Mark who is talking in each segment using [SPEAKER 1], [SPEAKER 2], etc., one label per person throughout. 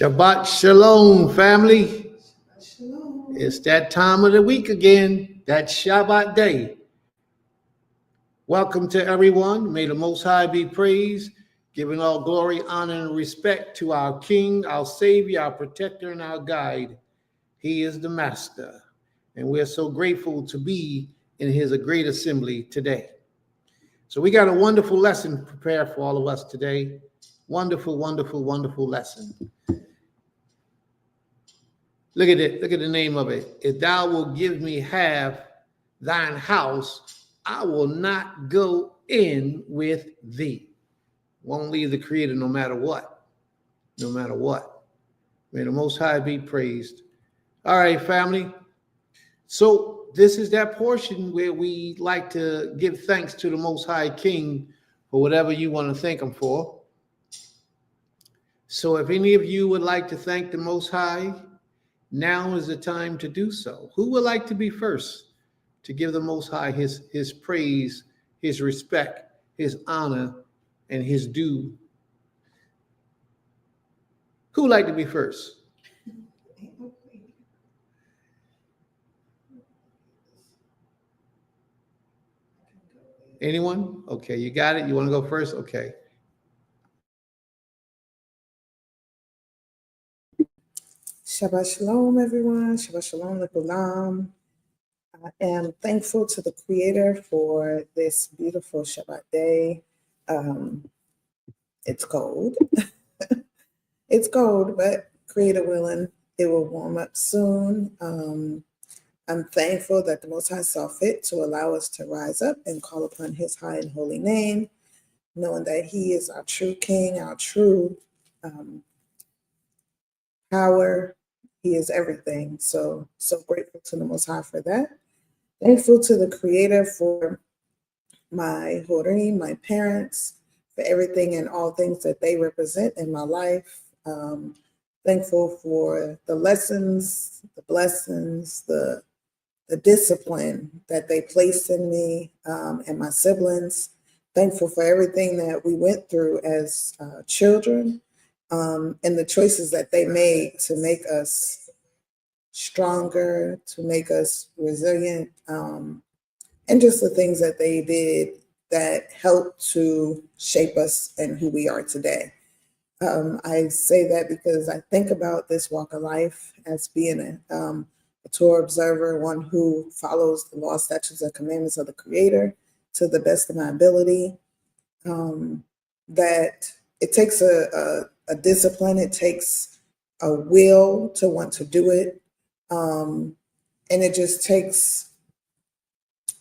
[SPEAKER 1] Shabbat Shalom, family.
[SPEAKER 2] Shalom.
[SPEAKER 1] It's that time of the week again, that Shabbat day. Welcome to everyone. May the Most High be praised, giving all glory, honor, and respect to our King, our Savior, our Protector, and our Guide. He is the Master, and we're so grateful to be in His great assembly today. So we got a wonderful lesson prepared for all of us today. Wonderful, wonderful, wonderful lesson. Look at it. Look at the name of it. If thou wilt give me half thine house, I will not go in with thee. Won't leave the Creator no matter what. No matter what. May the Most High be praised. All right, family. So this is that portion where we like to give thanks to the Most High King for whatever you want to thank Him for. So if any of you would like to thank the Most High, now is the time to do so. Who would like to be first to give the Most High his praise, his respect, his honor, and his due? Who would like to be first? Anyone? Okay, you got it. You want to go first? Okay.
[SPEAKER 2] Shabbat Shalom, everyone. Shabbat Shalom, Likulam. I am thankful to the Creator for this beautiful Shabbat day. It's cold. It's cold, but Creator willing, it will warm up soon. I'm thankful that the Most High saw fit to allow us to rise up and call upon His high and holy name, knowing that He is our true King, our true power. He is everything. So grateful to the Most High for that. Thankful to the Creator for my Horim, my parents, for everything and all things that they represent in my life. Thankful for the lessons, the blessings, the discipline that they placed in me and my siblings. Thankful for everything that we went through as children and the choices that they made to make us stronger, to make us resilient, and just the things that they did that helped to shape us and who we are today. I say that because I think about this walk of life as being a Torah observer, one who follows the law, statutes, and commandments of the Creator to the best of my ability. That it takes a discipline, it takes a will to want to do it. And it just takes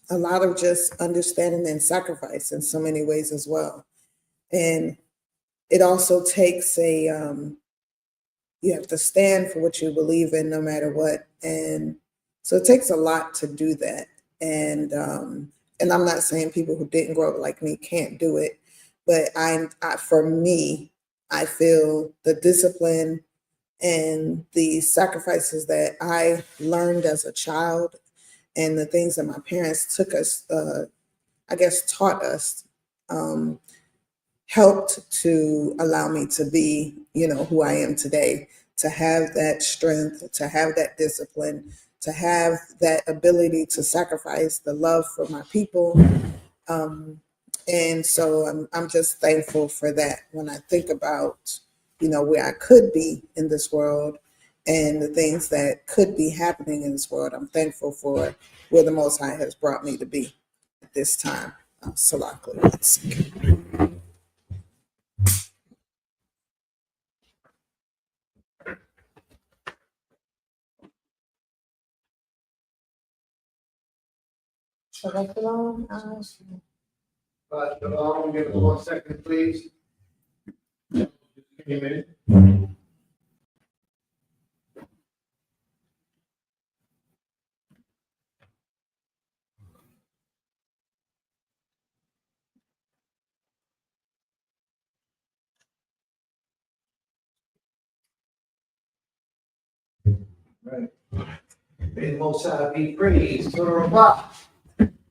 [SPEAKER 2] a lot of just understanding and sacrifice in so many ways as well. And it also takes you have to stand for what you believe in no matter what. And so it takes a lot to do that. And I'm not saying people who didn't grow up like me can't do it, but for me, I feel the discipline and the sacrifices that I learned as a child and the things that my parents took us, taught us, helped to allow me to be, who I am today, to have that strength, to have that discipline, to have that ability to sacrifice the love for my people. And so I'm just thankful for that when I think about, where I could be in this world and the things that could be happening in this world. I'm thankful for where the Most High has brought me to be at this time. Salakli. Shabbat shalom.
[SPEAKER 1] Shabbat shalom. Give us 1 second, please. Give me a minute. Right. May the Most High be praised. Torah.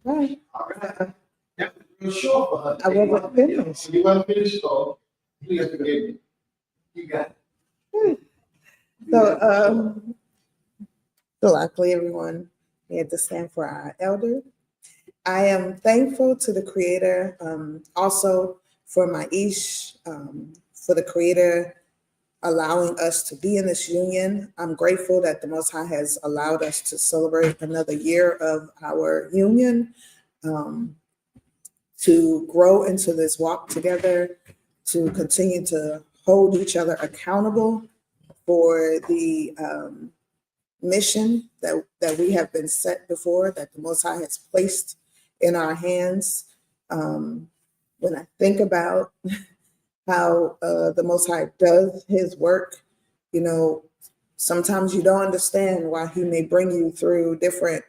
[SPEAKER 2] Right.
[SPEAKER 1] All right. That was real short for us.
[SPEAKER 2] I wasn't finished.
[SPEAKER 1] You want to finish? Oh, please forgive me. You got it.
[SPEAKER 2] So, so luckily, everyone, we had to stand for our elder. I am thankful to the Creator, also for my Ish, for the Creator allowing us to be in this union. I'm grateful that the Most High has allowed us to celebrate another year of our union, um, to grow into this walk together, to continue to hold each other accountable for the mission that we have been set before, that the Most High has placed in our hands. When I think about how the Most High does His work, you know, sometimes you don't understand why He may bring you through different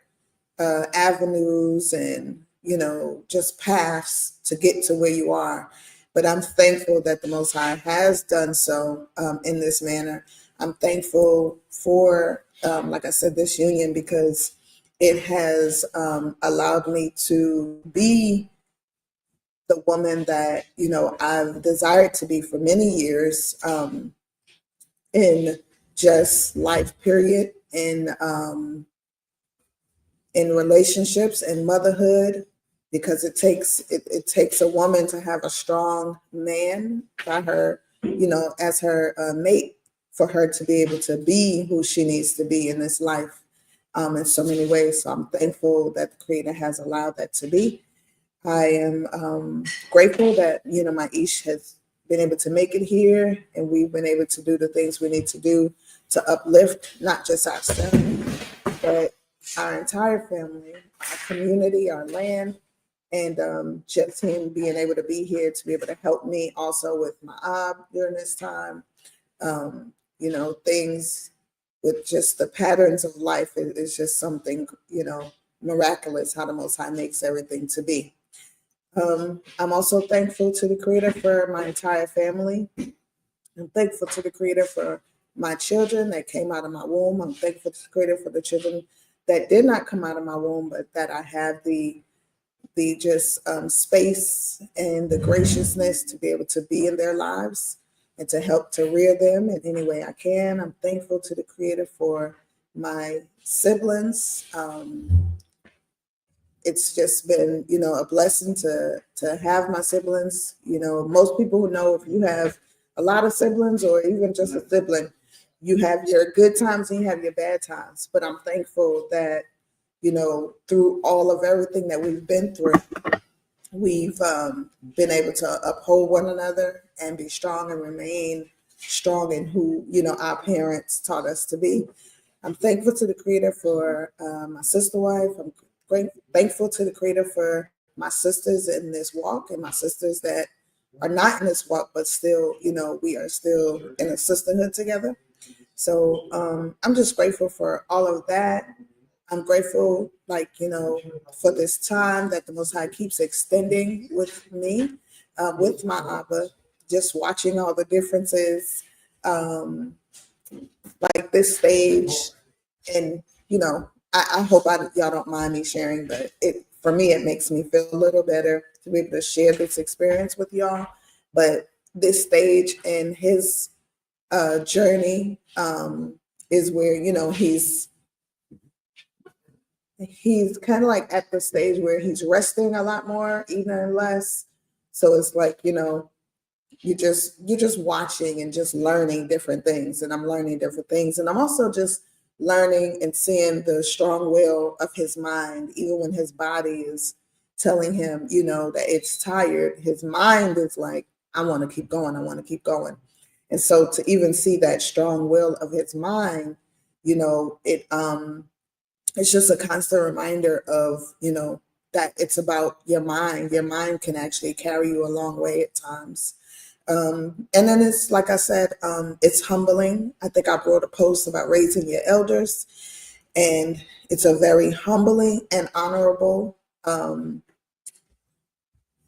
[SPEAKER 2] avenues and, you know, just paths to get to where you are. But I'm thankful that the Most High has done so in this manner. I'm thankful for, like I said, this union, because it has allowed me to be the woman that, you know, I've desired to be for many years, in just life, period, in relationships and motherhood, because it takes a woman to have a strong man by her, you know, as her mate, for her to be able to be who she needs to be in this life, in so many ways. So I'm thankful that the Creator has allowed that to be. I am grateful that, you know, my Ish has been able to make it here, and we've been able to do the things we need to do to uplift not just ourselves, but our entire family, our community, our land, and just him being able to be here to be able to help me also with my during this time. You know, things with just the patterns of life is just something, you know, miraculous how the Most High makes everything to be. I'm also thankful to the Creator for my entire family. I'm thankful to the Creator for my children that came out of my womb. I'm thankful to the Creator for the children that did not come out of my womb, but that I have the just space and the graciousness to be able to be in their lives and to help to rear them in any way I can. I'm thankful to the Creator for my siblings. It's just been, you know, a blessing to have my siblings. You know, most people who know, if you have a lot of siblings or even just a sibling, you have your good times and you have your bad times. But I'm thankful that, you know, through all of everything that we've been through, we've been able to uphold one another and be strong and remain strong in who, you know, our parents taught us to be. I'm thankful to the Creator for my sister wife. I'm thankful to the Creator for my sisters in this walk, and my sisters that are not in this walk, but still, you know, we are still in a sisterhood together. So I'm just grateful for all of that. I'm grateful, like, you know, for this time that the Most High keeps extending with me, with my Abba, just watching all the differences, like this stage. And, you know, I hope y'all don't mind me sharing, but for me, it makes me feel a little better to be able to share this experience with y'all. But this stage in his journey is where, you know, he's kind of like at the stage where he's resting a lot more, even less. So it's like, you know, you're just watching and just learning different things, and I'm learning different things, and I'm also just learning and seeing the strong will of his mind. Even when his body is telling him, you know, that it's tired, his mind is like, I want to keep going, I want to keep going. And so to even see that strong will of his mind, you know, it's just a constant reminder of, you know, that it's about your mind. Your mind can actually carry you a long way at times. And then it's, like I said, it's humbling. I think I wrote a post about raising your elders, and it's a very humbling and honorable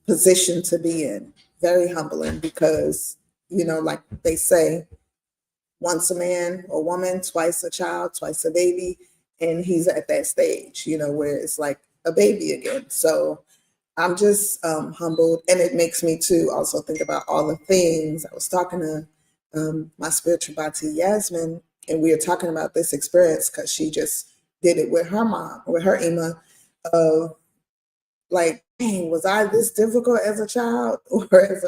[SPEAKER 2] position to be in. Very humbling, because, you know, like they say, once a man or woman, twice a child, twice a baby. And he's at that stage, you know, where it's like a baby again. So I'm just humbled, and it makes me too also think about all the things. I was talking to my spiritual Bati Yasmin, And we were talking about this experience because she just did it with her mom, with her Ima, of like, dang, was I this difficult as a child or as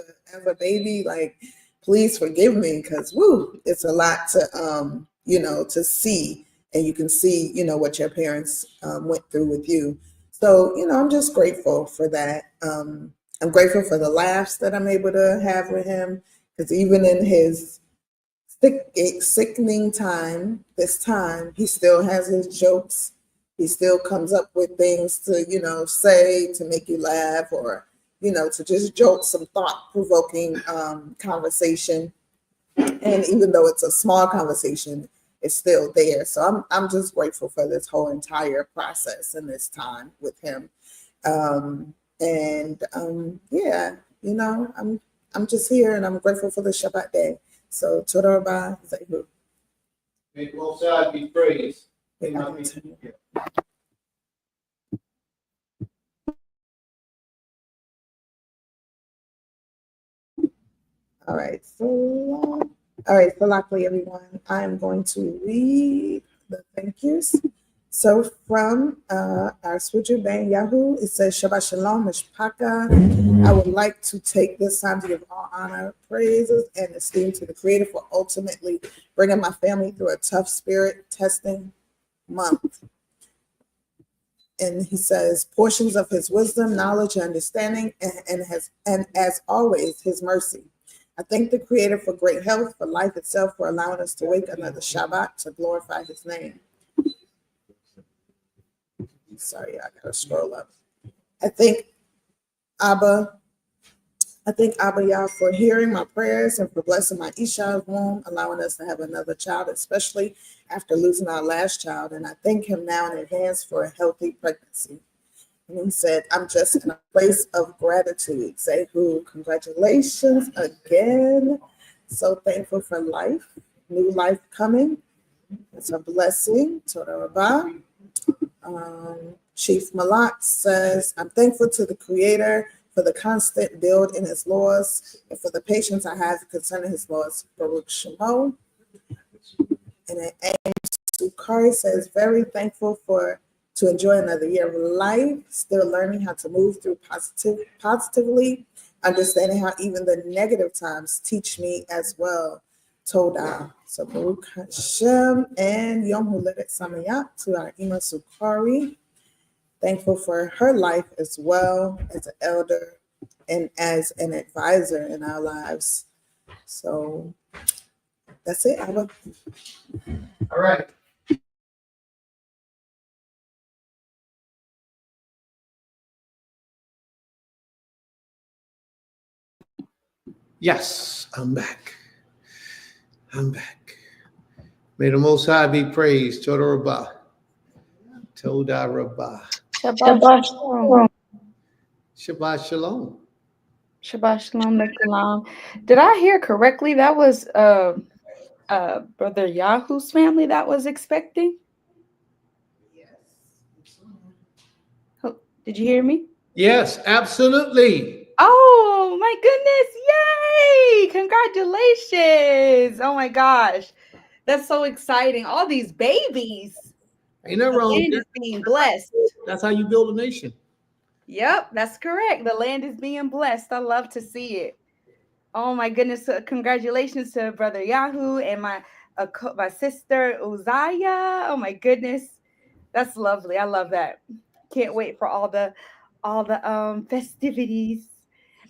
[SPEAKER 2] a baby? Like, please forgive me, because woo, it's a lot to to see, and you can see what your parents went through with you. So I'm just grateful for that. I'm grateful for the laughs that I'm able to have with him, because even in his sickening time, this time, he still has his jokes. He still comes up with things to, say to make you laugh, or, to just joke some thought provoking conversation. And even though it's a small conversation, it's still there. So I'm just grateful for this whole entire process and this time with him. Yeah, I'm just here, and I'm grateful for the Shabbat day. So Toda Rabah, Zehu.
[SPEAKER 1] May the Most High be praised.
[SPEAKER 2] All right, so luckily everyone, I am going to read the thank yous. So from our switcher band Yahoo, it says Shabbat Shalom Mishpaka. I would like to take this time to give all honor, praises, and esteem to the Creator for ultimately bringing my family through a tough spirit testing month. And he says portions of his wisdom, knowledge, and understanding, and as always, his mercy. I thank the Creator for great health, for life itself, for allowing us to wake another Shabbat to glorify his name. Sorry, I gotta scroll up. I thank Abba Yah for hearing my prayers and for blessing my Isha's womb, allowing us to have another child, especially after losing our last child. And I thank him now in advance for a healthy pregnancy. And he said, I'm just in a place of gratitude. Zehu, congratulations again. So thankful for life, new life coming. It's a blessing. Toda Rabah. Chief Malak says, I'm thankful to the Creator for the constant build in his laws and for the patience I have concerning his laws. Baruch Shemo. And then Ames Sukari says, very thankful to enjoy another year of life, still learning how to move through positively, understanding how even the negative times teach me as well. Toda. So Baruch Hashem and Yom Huledet Samayat to our Ima Sukari. Thankful for her life as well as an elder and as an advisor in our lives. So that's it, Abba.
[SPEAKER 1] All right. Yes, I'm back. May the Most High be praised. Toda Rabah. Toda Rabah.
[SPEAKER 3] Shabbat Shalom.
[SPEAKER 1] Shabbat Shalom.
[SPEAKER 3] Shabbat Shalom, Mekulam. Did I hear correctly? That was Brother Yahu's family that was expecting? Did you hear me?
[SPEAKER 1] Yes, absolutely.
[SPEAKER 3] Oh my goodness. Yay! Congratulations. Oh my gosh. That's so exciting. All these babies.
[SPEAKER 1] Ain't nothing
[SPEAKER 3] The
[SPEAKER 1] wrong with
[SPEAKER 3] land
[SPEAKER 1] that.
[SPEAKER 3] is being blessed.
[SPEAKER 1] That's how you build a nation.
[SPEAKER 3] Yep, that's correct. The land is being blessed. I love to see it. Oh my goodness! Congratulations to Brother Yahoo and my sister Uzziah. Oh my goodness, that's lovely. I love that. Can't wait for all the festivities.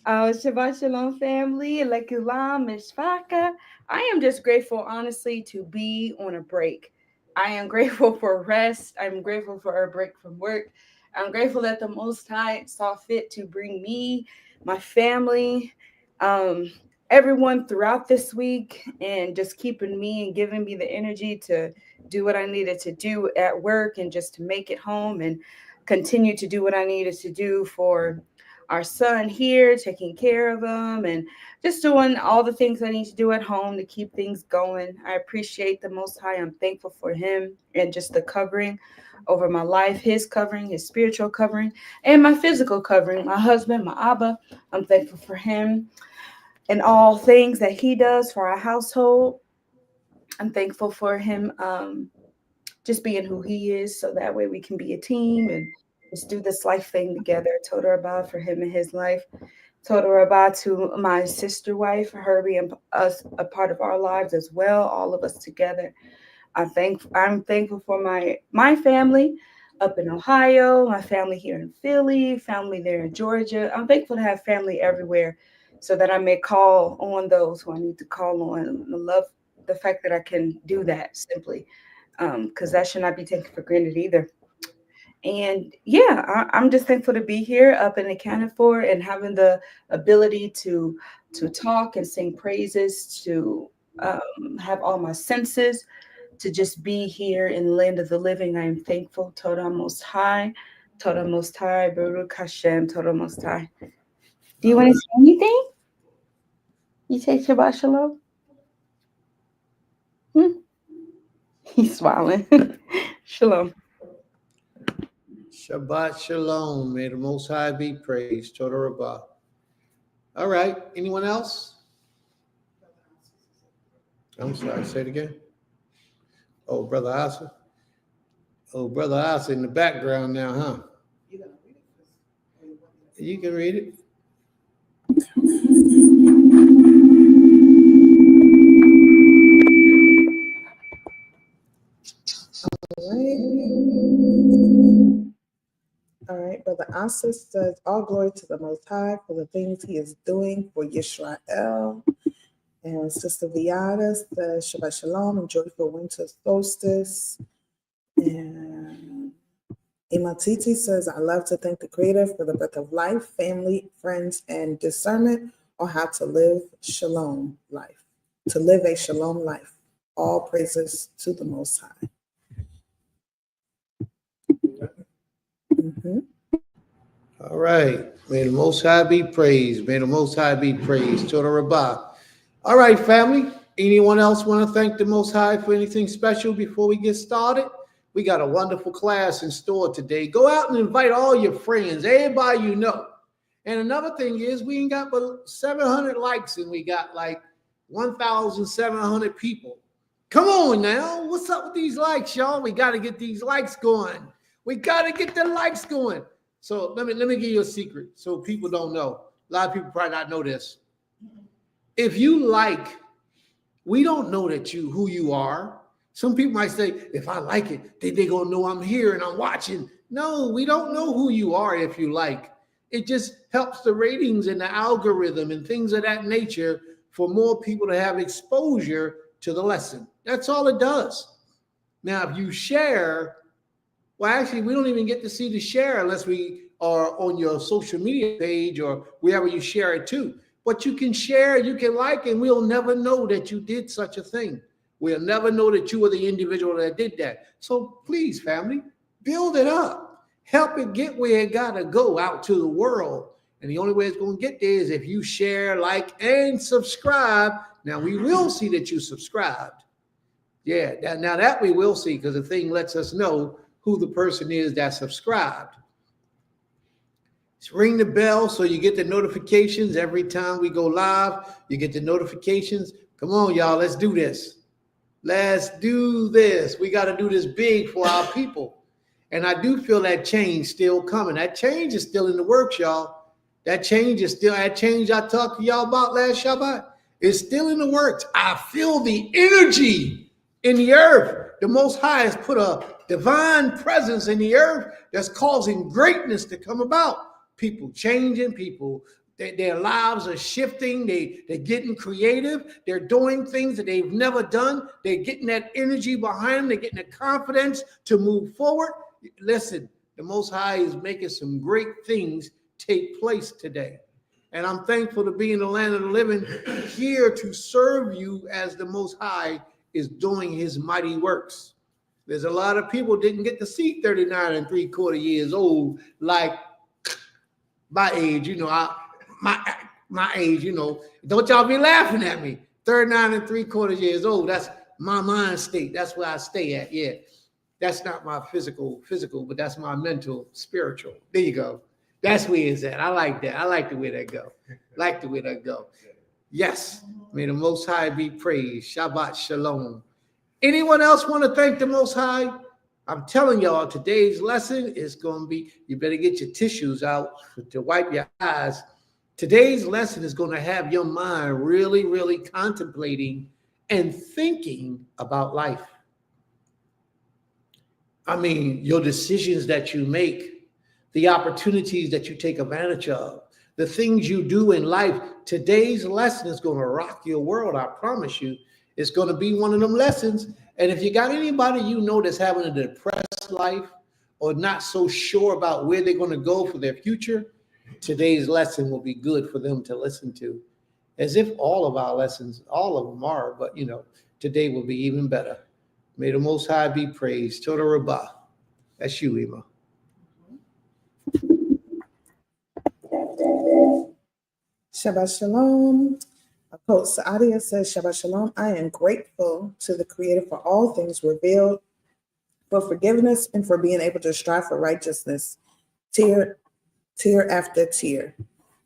[SPEAKER 3] Shabbat Shalom family, Lekulam Mishpaka. I am just grateful, honestly, to be on a break. I am grateful for rest. I'm grateful for a break from work. I'm grateful that the Most High saw fit to bring me, my family, um, everyone throughout this week, and just keeping me and giving me the energy to do what I needed to do at work and just to make it home and continue to do what I needed to do for our son here, taking care of him and just doing all the things I need to do at home to keep things going. I appreciate the Most High. I'm thankful for him and just the covering over my life, his covering, his spiritual covering, and my physical covering, my husband, my Abba. I'm thankful for him and all things that he does for our household. I'm thankful for him just being who he is, so that way we can be a team and just do this life thing together. Total Rabah for him and his life. Total Rabah to my sister wife, her being us a part of our lives as well, all of us together. I'm thankful for my family up in Ohio, my family here in Philly, family there in Georgia. I'm thankful to have family everywhere so that I may call on those who I need to call on. I love the fact that I can do that simply because that should not be taken for granted either. And yeah, I'm just thankful to be here up and accounted for and having the ability to talk and sing praises, to have all my senses, to just be here in the land of the living. I am thankful. Toda Most High, Toda Most High, Baruch Hashem, Toda Most High. Do you want to say anything? You say Shabbat Shalom? He's smiling. Shalom.
[SPEAKER 1] Shabbat Shalom. May the Most High be praised. Toda Rabah. All right. Anyone else? I'm sorry. Say it again. Oh, Brother Asa. Oh, Brother Asa in the background now, huh? You can read it.
[SPEAKER 2] All right, Brother Asa says, all glory to the Most High for the things he is doing for Yisrael. And Sister Viada says, Shabbat Shalom and joyful winter solstice. And Imatiti says, I love to thank the Creator for the breath of life, family, friends, and discernment on how to live shalom life, to live a shalom life. All praises to the Most High. Mm-hmm.
[SPEAKER 1] All right. May the Most High be praised. May the Most High be praised. Toda Rabah. All right, family. Anyone else want to thank the Most High for anything special before we get started? We got a wonderful class in store today. Go out and invite all your friends, everybody you know. And another thing is we ain't got but 700 likes and we got like 1,700 people. Come on now. What's up with these likes, y'all? We got to get these likes going. We got to get the likes going. So let me give you a secret so people don't know. A lot of people probably not know this. If you like, we don't know who you are. Some people might say, if I like it, they're going to know I'm here and I'm watching. No, we don't know who you are if you like. It just helps the ratings and the algorithm and things of that nature for more people to have exposure to the lesson. That's all it does. Now, if you share, well, actually, we don't even get to see the share unless we are on your social media page or wherever you share it to. But you can share, you can like, and we'll never know that you did such a thing. We'll never know that you were the individual that did that. So please, family, build it up. Help it get where it got to go out to the world. And the only way it's going to get there is if you share, like, and subscribe. Now, we will see that you subscribed. Yeah, now that we will see because the thing lets us know who the person is that subscribed. Just ring the bell so you get the notifications every time we go live. You get the notifications. Come on, y'all, let's do this. Let's do this. We got to do this big for our people. And I do feel that change still coming. That change is still in the works, y'all. That change I talked to y'all about last Shabbat is still in the works. I feel the energy in the earth. The Most High has put a divine presence in the earth that's causing greatness to come about. People changing, their lives are shifting. They're getting creative. They're doing things that they've never done. They're getting that energy behind them. They're getting the confidence to move forward. Listen, the Most High is making some great things take place today. And I'm thankful to be in the land of the living, here to serve you as the Most High is doing his mighty works. There's a lot of people didn't get to see 39 3/4 years old, like my age, my age, don't y'all be laughing at me. 39 3/4 years old. That's my mind state. That's where I stay at. Yeah. That's not my physical, but that's my mental, spiritual. There you go. That's where it's at. I like that. I like the way that go. Yes. May the Most High be praised. Shabbat Shalom. Anyone else want to thank the Most High? I'm telling y'all, today's lesson is going to be, you better get your tissues out to wipe your eyes. Today's lesson is going to have your mind really, really contemplating and thinking about life. I mean, your decisions that you make, the opportunities that you take advantage of, the things you do in life. Today's lesson is going to rock your world. I promise you, it's going to be one of them lessons. And if you got anybody you know that's having a depressed life or not so sure about where they're going to go for their future, today's lesson will be good for them to listen to. As if all of our lessons, all of them are, but today will be even better. May the Most High be praised. Toda Rabbah. That's you, Ema.
[SPEAKER 2] Shabbat Shalom. Coach Saadia says, Shabbat Shalom. I am grateful to the Creator for all things revealed, for forgiveness, and for being able to strive for righteousness, tier after tier.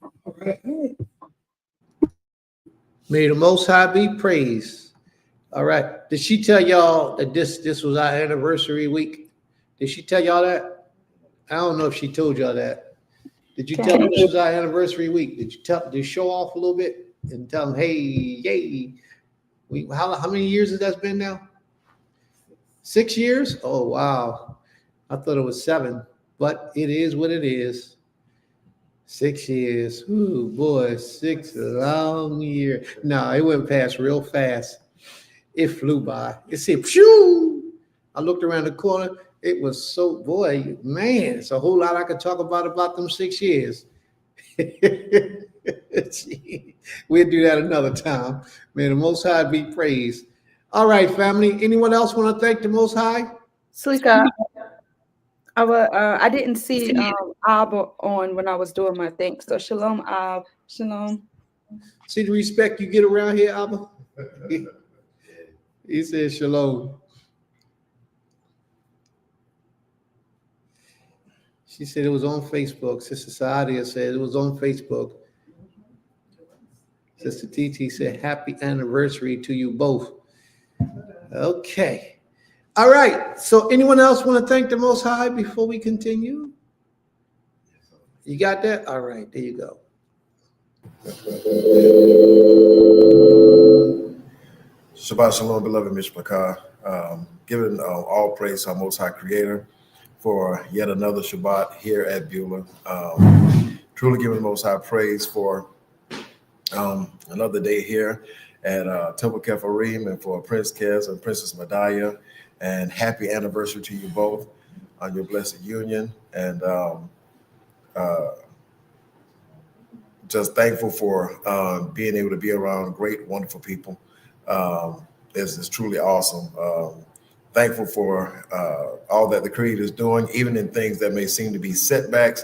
[SPEAKER 2] All right.
[SPEAKER 1] May the Most High be praised. All right. Did she tell y'all that this was our anniversary week? Did she tell y'all that? I don't know if she told y'all that. Did you tell them this was our anniversary week? Did you show off a little bit and tell them, hey, yay? How many years has that been now? 6 years? Oh, wow. I thought it was 7, but it is what it is. 6 years. Ooh, boy, 6 long years. No, it went past real fast. It flew by. It said, phew. I looked around the corner. It was so, boy, man, it's a whole lot I could talk about them 6 years. We'll do that another time. May the Most High be praised. All right, family. Anyone else want to thank the Most High?
[SPEAKER 3] Sulika, I didn't see Ab on when I was doing my thing. So shalom, Ab. Shalom.
[SPEAKER 1] See the respect you get around here, Abba? He said shalom. She said it was on Facebook. Sister Saadia said it was on Facebook. Sister TT said happy anniversary to you both. Okay. All right. So anyone else want to thank the Most High before we continue? You got that? All right. There you go.
[SPEAKER 4] Shabbat Shalom, beloved Mishpachah. Giving all praise to our Most High Creator for yet another Shabbat here at Beulah. Truly giving the Most High praise for another day here at Temple Kefarim, and for Prince Kes and Princess Medaya. And happy anniversary to you both on your blessed union. And just thankful for being able to be around great, wonderful people. It's truly awesome. Thankful for all that the Creator is doing, even in things that may seem to be setbacks.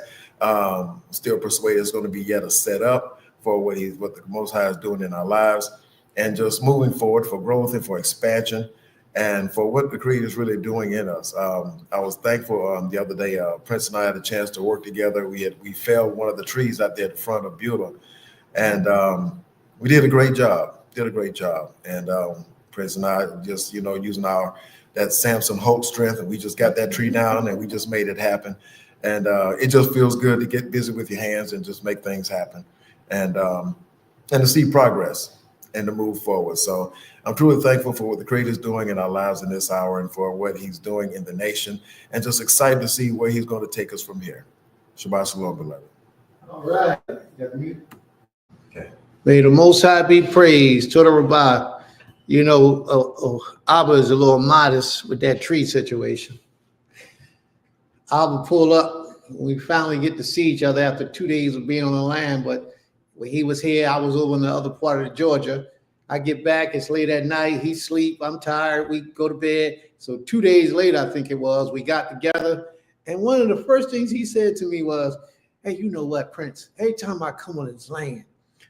[SPEAKER 4] Still persuaded it's going to be yet a setup for what the Most High is doing in our lives, and just moving forward for growth and for expansion, and for what the Creator is really doing in us. I was thankful the other day. Prince and I had a chance to work together. We felled one of the trees out there at the front of Beulah, and we did a great job. And Prince and I just using that Samson Hope strength, and we just got that tree down, and we just made it happen. And it just feels good to get busy with your hands and just make things happen, and to see progress and to move forward. So I'm truly thankful for what the Creator is doing in our lives in this hour, and for what He's doing in the nation, and just excited to see where He's going to take us from here. Shabbat Shalom, beloved.
[SPEAKER 1] All right. Okay. May the Most High be praised. Toda Rabbah. Abba is a little modest with that tree situation. Abba pulled up. We finally get to see each other after 2 days of being on the land. But when he was here, I was over in the other part of Georgia. I get back, it's late at night. He sleep. I'm tired. We go to bed. So 2 days later, I think it was, we got together. And one of the first things he said to me was, hey, you know what, Prince? Every time I come on this land,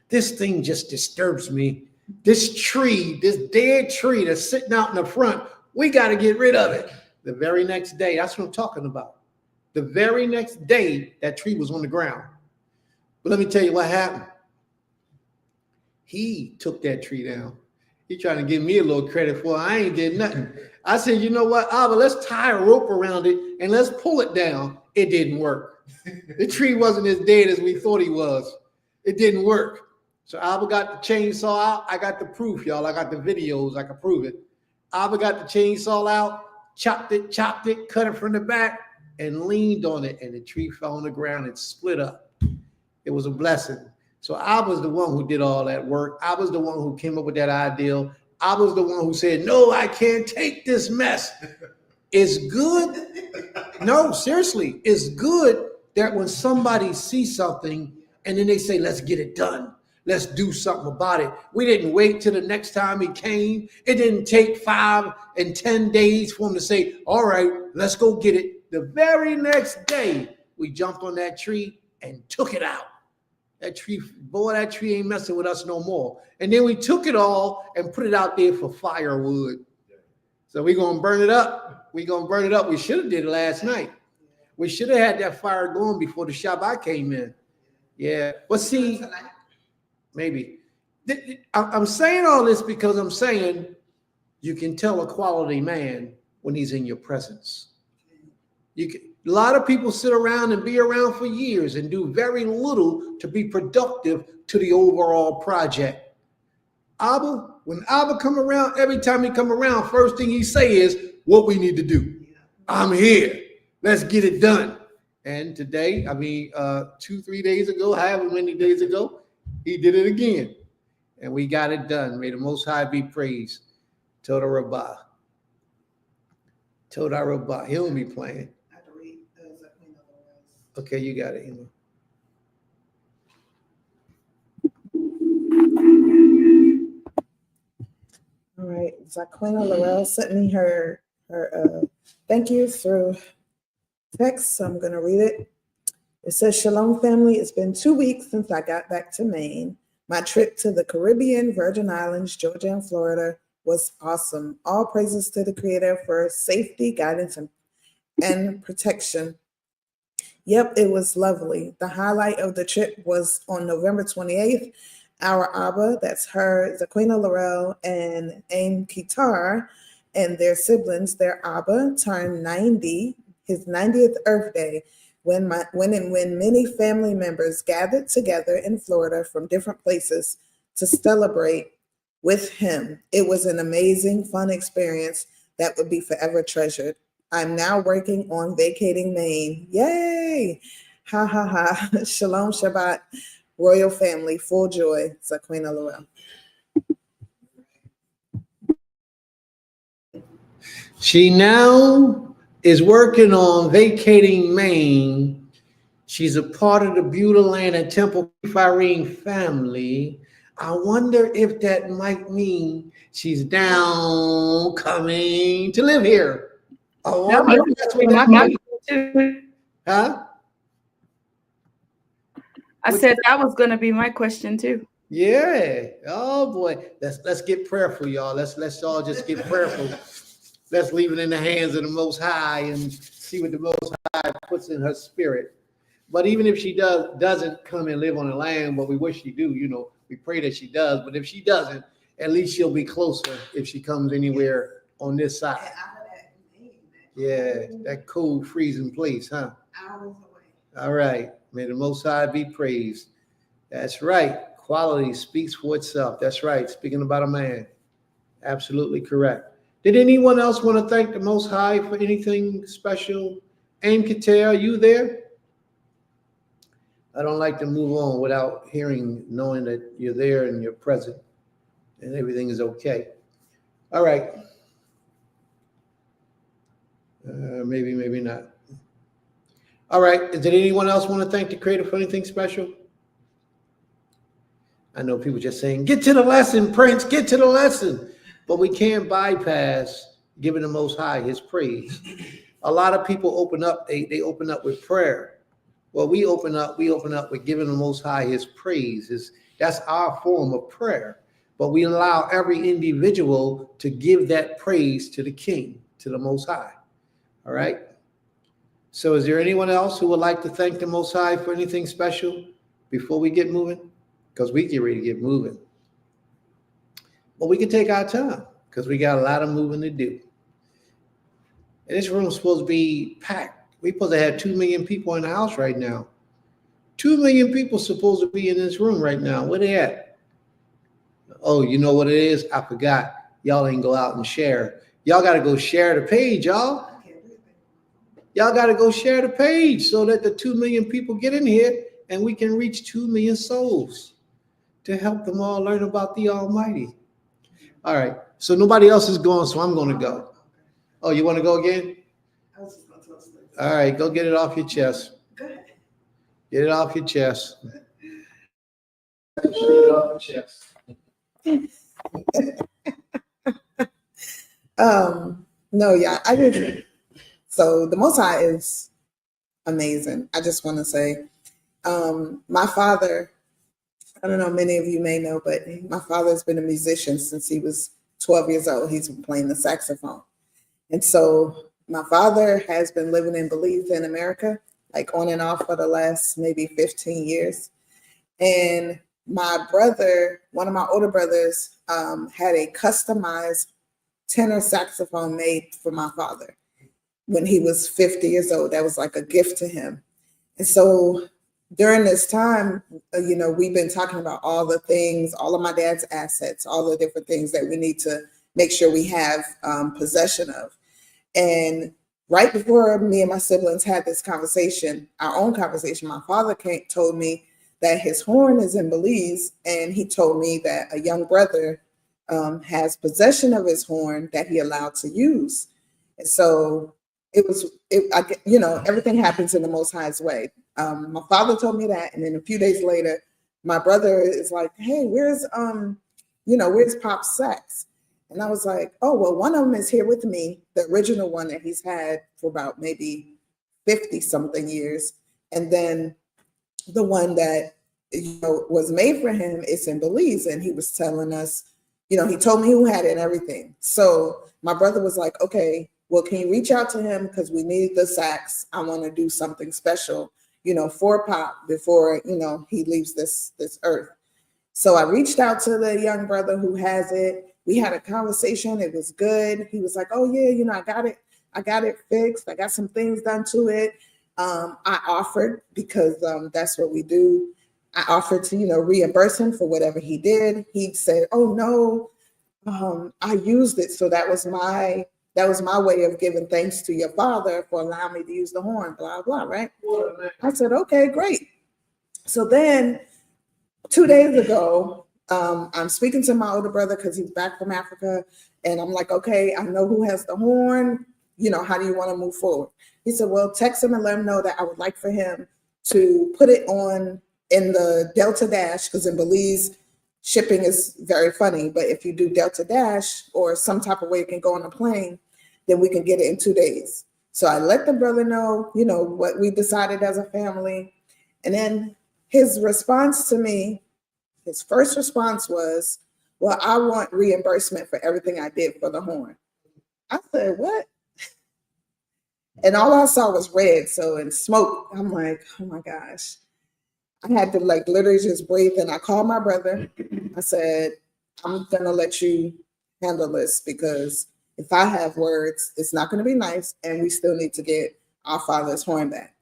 [SPEAKER 1] this thing just disturbs me. This tree, this dead tree that's sitting out in the front, we got to get rid of it. The very next day, that's what I'm talking about. The very next day, that tree was on the ground. But let me tell you what happened. He took that tree down, He trying to give me a little credit for it. I ain't did nothing. I said, you know what, Abba, let's tie a rope around it and let's pull it down. It didn't work. The tree wasn't as dead as we thought he was. It didn't work. So Abba got the chainsaw out. I got the proof, y'all. I got the videos. I can prove it. Abba got the chainsaw out, chopped it, cut it from the back, and leaned on it, and the tree fell on the ground and split up. It was a blessing. So I was the one who did all that work. I was the one who came up with that ideal. I was the one who said, no, I can't take this mess. It's good. No, seriously, it's good that when somebody sees something and then they say, let's get it done. Let's do something about it. We didn't wait till the next time he came. It didn't take 5 and 10 days for him to say, all right, let's go get it. The very next day, we jumped on that tree and took it out. That tree, boy, that tree ain't messing with us no more. And then we took it all and put it out there for firewood. So we're going to burn it up. We're going to burn it up. We should have did it last night. We should have had that fire going before the Shabbat came in. Yeah. But see, maybe. I'm saying all this because I'm saying you can tell a quality man when he's in your presence. You can. A lot of people sit around and be around for years and do very little to be productive to the overall project. Abba, when Abba come around, every time he come around, first thing he say is, what we need to do. I'm here. Let's get it done. And today, 2-3 days ago, however many days ago, he did it again. And we got it done. May the Most High be praised. Toda Rabbah. Toda Rabbah. He don't be playing. Okay, you got it.
[SPEAKER 2] All right, Zaquina Laurel sent me her thank you through text, so I'm going to read it. It says, Shalom family, it's been 2 weeks since I got back to Maine. My trip to the Caribbean, Virgin Islands, Georgia, and Florida was awesome. All praises to the Creator for safety, guidance, and protection. Yep, it was lovely. The highlight of the trip was on November 28th. Our Abba, that's her, Zaquina Laurel, and Aim Kitar, and their siblings, their Abba, turned 90, his 90th Earth Day, when many family members gathered together in Florida from different places to celebrate with him. It was an amazing, fun experience that would be forever treasured. I'm now working on vacating Maine. Yay! Ha ha ha. Shalom Shabbat, royal family, full joy. Zaquina Laurel.
[SPEAKER 1] She now is working on vacating Maine. She's a part of the Beulah Land and Temple Phirene family. I wonder if that might mean she's down coming to live here. Oh, that's what that might be. Huh?
[SPEAKER 3] I said that was going to be my question too.
[SPEAKER 1] Yeah. Oh boy. Let's get prayerful, y'all. Let's all just get prayerful. Let's leave it in the hands of the Most High and see what the Most High puts in her spirit. But even if she doesn't come and live on the land, but we wish she do, we pray that she does. But if she doesn't, at least she'll be closer if she comes anywhere on this side. Yeah, that cold, freezing place, huh?
[SPEAKER 2] Hours away.
[SPEAKER 1] All right. May the Most High be praised. That's right. Quality speaks for itself. That's right. Speaking about a man. Absolutely correct. Did anyone else want to thank the Most High for anything special? Aim Kater, are you there? I don't like to move on without knowing that you're there and you're present and everything is okay. All right. Maybe, maybe not. All right. Did anyone else want to thank the Creator for anything special? I know people just saying, get to the lesson, Prince, get to the lesson. But we can't bypass giving the Most High his praise. A lot of people open up, they open up with prayer. Well, we open up with giving the Most High his praise. That's our form of prayer. But we allow every individual to give that praise to the King, to the Most High. All right. So is there anyone else who would like to thank the Most High for anything special before we get moving? Because we get ready to get moving. But we can take our time because we got a lot of moving to do. And this room is supposed to be packed. We're supposed to have 2 million people in the house right now. 2 million people supposed to be in this room right now. Where they at? Oh, you know what it is? I forgot. Y'all ain't go out and share. Y'all got to go share the page, y'all. Y'all got to go share the page so that the 2 million people get in here and we can reach 2 million souls to help them all learn about the Almighty. All right. So nobody else is going, so I'm going to go. Oh, you want to go again? All right. Go get it off your chest. Get it off your chest. Get it off your chest.
[SPEAKER 2] No, yeah, I didn't. So the Most High is amazing. I just want to say, my father, I don't know, many of you may know, but my father has been a musician since he was 12 years old. He's been playing the saxophone. And so my father has been living in Belize in America, like on and off for the last maybe 15 years. And my brother, one of my older brothers, had a customized tenor saxophone made for my father when he was 50 years old. That was like a gift to him. And so during this time, we've been talking about all the things, all of my dad's assets, all the different things that we need to make sure we have possession of. And right before me and my siblings had this conversation, our own conversation, my father told me that his horn is in Belize, and he told me that a young brother has possession of his horn that he allowed to use. And so everything happens in the Most High's way. My father told me that, and then a few days later, my brother is like, "Hey, where's Pop's sax?" And I was like, "Oh, well, one of them is here with me, the original one that he's had for about maybe 50 something years, and then the one that was made for him is in Belize." And he was telling us, he told me who had it and everything. So my brother was like, "Okay, well, can you reach out to him, because we need the sax. I want to do something special, for Pop before, he leaves this earth." So I reached out to the young brother who has it. We had a conversation. It was good. He was like, "Oh yeah, I got it fixed. I got some things done to it." I offered, because that's what we do. I offered to, reimburse him for whatever he did. He said, "Oh no, I used it. So that was my way of giving thanks to your father for allowing me to use the horn, blah, blah," right? I said, "Okay, great." So then 2 days ago, I'm speaking to my older brother because he's back from Africa. And I'm like, "Okay, I know who has the horn. How do you want to move forward?" He said, "Well, text him and let him know that I would like for him to put it on in the Delta Dash, because in Belize, shipping is very funny. But if you do Delta Dash or some type of way it can go on a plane, then we can get it in 2 days." So I let the brother know, what we decided as a family. And then his response to me, his first response was, "Well, I want reimbursement for everything I did for the horn." I said, "What?" And all I saw was red, and smoke. I'm like, "Oh my gosh." I had to literally just breathe. And I called my brother. I said, "I'm going to let you handle this, because if I have words, it's not going to be nice. And we still need to get our father's horn back."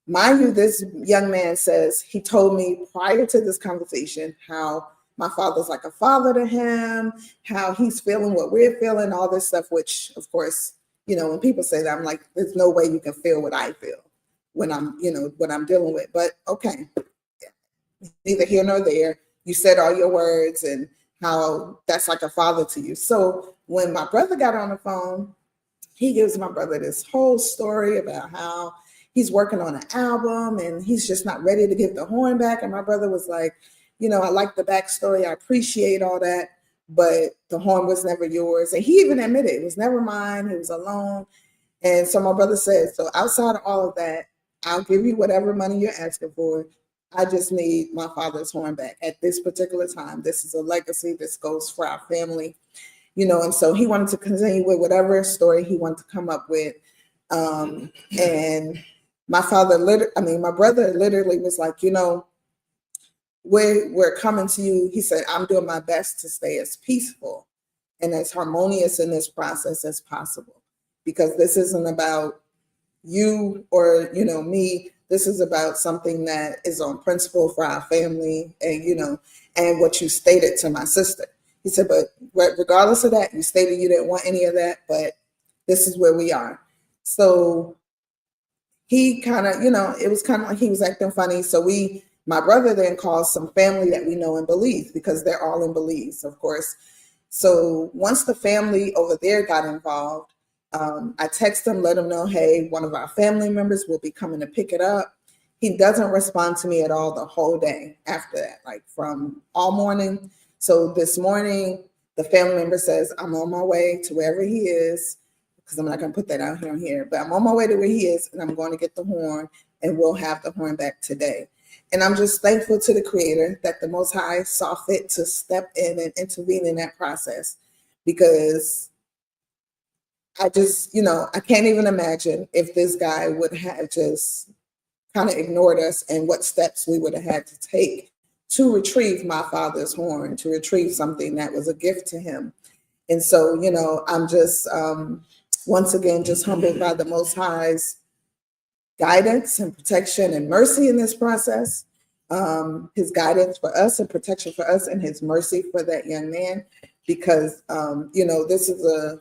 [SPEAKER 2] Mind you, this young man says he told me prior to this conversation how my father's like a father to him, how he's feeling what we're feeling, all this stuff, which, of course, when people say that, I'm like, there's no way you can feel what I feel when I'm, what I'm dealing with. But okay, neither here nor there. You said all your words and how that's like a father to you. So when my brother got on the phone, he gives my brother this whole story about how he's working on an album and he's just not ready to give the horn back. And my brother was like, "I like the backstory. I appreciate all that, but the horn was never yours." And he even admitted it was never mine. He was alone. And so my brother said, "So outside of all of that, I'll give you whatever money you're asking for. I just need my father's horn back at this particular time. This is a legacy. This goes for our family." And so he wanted to continue with whatever story he wanted to come up with. And my brother literally was like, we're coming to you. He said, I'm doing my best to stay as peaceful and as harmonious in this process as possible, because this isn't about you or, me. This is about something that is on principle for our family, and, and what you stated to my sister. He said, but regardless of that, you stated you didn't want any of that, but this is where we are. So he kind of, it was kind of like he was acting funny. So my brother then called some family that we know in Belize, because they're all in Belize, of course. So once the family over there got involved, I text him, let him know, hey, one of our family members will be coming to pick it up. He doesn't respond to me at all the whole day after that, like from all morning. So this morning, the family member says, I'm on my way to wherever he is, because I'm not going to put that out here, but I'm on my way to where he is, and I'm going to get the horn, and we'll have the horn back today. And I'm just thankful to the Creator that the Most High saw fit to step in and intervene in that process, because I just, I can't even imagine if this guy would have just kind of ignored us and what steps we would have had to take to retrieve my father's horn, to retrieve something that was a gift to him. And so, I'm just, once again, just humbled by the Most High's guidance and protection and mercy in this process. His guidance for us and protection for us, and his mercy for that young man, because, this is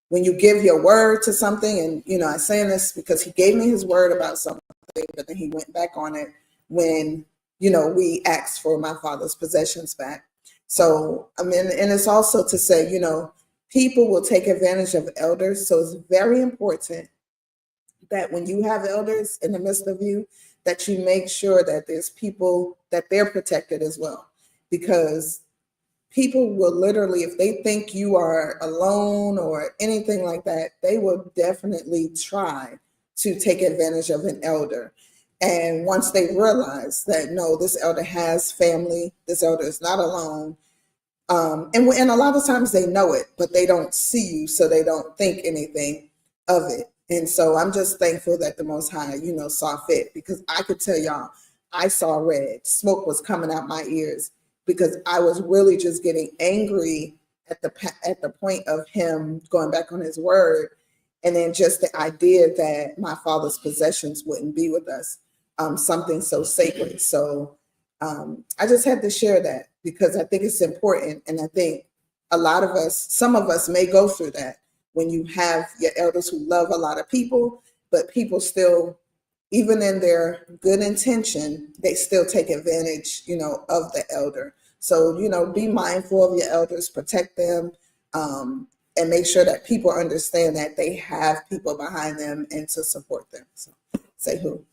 [SPEAKER 2] when you give your word to something, and, I'm saying this because he gave me his word about something, but then he went back on it when, we asked for my father's possessions back. So, and it's also to say, people will take advantage of elders. So it's very important that when you have elders in the midst of you, that you make sure that there's people that they're protected as well, because people will literally, if they think you are alone or anything like that, they will definitely try to take advantage of an elder. And once they realize that, no, this elder has family, this elder is not alone. And a lot of times they know it, but they don't see you, so they don't think anything of it. And so I'm just thankful that the Most High, saw fit, because I could tell y'all, I saw red. Smoke was coming out my ears, because I was really just getting angry at the point of him going back on his word, and then just the idea that my father's possessions wouldn't be with us, something so sacred. So I just had to share that, because I think it's important, and I think a lot of us, some of us may go through that, when you have your elders who love a lot of people, but people still, even in their good intention, they still take advantage, of the elder. So, be mindful of your elders, protect them, and make sure that people understand that they have people behind them and to support them. So, say who.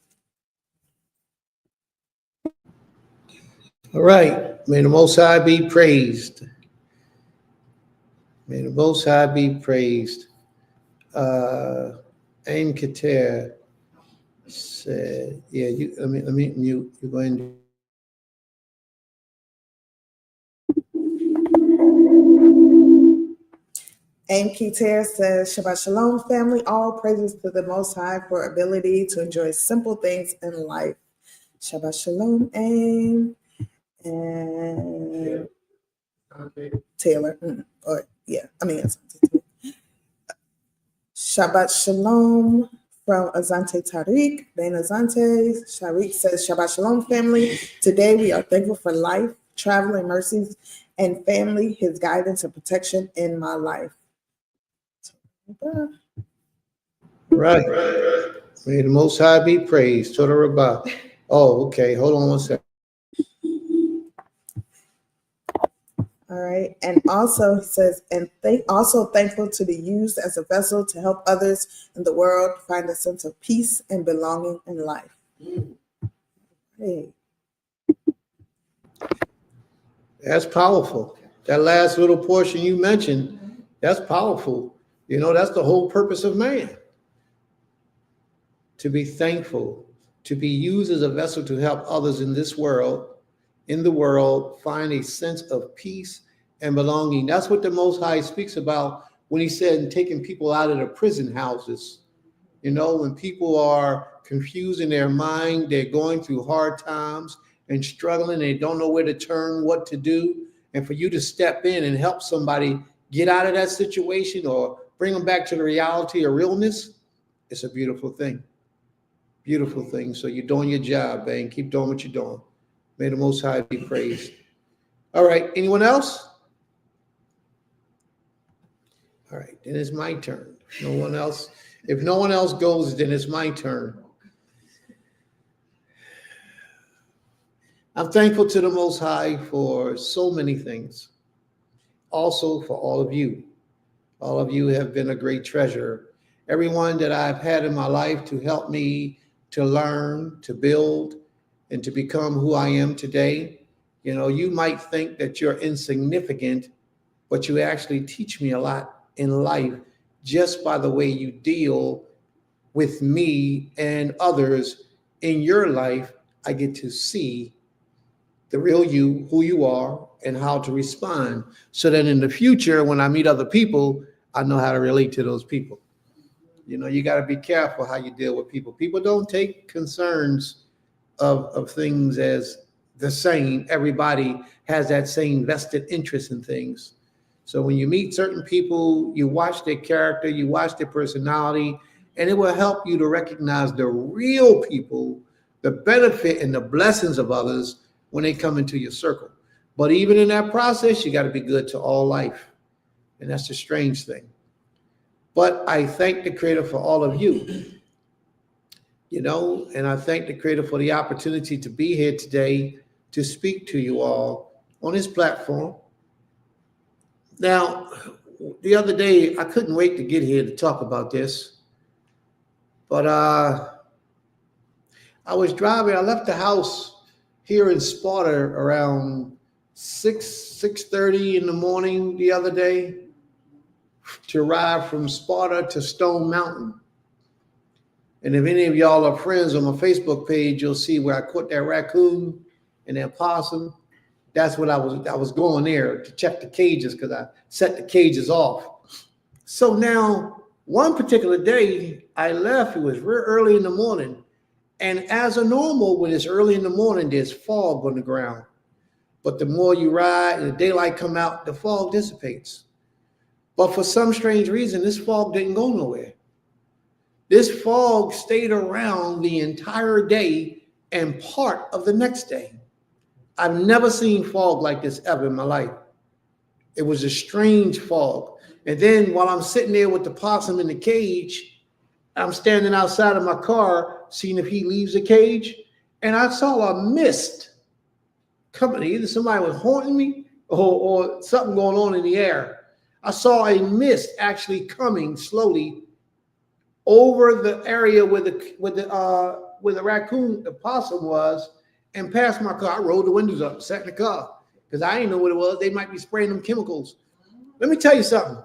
[SPEAKER 1] All right. May the Most High be praised. May the Most High be praised. Aim Kater said, yeah, let me mute. You're going to.
[SPEAKER 2] Aim Keter says, Shabbat Shalom, family. All praises to the Most High for ability to enjoy simple things in life. Shabbat Shalom, Aim. And Taylor. Shabbat Shalom from Azante Tariq. Ben Azante. Tariq says, Shabbat Shalom, family. Today we are thankful for life, traveling mercies, and family, his guidance and protection in my life.
[SPEAKER 1] Right. May the Most High be praised. Toda Rabbah. Oh, okay. Hold on one second.
[SPEAKER 2] All right. And also he says, and also thankful to be used as a vessel to help others in the world find a sense of peace and belonging in life. Hey.
[SPEAKER 1] That's powerful. That last little portion you mentioned, that's powerful. That's the whole purpose of man. To be thankful, to be used as a vessel to help others in the world, find a sense of peace and belonging. That's what the Most High speaks about when he said taking people out of the prison houses. When people are confused in their mind, they're going through hard times, and struggling, and they don't know where to turn, what to do, and for you to step in and help somebody get out of that situation or bring them back to the reality or realness, it's a beautiful thing. Beautiful thing. So you're doing your job, man. Keep doing what you're doing. May the Most High be praised. All right. Anyone else? All right. Then it's my turn. No one else. If no one else goes, then it's my turn. I'm thankful to the Most High for so many things. Also for all of you. All of you have been a great treasure. Everyone that I've had in my life to help me to learn, to build, and to become who I am today. You know, you might think that you're insignificant, but you actually teach me a lot in life just by the way you deal with me and others in your life. I get to see the real you, who you are, and how to respond, so that in the future, when I meet other people, I know how to relate to those people. You know, you got to be careful how you deal with people. People don't take concerns of things as the same. Everybody has that same vested interest in things. So when you meet certain people, you watch their character, you watch their personality, and it will help you to recognize the real people, the benefit and the blessings of others when they come into your circle. But even in that process, you got to be good to all life. And that's the strange thing. But I thank the Creator for all of you, you know, and I thank the Creator for the opportunity to be here today to speak to you all on this platform. Now, the other day, I couldn't wait to get here to talk about this, but I was driving. I left the house here in Sparta around 6:30 in the morning the other day to ride from Sparta to Stone Mountain. And if any of y'all are friends on my Facebook page, you'll see where I caught that raccoon and that possum. That's what I was going there to check the cages, because I set the cages off. So now, one particular day, I left. It was real early in the morning. And as a normal, when it's early in the morning, there's fog on the ground. But the more you ride and the daylight come out, the fog dissipates. But for some strange reason, this fog didn't go nowhere. This fog stayed around the entire day and part of the next day. I've never seen fog like this ever in my life. It was a strange fog. And then while I'm sitting there with the possum in the cage, I'm standing outside of my car, seeing if he leaves the cage. And I saw a mist coming. Either somebody was haunting me or something going on in the air. I saw a mist actually coming slowly over the area where the raccoon, the possum was, and past my car. I rolled the windows up, sat in the car, because I didn't know what it was. They might be spraying them chemicals. Let me tell you something.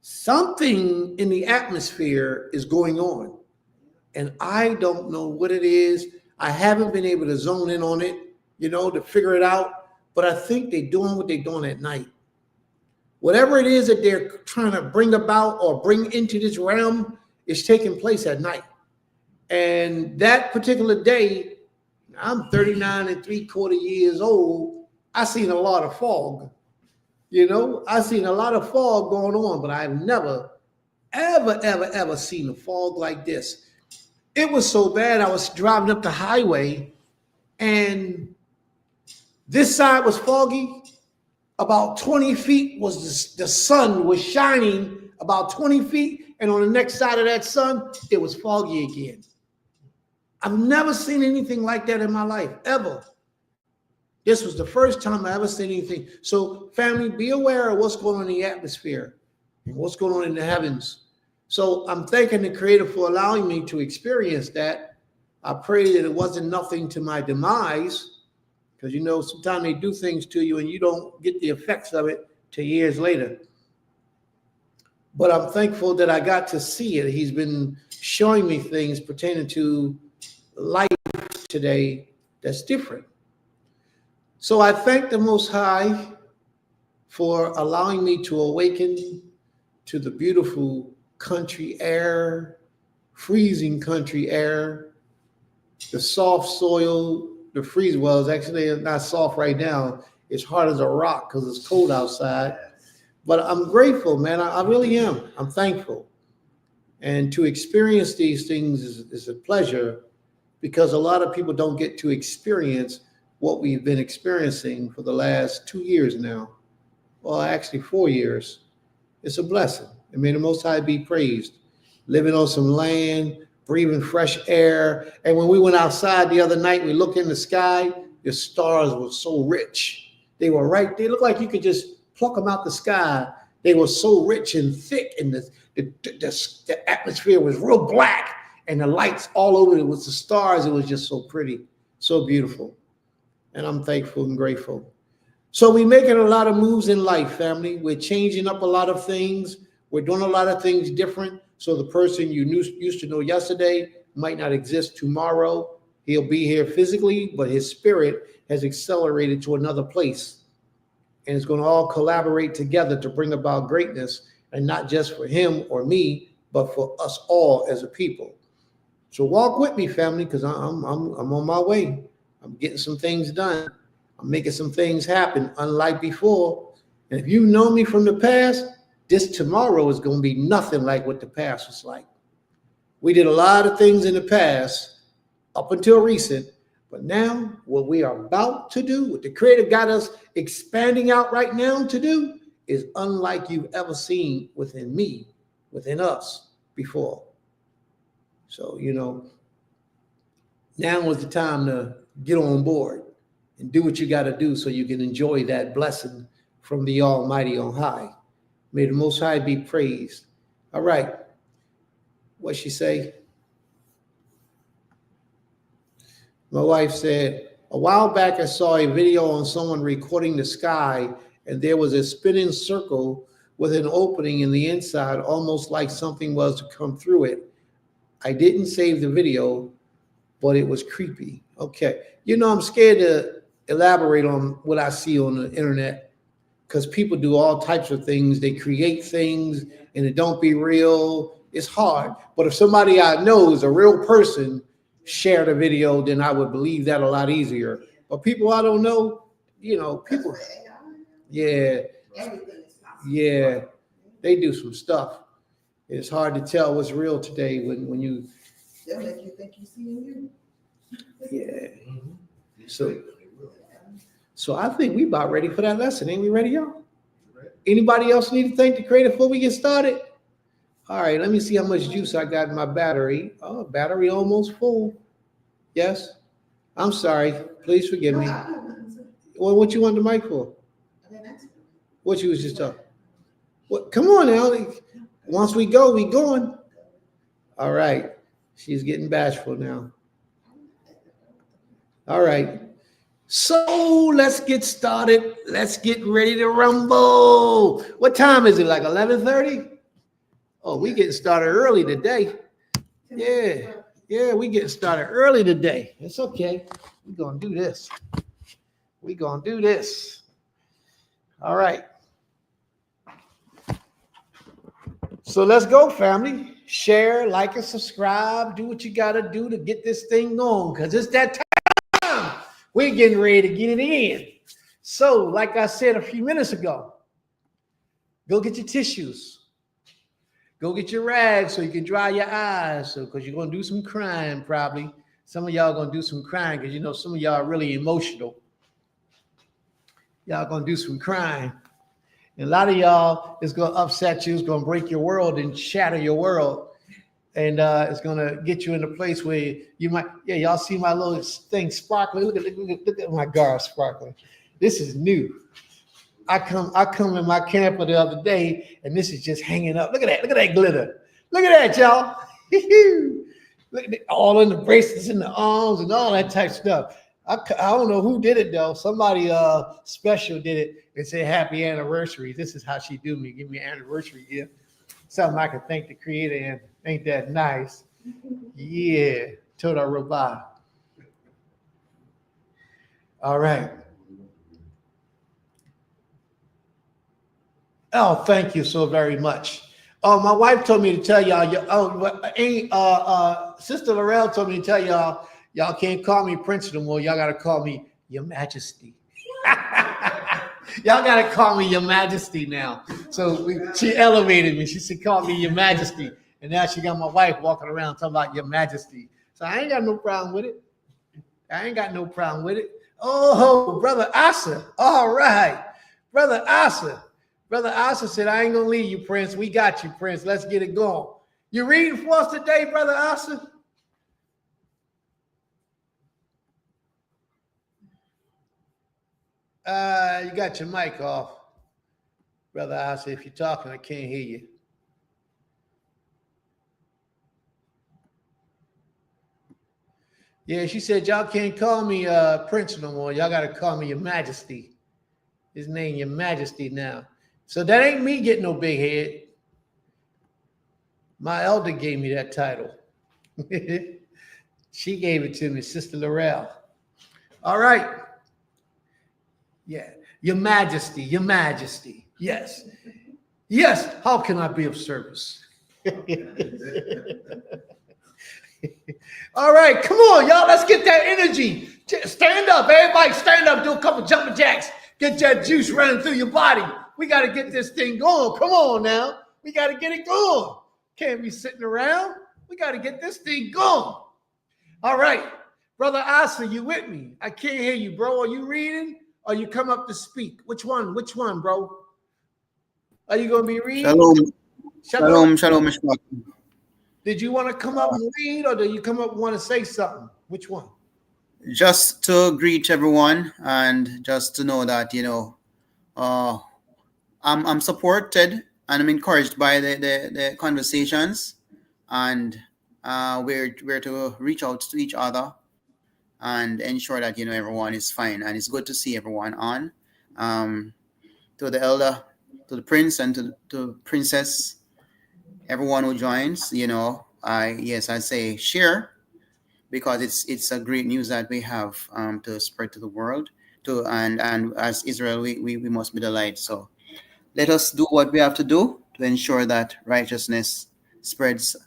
[SPEAKER 1] Something in the atmosphere is going on, and I don't know what it is. I haven't been able to zone in on it, you know, to figure it out, but I think they're doing what they're doing at night. Whatever it is that they're trying to bring about or bring into this realm is taking place at night. And that particular day, I'm 39 3/4 years old. I seen a lot of fog. You know, I seen a lot of fog going on, but I've never, ever seen a fog like this. It was so bad. I was driving up the highway and this side was foggy. About 20 feet was the sun was shining about 20 feet. And on the next side of that sun, it was foggy again. I've never seen anything like that in my life, ever. This was the first time I ever seen anything. So family, be aware of what's going on in the atmosphere and what's going on in the heavens. So I'm thanking the Creator for allowing me to experience that. I pray that it wasn't nothing to my demise, because, you know, sometimes they do things to you and you don't get the effects of it till years later. But I'm thankful that I got to see it. He's been showing me things pertaining to life today that's different. So I thank the Most High for allowing me to awaken to the beautiful country air, freezing country air, the soft soil, the freeze wells. Actually, it's not soft right now. It's hard as a rock because it's cold outside. But I'm grateful, man. I really am. I'm thankful. And to experience these things is a pleasure because a lot of people don't get to experience what we've been experiencing for the last 2 years now. Well, actually 4 years. It's a blessing. And may the Most High be praised. Living on some land, breathing fresh air. And when we went outside the other night, we looked in the sky, the stars were so rich. They were right, they looked like you could just pluck them out the sky. They were so rich and thick, and the atmosphere was real black, and the lights all over it was the stars. It was just so pretty, so beautiful. And I'm thankful and grateful. So we're making a lot of moves in life, family. We're changing up a lot of things. We're doing a lot of things different. So the person you used to know yesterday might not exist tomorrow. He'll be here physically, but his spirit has accelerated to another place. And it's going to all collaborate together to bring about greatness, and not just for him or me, but for us all as a people. So walk with me, family, because I'm on my way. I'm getting some things done. I'm making some things happen, unlike before. And if you know me from the past, this tomorrow is going to be nothing like what the past was like. We did a lot of things in the past, up until recent, but now what we are about to do, what the Creator got us expanding out right now to do, is unlike you've ever seen within me, within us before. So, now is the time to get on board and do what you got to do so you can enjoy that blessing from the Almighty on high. May the Most High be praised. All right. What'd she say? My wife said, a while back I saw a video on someone recording the sky, and there was a spinning circle with an opening in the inside, almost like something was to come through it. I didn't save the video, but it was creepy. Okay. I'm scared to elaborate on what I see on the internet because people do all types of things. They create things and it don't be real. It's hard. But if somebody I know is a real person shared a video, then I would believe that a lot easier. But people I don't know, people, yeah, they do some stuff. It's hard to tell what's real today when you.
[SPEAKER 2] They'll make you think you see you.
[SPEAKER 1] Yeah. So I think we about ready for that lesson. Ain't we ready, y'all? Anybody else need to thank the Creator before we get started? All right, let me see how much juice I got in my battery. Oh, battery almost full. Yes. I'm sorry. Please forgive me. Well, what you want the mic for? What you was just talking? What? Come on now. Once we go, we going. All right. She's getting bashful now. All right. So let's get started. Let's get ready to rumble. What time is it? Like 11:30? Oh, we getting started early today. Yeah, we getting started early today. It's okay. We're going to do this. All right. So let's go, family. Share, like, and subscribe. Do what you got to do to get this thing going because it's that time. We're getting ready to get it in. So, like I said a few minutes ago, go get your tissues. Go get your rags so you can dry your eyes. So, because you're going to do some crying probably. Some of y'all going to do some crying because some of y'all are really emotional. Y'all going to do some crying. And a lot of y'all is going to upset you. It's going to break your world and shatter your world. And it's going to get you in a place where you might, y'all see my little thing sparkling. Look at my guard sparkling. This is new. I come in my camper the other day, and this is just hanging up. Look at that glitter. Look at that, y'all. Look at it, all in the bracelets in the arms and all that type of stuff. I don't know who did it though. Somebody special did it and said happy anniversary. This is how she do me. Give me an anniversary gift. Something I can thank the Creator and ain't that nice? Yeah. Toda Rabah. All right. Oh, thank you so very much. Oh, my wife told me to tell y'all. Sister Laurel told me to tell y'all. Y'all can't call me Prince no more. Y'all got to call me Your Majesty. Y'all got to call me Your Majesty now. So she elevated me. She said, call me Your Majesty. And now she got my wife walking around talking about Your Majesty. So I ain't got no problem with it. I ain't got no problem with it. Oh, Brother Asa. All right. Brother Asa. Brother Asa said, I ain't going to leave you, Prince. We got you, Prince. Let's get it going. You reading for us today, Brother Asa? You got your mic off. Brother Asa, if you're talking, I can't hear you. Yeah, she said, y'all can't call me Prince no more. Y'all got to call me Your Majesty. His name, Your Majesty now. So that ain't me getting no big head. My elder gave me that title. She gave it to me, Sister Laurel. All right. Yeah. Your Majesty, Your Majesty. Yes. Yes. How can I be of service? All right. Come on, y'all. Let's get that energy. Stand up. Everybody stand up. Do a couple jumping jacks. Get that juice running through your body. We got to get this thing going. Come on now. We got to get it going. Can't be sitting around. We got to get this thing going. All right. Brother Asa, you with me? I can't hear you, bro. Are you reading or you come up to speak? Which one? Which one, bro? Are you going to be reading?
[SPEAKER 5] Shalom. Shalom.
[SPEAKER 1] Did you want to come up and read or do you come up and want to say something? Which one?
[SPEAKER 5] Just to greet everyone and just to know that, I'm supported and I'm encouraged by the conversations, and we're to reach out to each other and ensure that, everyone is fine. And it's good to see everyone on. To the elder, to the prince, and to the princess, everyone who joins, I say share, because it's a great news that we have to spread to the world. And as Israel, we must be the light. So let us do what we have to do to ensure that righteousness spreads,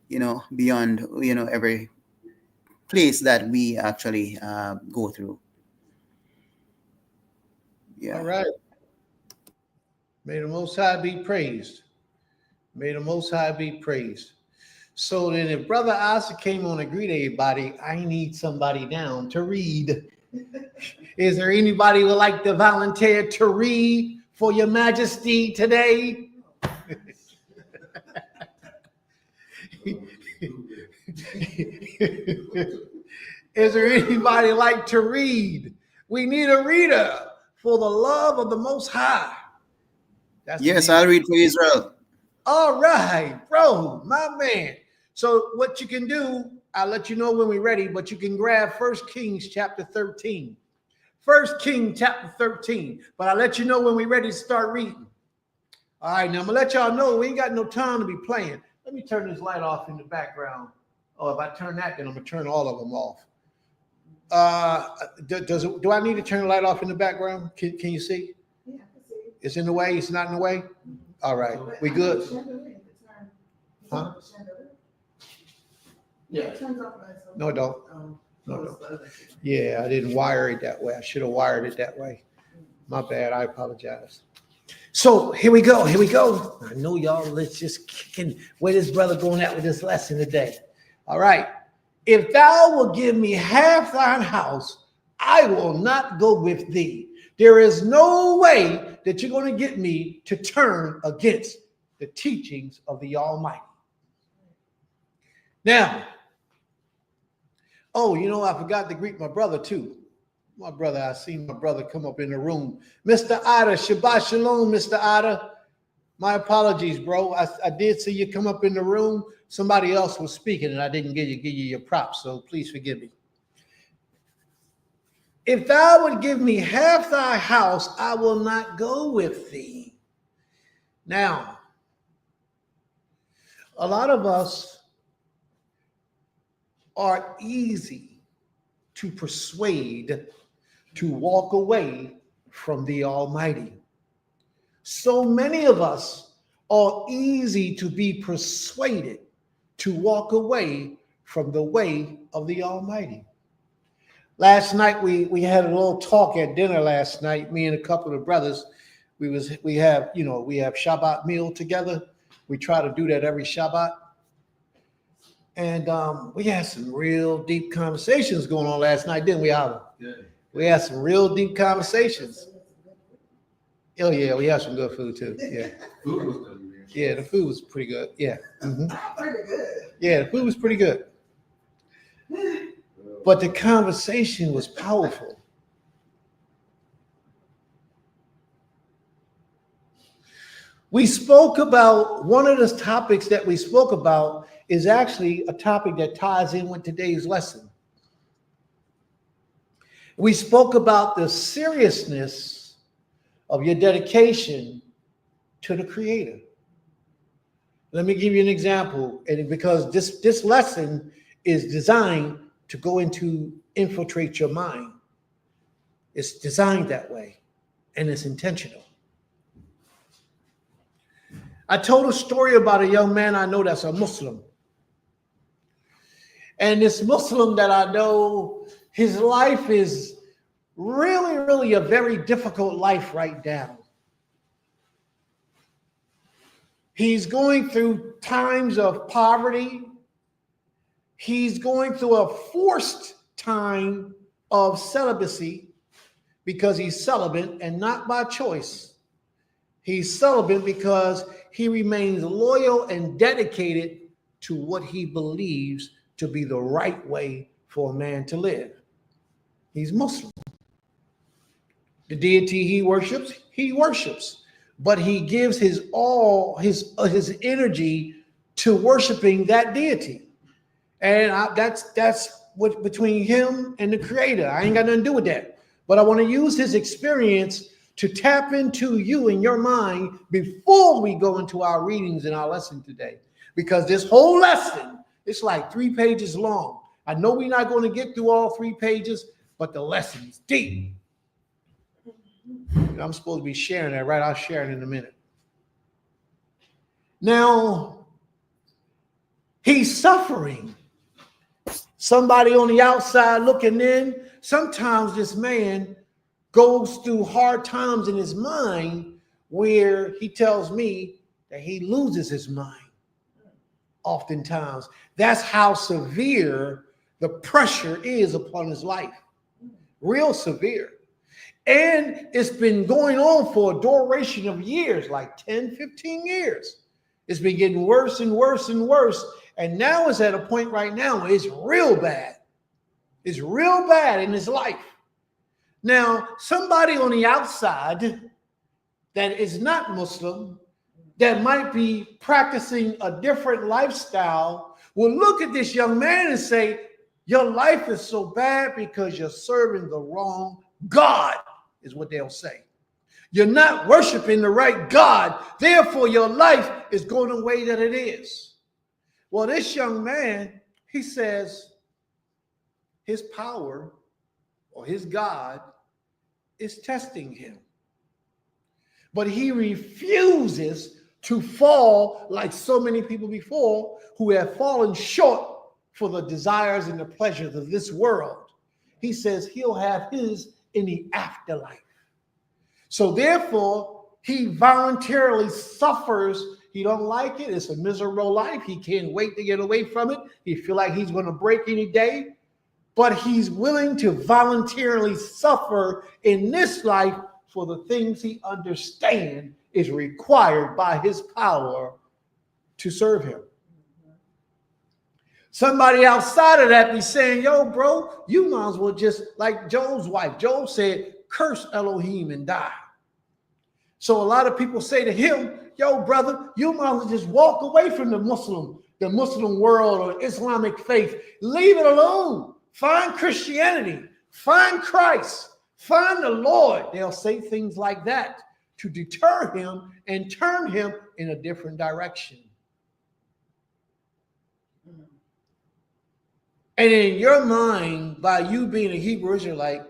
[SPEAKER 5] beyond, every place that we actually go through. Yeah.
[SPEAKER 1] All right. May the Most High be praised. May the Most High be praised. So then if Brother Asa came on to greet everybody, I need somebody down to read. Is there anybody who would like to volunteer to read for Your Majesty today? Is there anybody like to read? We need a reader for the love of the Most High.
[SPEAKER 5] Yes, I'll read for Israel.
[SPEAKER 1] All right, bro, my man. So what you can do, I'll let you know when we're ready, but you can grab 1 Kings chapter 13. 1 Kings chapter 13. But I'll let you know when we're ready to start reading. All right, now I'm going to let y'all know we ain't got no time to be playing. Let me turn this light off in the background. Oh, if I turn that, then I'm going to turn all of them off. Do I need to turn the light off in the background? Can you see?
[SPEAKER 2] Yeah, I can see.
[SPEAKER 1] It's in the way? It's not in the way? All right. We good? Huh? Yeah. No, don't. No. Yeah, I didn't wire it that way. I should have wired it that way. My bad. I apologize. So here we go. Here we go. I know y'all. Let's just kicking. Where this brother going at with this lesson today? All right. If thou will give me half thine house, I will not go with thee. There is no way that you're going to get me to turn against the teachings of the Almighty. Now, I forgot to greet my brother too. My brother, I seen my brother come up in the room. Mr. Otter, Shabbat Shalom, Mr. Otter. My apologies, bro. I did see you come up in the room. Somebody else was speaking and I didn't give you your props, so please forgive me. If thou would give me half thy house, I will not go with thee. Now, a lot of us are easy to persuade to walk away from the Almighty. So many of us are easy to be persuaded to walk away from the way of the Almighty. Last night we had a little talk at dinner last night. Me and a couple of brothers. We have Shabbat meal together. We try to do that every Shabbat. And we had some real deep conversations going on last night, didn't we, Alan?
[SPEAKER 6] Yeah.
[SPEAKER 1] We had some real deep conversations. Oh yeah, we had some good food too. Yeah,
[SPEAKER 6] Food was good.
[SPEAKER 1] yeah, the food was pretty good. Yeah, mhm.
[SPEAKER 2] Pretty good.
[SPEAKER 1] Yeah, the food was pretty good. But the conversation was powerful. We spoke about one of the topics that we spoke about is actually a topic that ties in with today's lesson. We spoke about the seriousness of your dedication to the Creator. Let me give you an example, and because this lesson is designed to go into infiltrate your mind. It's designed that way, and it's intentional. I told a story about a young man I know that's a Muslim. And this Muslim that I know, his life is really, really a very difficult life right now. He's going through times of poverty. He's going through a forced time of celibacy because he's celibate and not by choice. He's celibate because he remains loyal and dedicated to what he believes to be the right way for a man to live. He's Muslim. The deity he worships, but he gives his all, his energy to worshiping that deity. And that's what between him and the Creator. I ain't got nothing to do with that. But I want to use his experience to tap into you and your mind before we go into our readings and our lesson today. Because this whole lesson, it's like 3 pages long. I know we're not going to get through all 3 pages, but the lesson is deep. I'm supposed to be sharing that, right? I'll share it in a minute. Now, he's suffering. Somebody on the outside looking in, sometimes this man goes through hard times in his mind where he tells me that he loses his mind. Oftentimes, that's how severe the pressure is upon his life. Real severe. And it's been going on for a duration of years, like 10, 15 years. It's been getting worse and worse and worse. And now it's at a point right now where it's real bad. It's real bad in his life. Now, somebody on the outside that is not Muslim, that might be practicing a different lifestyle, will look at this young man and say, your life is so bad because you're serving the wrong God, is what they'll say. You're not worshiping the right God. Therefore, your life is going the way that it is. Well, this young man, he says his power or his God is testing him. But he refuses to fall like so many people before who have fallen short for the desires and the pleasures of this world. He says he'll have his in the afterlife. So therefore, he voluntarily suffers. He don't like it. It's a miserable life. He can't wait to get away from it. He feel like he's going to break any day. But he's willing to voluntarily suffer in this life for the things he understands is required by his power to serve him. Somebody outside of that be saying, yo, bro, you might as well just, like Job's wife. Job said, curse Elohim and die. So a lot of people say to him, yo, brother, you might as well just walk away from the Muslim world or Islamic faith. Leave it alone. Find Christianity. Find Christ. Find the Lord. They'll say things like that to deter him and turn him in a different direction. And in your mind, by you being a Hebrew Israelite,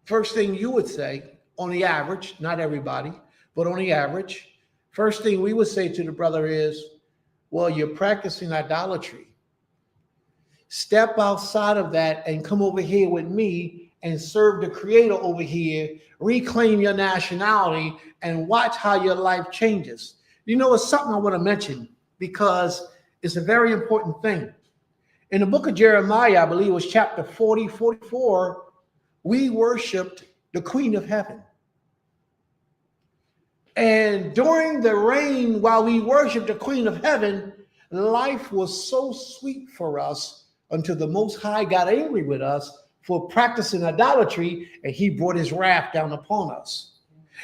[SPEAKER 1] first thing you would say, on the average, not everybody, but on the average, first thing we would say to the brother is, well, you're practicing idolatry. step outside of that and come over here with me and serve the Creator over here, reclaim your nationality, and watch how your life changes. You know, it's something I want to mention because it's a very important thing. In the book of Jeremiah, I believe it was chapter 40, 44, we worshiped the Queen of Heaven. And during the reign, while we worshiped the Queen of Heaven, life was so sweet for us until the Most High got angry with us for practicing idolatry, and he brought his wrath down upon us.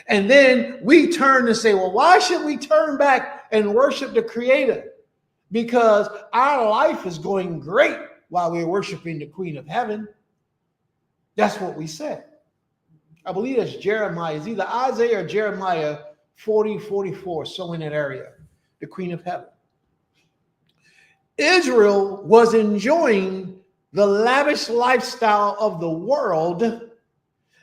[SPEAKER 1] And then we turned and say, well, why should we turn back and worship the Creator? Because our life is going great while we're worshiping the Queen of Heaven. That's what we said. I believe that's Jeremiah. It's either Isaiah or Jeremiah 40, 44, so in that area, the Queen of Heaven. Israel was enjoying the lavish lifestyle of the world.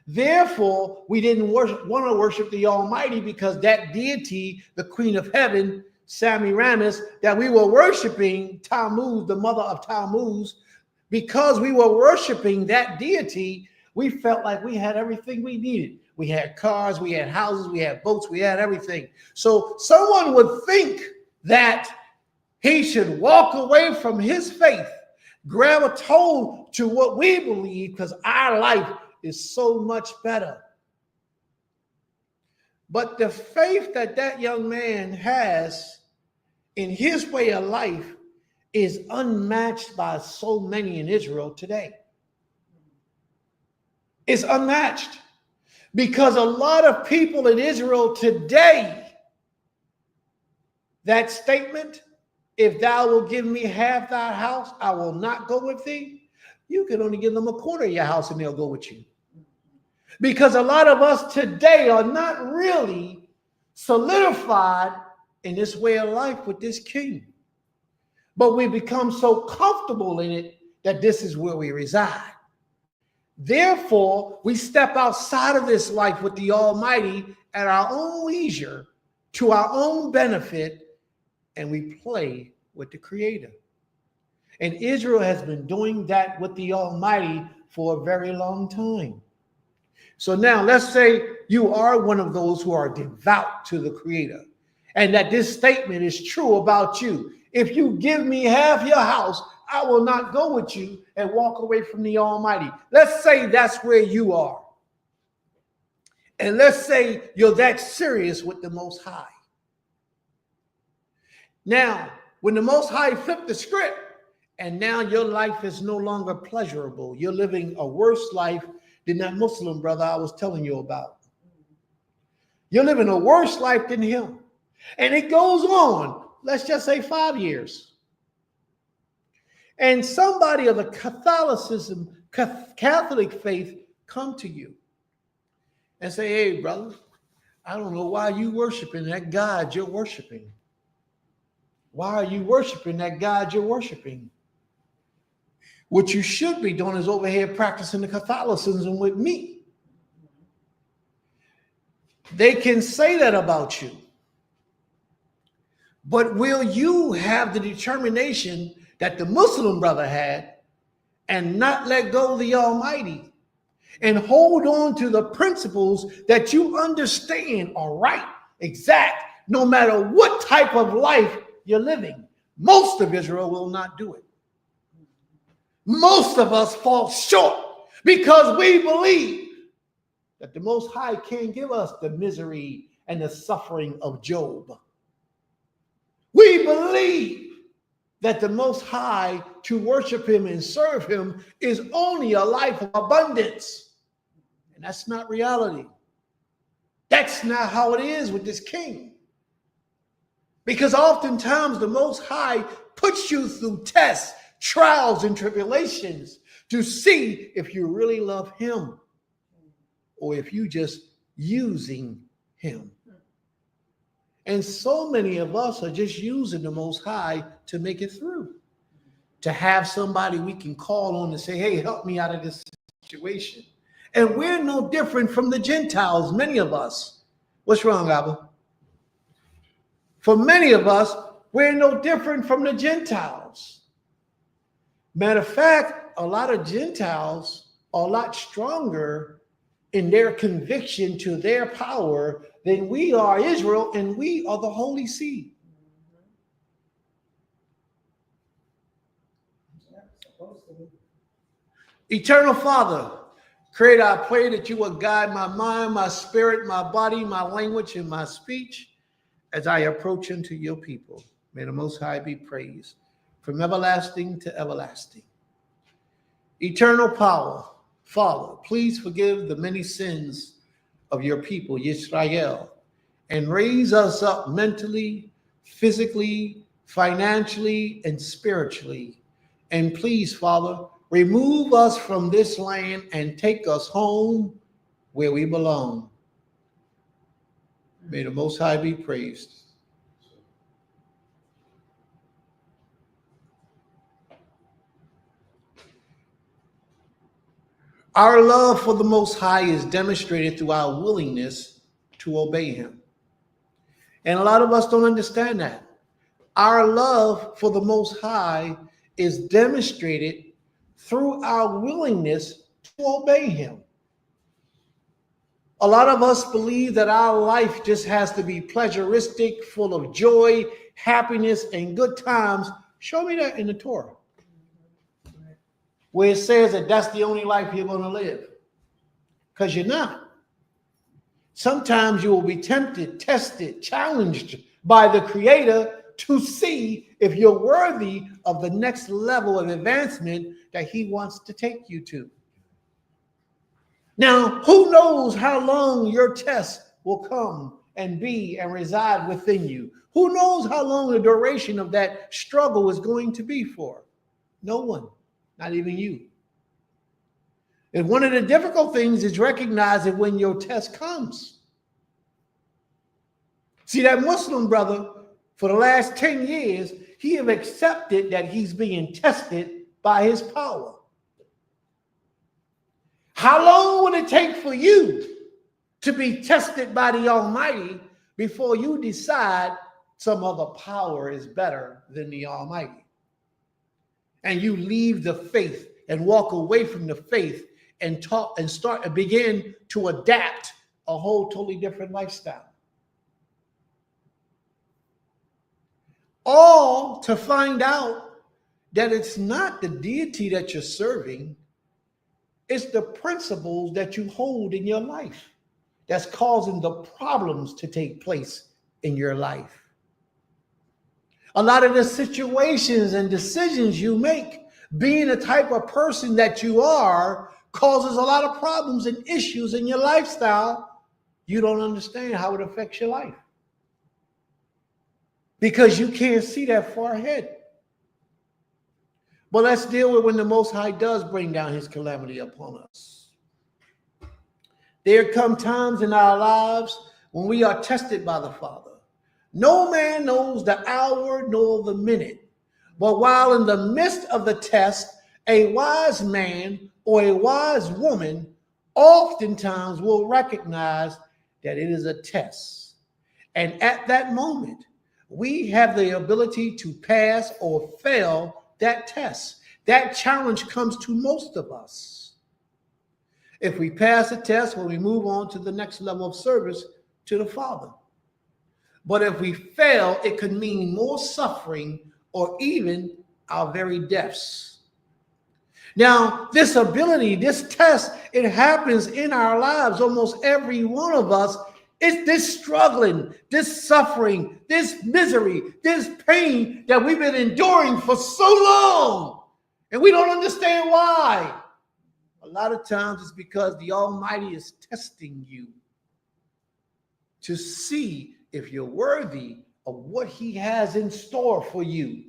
[SPEAKER 1] Therefore, we didn't want to worship the Almighty because that deity, the Queen of Heaven, Semiramis, that we were worshiping, Tammuz, the mother of Tammuz, because we were worshiping that deity, we felt like we had everything we needed. We had cars, we had houses, we had boats, we had everything. So someone would think that he should walk away from his faith, grab a toe to what we believe, because our life is so much better. But the faith that that young man has in his way of life is unmatched by so many in Israel today. It's unmatched because a lot of people in Israel today, that statement, if thou will give me half thy house, I will not go with thee. You can only give them a quarter of your house and they'll go with you. Because a lot of us today are not really solidified in this way of life with this king. But we become so comfortable in it that this is where we reside. Therefore, we step outside of this life with the Almighty at our own leisure, to our own benefit, and we play with the Creator. And Israel has been doing that with the Almighty for a very long time. So now let's say you are one of those who are devout to the Creator, and that this statement is true about you. If you give me half your house, I will not go with you and walk away from the Almighty. Let's say that's where you are. And let's say you're that serious with the Most High. Now, when the Most High flipped the script, and now your life is no longer pleasurable, you're living a worse life than that Muslim brother I was telling you about. You're living a worse life than him. And it goes on, let's just say 5 years. And somebody of the Catholic faith come to you and say, hey, brother, I don't know why you worshiping that God you're worshiping. Why are you worshiping that God you're worshiping? What you should be doing is over here practicing the Catholicism with me. They can say that about you. But will you have the determination that the Muslim brother had and not let go of the Almighty and hold on to the principles that you understand are right, exact, no matter what type of life you're living? Most of Israel will not do it. Most of us fall short because we believe that the Most High can't give us the misery and the suffering of Job. We believe that the Most High, to worship him and serve him, is only a life of abundance. And that's not reality. That's not how it is with this king. Because oftentimes the Most High puts you through tests, trials, and tribulations to see if you really love him or if you just using him. And so many of us are just using the Most High to make it through, to have somebody we can call on and say, hey, help me out of this situation. And we're no different from the Gentiles, many of us. What's wrong, Abba? For many of us, we're no different from the Gentiles. Matter of fact, a lot of Gentiles are a lot stronger in their conviction to their power than we are Israel, and we are the holy seed. Eternal Father, Creator, I pray that you will guide my mind, my spirit, my body, my language, and my speech as I approach into your people. May the Most High be praised from everlasting to everlasting. Eternal power, Father, please forgive the many sins of your people, Yisrael, and raise us up mentally, physically, financially, and spiritually. And please, Father, remove us from this land and take us home where we belong. May the Most High be praised. Our love for the Most High is demonstrated through our willingness to obey him. And a lot of us don't understand that. Our love for the Most High is demonstrated through our willingness to obey him. A lot of us believe that our life just has to be pleasuristic, full of joy, happiness, and good times. Show me that in the Torah, where it says that that's the only life you're going to live. Because you're not. Sometimes you will be tempted, tested, challenged by the Creator to see if you're worthy of the next level of advancement that he wants to take you to. Now, who knows how long your test will come and be and reside within you? Who knows how long the duration of that struggle is going to be for? No one, not even you. And one of the difficult things is recognizing when your test comes. See, that Muslim brother, for the last 10 years, he have accepted that he's being tested by his power. How long will it take for you to be tested by the Almighty before you decide some other power is better than the Almighty? And you leave the faith and walk away from the faith and talk and start and begin to adapt a whole totally different lifestyle. All to find out that it's not the deity that you're serving, it's the principles that you hold in your life that's causing the problems to take place in your life. A lot of the situations and decisions you make, being the type of person that you are, causes a lot of problems and issues in your lifestyle. You don't understand how it affects your life because you can't see that far ahead. But let's deal with when the Most High does bring down his calamity upon us. There come times in our lives when we are tested by the Father. No man knows the hour nor the minute. But while in the midst of the test, a wise man or a wise woman oftentimes will recognize that it is a test. And at that moment, we have the ability to pass or fail that test. That challenge comes to most of us. If we pass the test, well, we move on to the next level of service to the Father. But if we fail, it could mean more suffering or even our very deaths. Now, this ability, this test, it happens in our lives. Almost every one of us. It's this struggling, this suffering, this misery, this pain that we've been enduring for so long. And we don't understand why. A lot of times it's because the Almighty is testing you to see if you're worthy of what he has in store for you.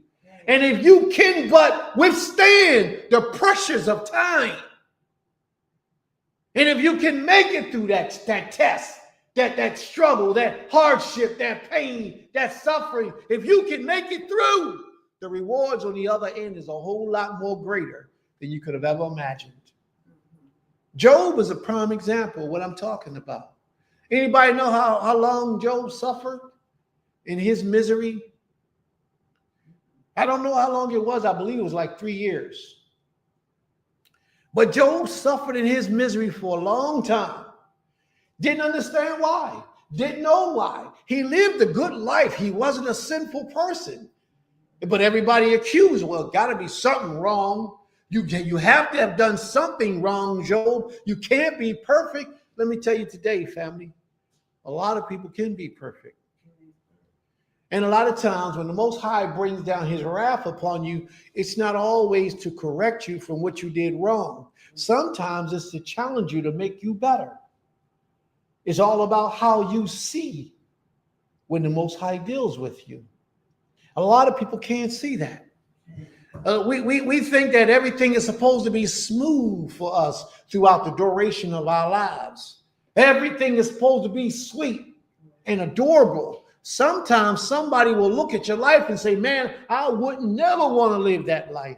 [SPEAKER 1] And if you can but withstand the pressures of time, and if you can make it through that test, that struggle, that hardship, that pain, that suffering, if you can make it through, the rewards on the other end is a whole lot more greater than you could have ever imagined. Job is a prime example of what I'm talking about. Anybody know how long Job suffered in his misery? I don't know how long it was. I believe it was like 3 years. But Job suffered in his misery for a long time. Didn't understand why. Didn't know why. He lived a good life. He wasn't a sinful person. But everybody accused, well, got to be something wrong. You have to have done something wrong, Job. You can't be perfect. Let me tell you today, family, a lot of people can be perfect. And a lot of times when the Most High brings down his wrath upon you, it's not always to correct you from what you did wrong. Sometimes it's to challenge you to make you better. It's all about how you see when the Most High deals with you. A lot of people can't see that. We think that everything is supposed to be smooth for us throughout the duration of our lives. Everything is supposed to be sweet and adorable. Sometimes somebody will look at your life and say, man, I would never want to live that life.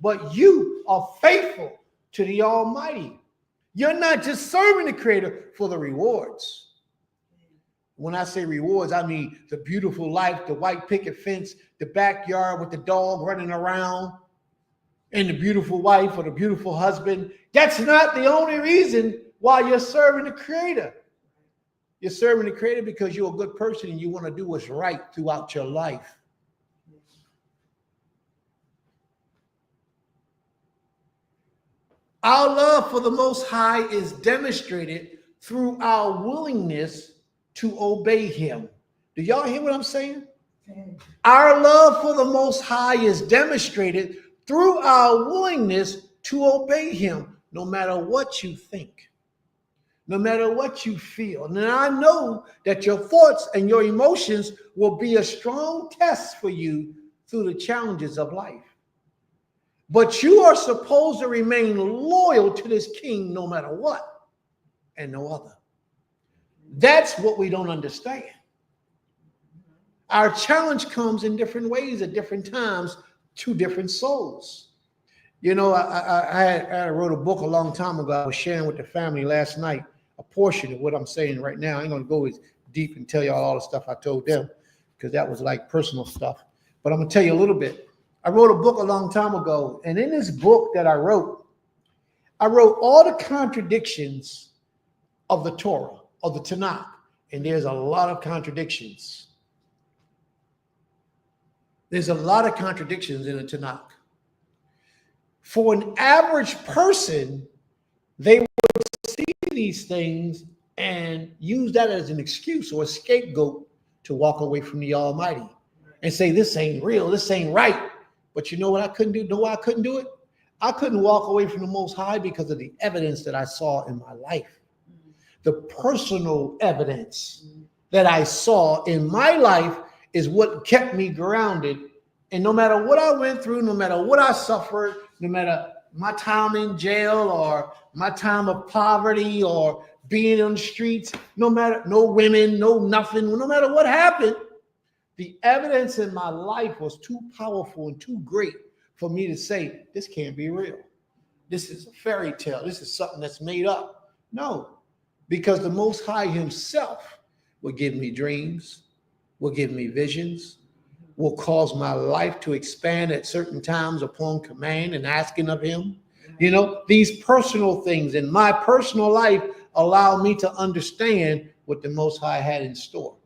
[SPEAKER 1] But you are faithful to the Almighty. You're not just serving the Creator for the rewards. When I say rewards, I mean the beautiful life, the white picket fence, the backyard with the dog running around, and the beautiful wife or the beautiful husband. That's not the only reason why you're serving the Creator. You're serving the Creator because you're a good person and you want to do what's right throughout your life. Our love for the Most High is demonstrated through our willingness to obey him. Do y'all hear what I'm saying? Our love for the Most High is demonstrated through our willingness to obey him, no matter what you think, no matter what you feel. And I know that your thoughts and your emotions will be a strong test for you through the challenges of life. But you are supposed to remain loyal to this king no matter what and no other. That's what we don't understand. Our challenge comes in different ways at different times to different souls. You know, I wrote a book a long time ago. I was sharing with the family last night a portion of what I'm saying right now. I ain't going to go as deep and tell y'all all the stuff I told them because that was like personal stuff. But I'm going to tell you a little bit. I wrote a book a long time ago. And in this book that I wrote all the contradictions of the Torah, of the Tanakh. And there's a lot of contradictions. There's a lot of contradictions in the Tanakh. For an average person, they would see these things and use that as an excuse or a scapegoat to walk away from the Almighty and say, this ain't real, this ain't right. But you know what I couldn't do? Know why I couldn't do it? I couldn't walk away from the Most High because of the evidence that I saw in my life. The personal evidence that I saw in my life is what kept me grounded. And no matter what I went through, no matter what I suffered, no matter my time in jail or my time of poverty or being on the streets, no matter, no women, no nothing, no matter what happened, the evidence in my life was too powerful and too great for me to say, this can't be real. This is a fairy tale. This is something that's made up. No, because the Most High himself will give me dreams, will give me visions, will cause my life to expand at certain times upon command and asking of him. You know, these personal things in my personal life allow me to understand what the Most High had in store.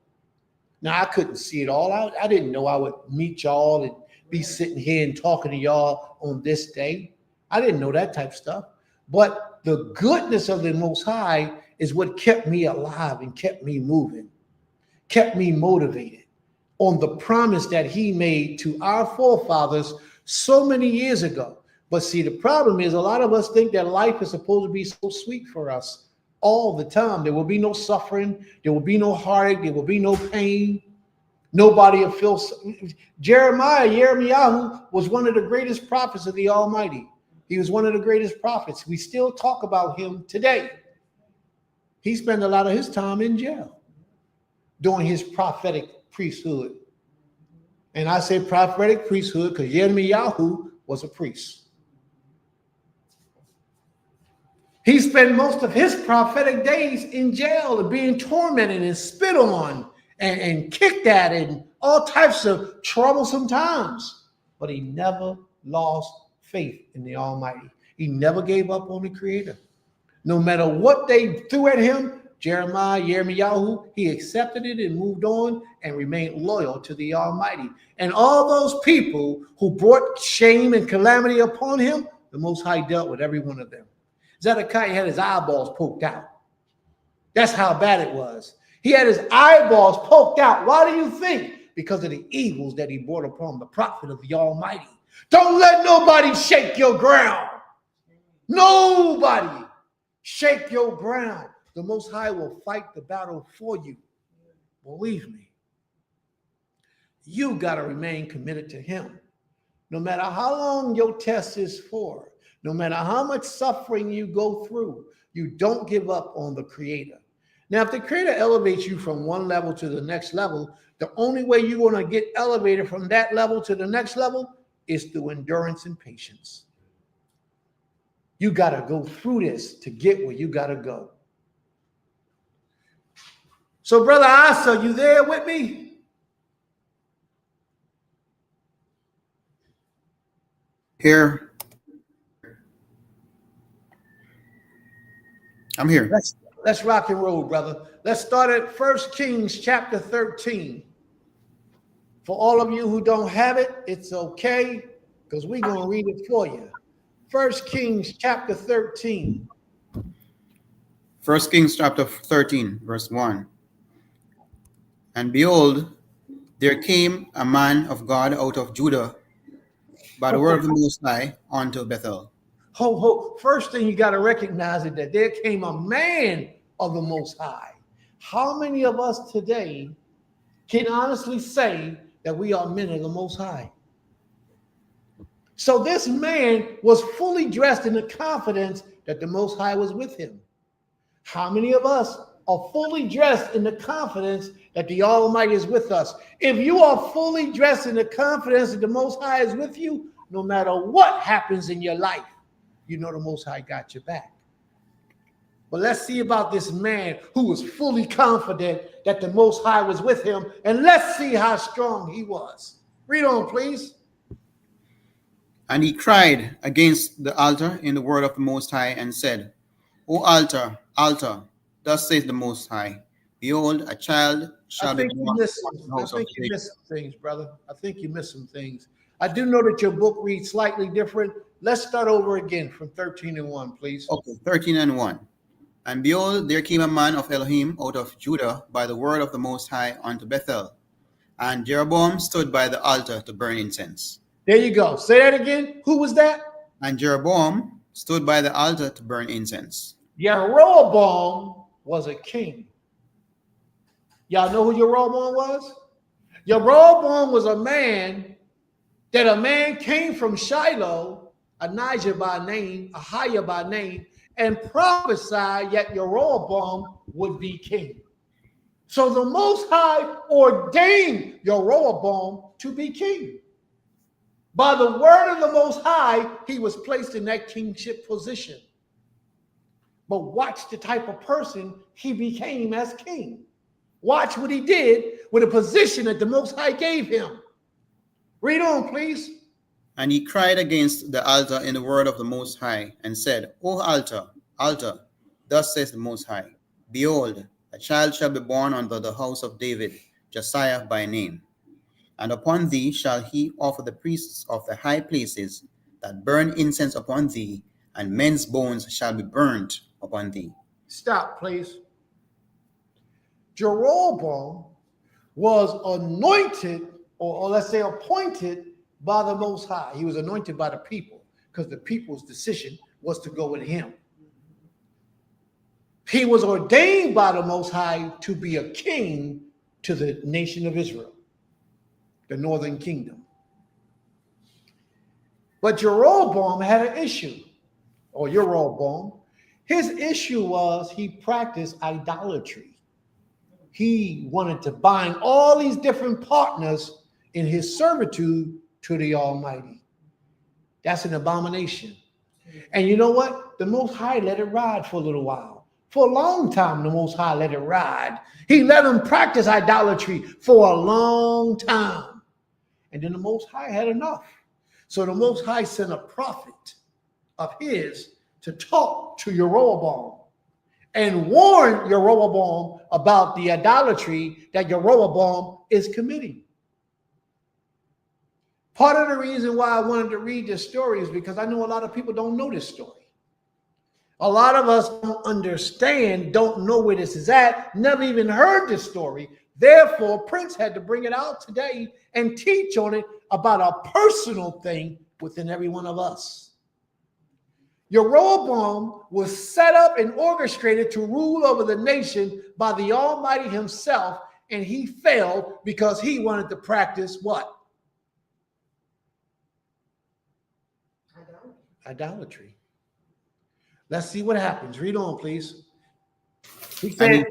[SPEAKER 1] Now, I couldn't see it all out. I didn't know I would meet y'all and be sitting here and talking to y'all on this day. I didn't know that type of stuff. But the goodness of the Most High is what kept me alive and kept me moving, kept me motivated on the promise that he made to our forefathers so many years ago. But see, the problem is a lot of us think that life is supposed to be so sweet for us all the time. There will be no suffering. There will be no heartache. There will be no pain. Nobody will feel. Yirmiyahu was one of the greatest prophets of the Almighty. He was one of the greatest prophets. We still talk about him today. He spent a lot of his time in jail doing his prophetic priesthood. And I say prophetic priesthood because Yirmiyahu was a priest. He spent most of his prophetic days in jail and being tormented and spit on and kicked at and all types of troublesome times. but he never lost faith in the Almighty. He never gave up on the Creator. No matter what they threw at him, Yirmiyahu, he accepted it and moved on and remained loyal to the Almighty. And all those people who brought shame and calamity upon him, the Most High dealt with every one of them. Zedekiah had his eyeballs poked out. That's how bad it was. He had his eyeballs poked out. Why do you think? Because of the evils that he brought upon the prophet of the Almighty. Don't let nobody shake your ground. Nobody shake your ground. The Most High will fight the battle for you. Believe me. You got to remain committed to him. No matter how long your test is for, no matter how much suffering you go through, you don't give up on the Creator. Now, if the Creator elevates you from one level to the next level, the only way you're going to get elevated from that level to the next level is through endurance and patience. You got to go through this to get where you got to go. So, Brother Asa, you there with me?
[SPEAKER 5] Here. I'm here.
[SPEAKER 1] Let's rock and roll, brother. Let's start at 1 Kings chapter 13. For all of you who don't have it, it's okay, because we're going to read it for you. 1 Kings chapter 13.
[SPEAKER 5] 1 Kings chapter 13, verse 1. And behold, there came a man of God out of Judah by the word of the Most High unto Bethel.
[SPEAKER 1] First thing you got to recognize is that there came a man of the Most High. How many of us today can honestly say that we are men of the Most High? So this man was fully dressed in the confidence that the Most High was with him. How many of us are fully dressed in the confidence that the Almighty is with us? If you are fully dressed in the confidence that the Most High is with you, no matter what happens in your life, you know the Most High got your back. But let's see about this man who was fully confident that the Most High was with him, and let's see how strong he was. Read on, please.
[SPEAKER 5] And he cried against the altar in the word of the Most High and said, O altar, altar, thus says the Most High, behold, a child shall be born.
[SPEAKER 1] I think you missed some things, brother. I think you missed some things. I do know that your book reads slightly different. Let's start over again from 13:1, please.
[SPEAKER 5] Okay, 13:1. And behold, there came a man of Elohim out of Judah by the word of the Most High unto Bethel. And Jeroboam stood by the altar to burn incense.
[SPEAKER 1] There you go. Say that again. Who was that?
[SPEAKER 5] And Jeroboam stood by the altar to burn incense.
[SPEAKER 1] Jeroboam was a king. Y'all know who Jeroboam was? Jeroboam was a man came from Shiloh, Anijah by name, Ahiah by name, and prophesied that Jeroboam would be king. So the Most High ordained Jeroboam to be king. By the word of the Most High, he was placed in that kingship position. But watch the type of person he became as king. Watch what he did with a position that the Most High gave him. Read on, please.
[SPEAKER 5] And he cried against the altar in the word of the Most High and said, O altar, altar, thus says the Most High, behold, a child shall be born unto the house of David, Josiah by name. And upon thee shall he offer the priests of the high places that burn incense upon thee, and men's bones shall be burnt upon thee.
[SPEAKER 1] Stop, please. Jeroboam was anointed, or let's say appointed by the Most High. He was anointed by the people because the people's decision was to go with him. He was ordained by the Most High to be a king to the nation of Israel, the northern kingdom. But Jeroboam had an issue, or Jeroboam. His issue was he practiced idolatry. He wanted to bind all these different partners in his servitude to the Almighty. That's an abomination. And you know what? The Most High let it ride for a little while. For a long time, the Most High let it ride. He let him practice idolatry for a long time. And then the Most High had enough. So the Most High sent a prophet of his to talk to Jeroboam and warn Jeroboam about the idolatry that Jeroboam is committing. Part of the reason why I wanted to read this story is because I know a lot of people don't know this story. A lot of us don't understand, don't know where this is at, never even heard this story. Therefore, Prince had to bring it out today and teach on it about a personal thing within every one of us. Jeroboam was set up and orchestrated to rule over the nation by the Almighty himself, and he failed because he wanted to practice what? Idolatry. Let's see what happens. Read on, please. He said,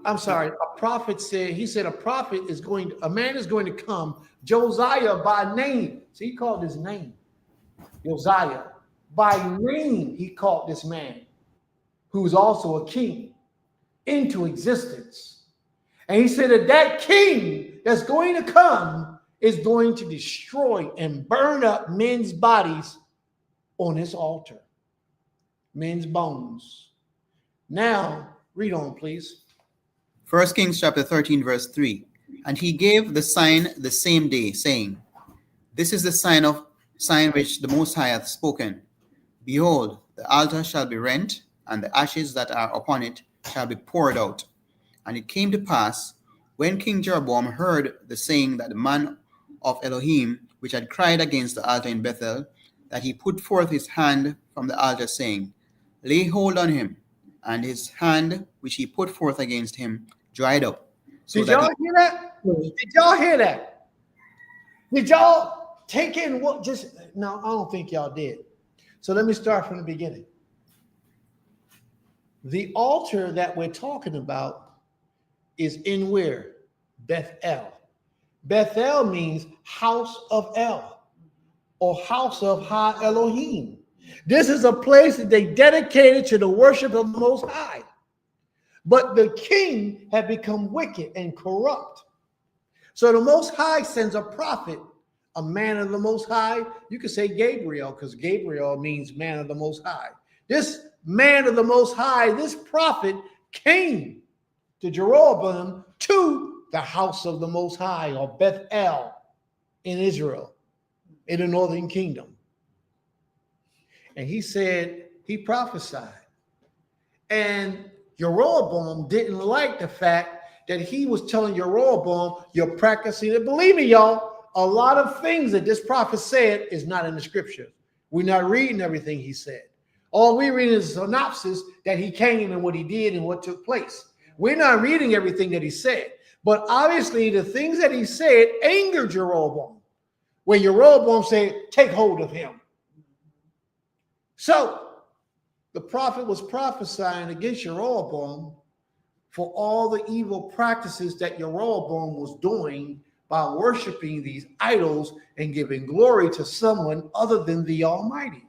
[SPEAKER 1] I'm sorry, a prophet said, he said, a man is going to come, Josiah by name. See, he called his name, Josiah. By name, he called this man, who is also a king, into existence. And he said that king that's going to come is going to destroy and burn up men's bodies on this altar, men's bones. Now, read on, please.
[SPEAKER 5] 1 Kings chapter 13, verse 3. And he gave the sign the same day, saying, This is the sign which the Most High hath spoken. Behold, the altar shall be rent, and the ashes that are upon it shall be poured out. And it came to pass, when King Jeroboam heard the saying that the man of Elohim, which had cried against the altar in Bethel, that he put forth his hand from the altar, saying, Lay hold on him. And his hand, which he put forth against him, dried up. So
[SPEAKER 1] Did y'all hear that? Did y'all hear that? Did y'all take in what just, no, I don't think y'all did. So let me start from the beginning. The altar that we're talking about is in where? Bethel. Bethel means house of El, or house of Ha Elohim. This is a place that they dedicated to the worship of the Most High. But the king had become wicked and corrupt. So the Most High sends a prophet, a man of the Most High. You could say Gabriel, because Gabriel means man of the Most High. This man of the Most High, this prophet, came to Jeroboam, to the house of the Most High, or Bethel in Israel, in the northern kingdom. And he said, he prophesied. And Jeroboam didn't like the fact that he was telling Jeroboam, you're practicing it. Believe me, y'all, a lot of things that this prophet said is not in the scripture. We're not reading everything he said. All we read is a synopsis that he came and what he did and what took place. We're not reading everything that he said. But obviously the things that he said angered Jeroboam. When Jeroboam said, take hold of him. So the prophet was prophesying against Jeroboam for all the evil practices that Jeroboam was doing by worshiping these idols and giving glory to someone other than the Almighty,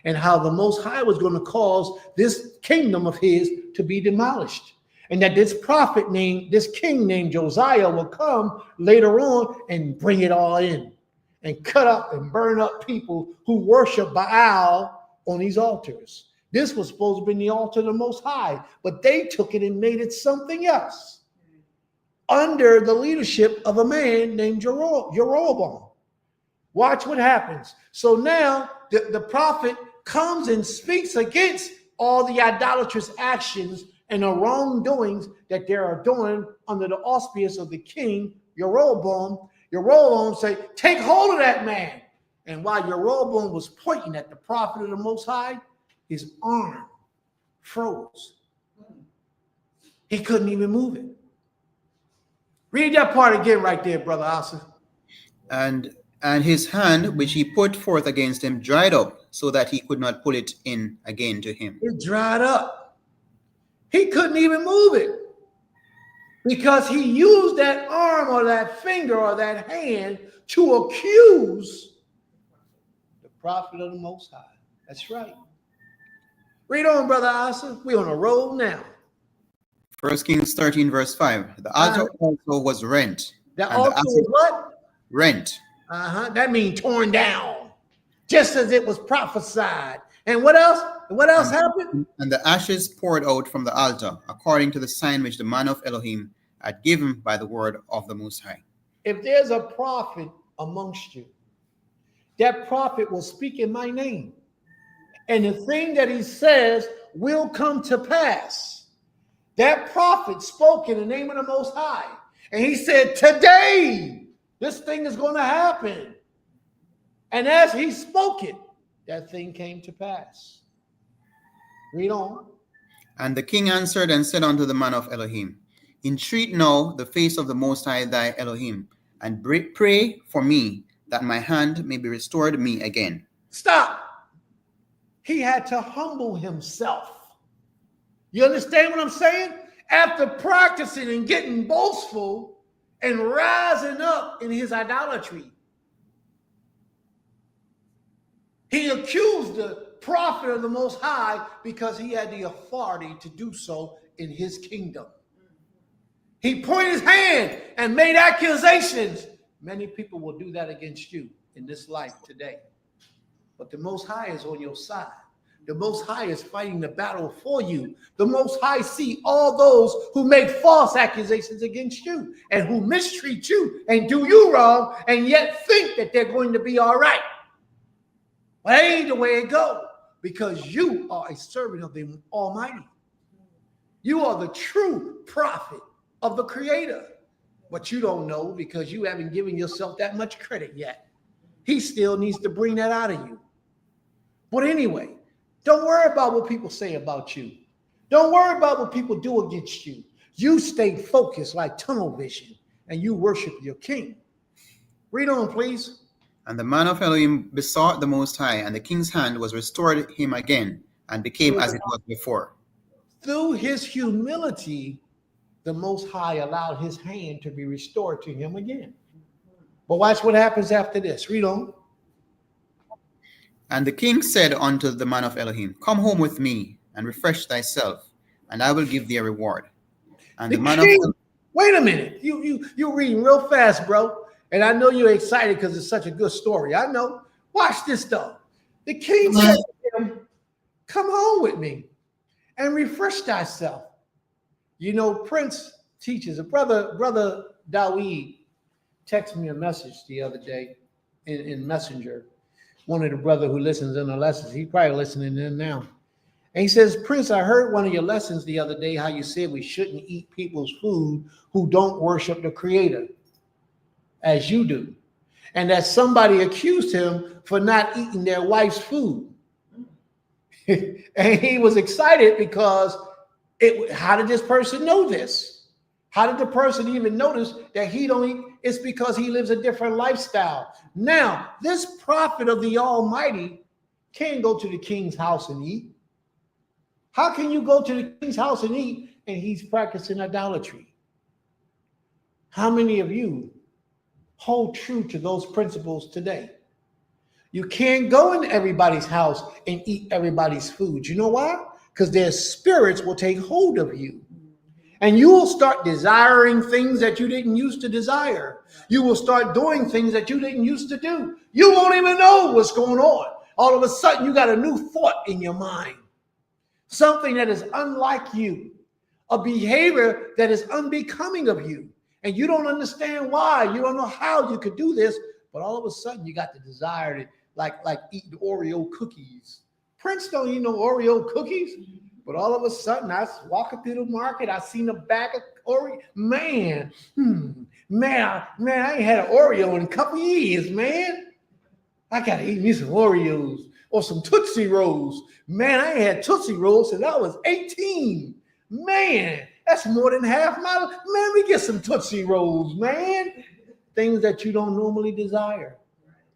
[SPEAKER 1] and how the Most High was going to cause this kingdom of his to be demolished, and that this prophet named, this king named Josiah will come later on and bring it all in and cut up and burn up people who worship Baal on these altars. This was supposed to be the altar of the Most High, but they took it and made it something else under the leadership of a man named Jeroboam. Watch what happens. So now the prophet comes and speaks against all the idolatrous actions and the wrongdoings that they are doing under the auspice of the king Jeroboam. Jeroboam say, take hold of that man. And while Jeroboam was pointing at the prophet of the Most High, his arm froze. He couldn't even move it. Read that part again right there, Brother Asa.
[SPEAKER 5] And his hand, which he put forth against him, dried up, so that he could not pull it in again to him.
[SPEAKER 1] It dried up. He couldn't even move it because he used that arm or that finger or that hand to accuse the prophet of the Most High. That's right. Read on, Brother Asa. We're on a roll now.
[SPEAKER 5] 1 Kings 13, verse 5. The altar also was rent.
[SPEAKER 1] The altar was what?
[SPEAKER 5] Rent.
[SPEAKER 1] That means torn down. just as it was prophesied. And what else? What else happened?
[SPEAKER 5] And the ashes poured out from the altar, according to the sign which the man of Elohim had given by the word of the Most High.
[SPEAKER 1] If there's a prophet amongst you, that prophet will speak in my name. And the thing that he says will come to pass. That prophet spoke in the name of the Most High. And he said, today, this thing is going to happen. And as he spoke it, that thing came to pass. Read on.
[SPEAKER 5] And the king answered and said unto the man of Elohim, entreat now the face of the Most High thy Elohim, and pray for me, that my hand may be restored me again.
[SPEAKER 1] Stop. He had to humble himself. You understand what I'm saying? After practicing and getting boastful and rising up in his idolatry, he accused the prophet of the Most High because he had the authority to do so in his kingdom. He pointed his hand and made accusations. Many people will do that against you in this life today. But the Most High is on your side. The Most High is fighting the battle for you. The Most High see all those who make false accusations against you and who mistreat you and do you wrong and yet think that they're going to be all right. Well, that ain't the way it goes, because you are a servant of the Almighty. You are the true prophet of the Creator. But you don't know because you haven't given yourself that much credit yet. He still needs to bring that out of you. But anyway, don't worry about what people say about you. Don't worry about what people do against you. You stay focused like tunnel vision and you worship your king. Read on, please.
[SPEAKER 5] And the man of Elohim besought the Most High, and the king's hand was restored him again, and became as it was before.
[SPEAKER 1] Through his humility, the Most High allowed his hand to be restored to him again. But watch what happens after this. Read on.
[SPEAKER 5] And the king said unto the man of Elohim, come home with me, and refresh thyself, and I will give thee a reward. And the man
[SPEAKER 1] king,
[SPEAKER 5] of
[SPEAKER 1] wait a minute. You reading real fast, bro. And I know you're excited because it's such a good story. I know. Watch this, though. The king said to him, come home with me and refresh thyself. You know, Prince teaches. Brother Dawid texted me a message the other day in Messenger. One of the brother who listens in the lessons. He's probably listening in now. And he says, Prince, I heard one of your lessons the other day, how you said we shouldn't eat people's food who don't worship the Creator as you do. And that somebody accused him for not eating their wife's food. And he was excited because how did this person know this? How did the person even notice that he don't eat? It's because he lives a different lifestyle. Now, this prophet of the Almighty can't go to the king's house and eat. How can you go to the king's house and eat and he's practicing idolatry? How many of you hold true to those principles today? You can't go in everybody's house and eat everybody's food. You know why? Because their spirits will take hold of you. And you will start desiring things that you didn't used to desire. You will start doing things that you didn't used to do. You won't even know what's going on. All of a sudden, you got a new thought in your mind. Something that is unlike you. A behavior that is unbecoming of you. And you don't understand why. You don't know how you could do this. But all of a sudden, you got the desire to like eating Oreo cookies. Prince don't eat no Oreo cookies. But all of a sudden, I was walking through the market. I seen a bag of Oreo. Man, I ain't had an Oreo in a couple years, man. I got to eat me some Oreos or some Tootsie Rolls. Man, I ain't had Tootsie Rolls since I was 18. Man, that's more than half my life. Man, we get some Tootsie Rolls, man. Things that you don't normally desire.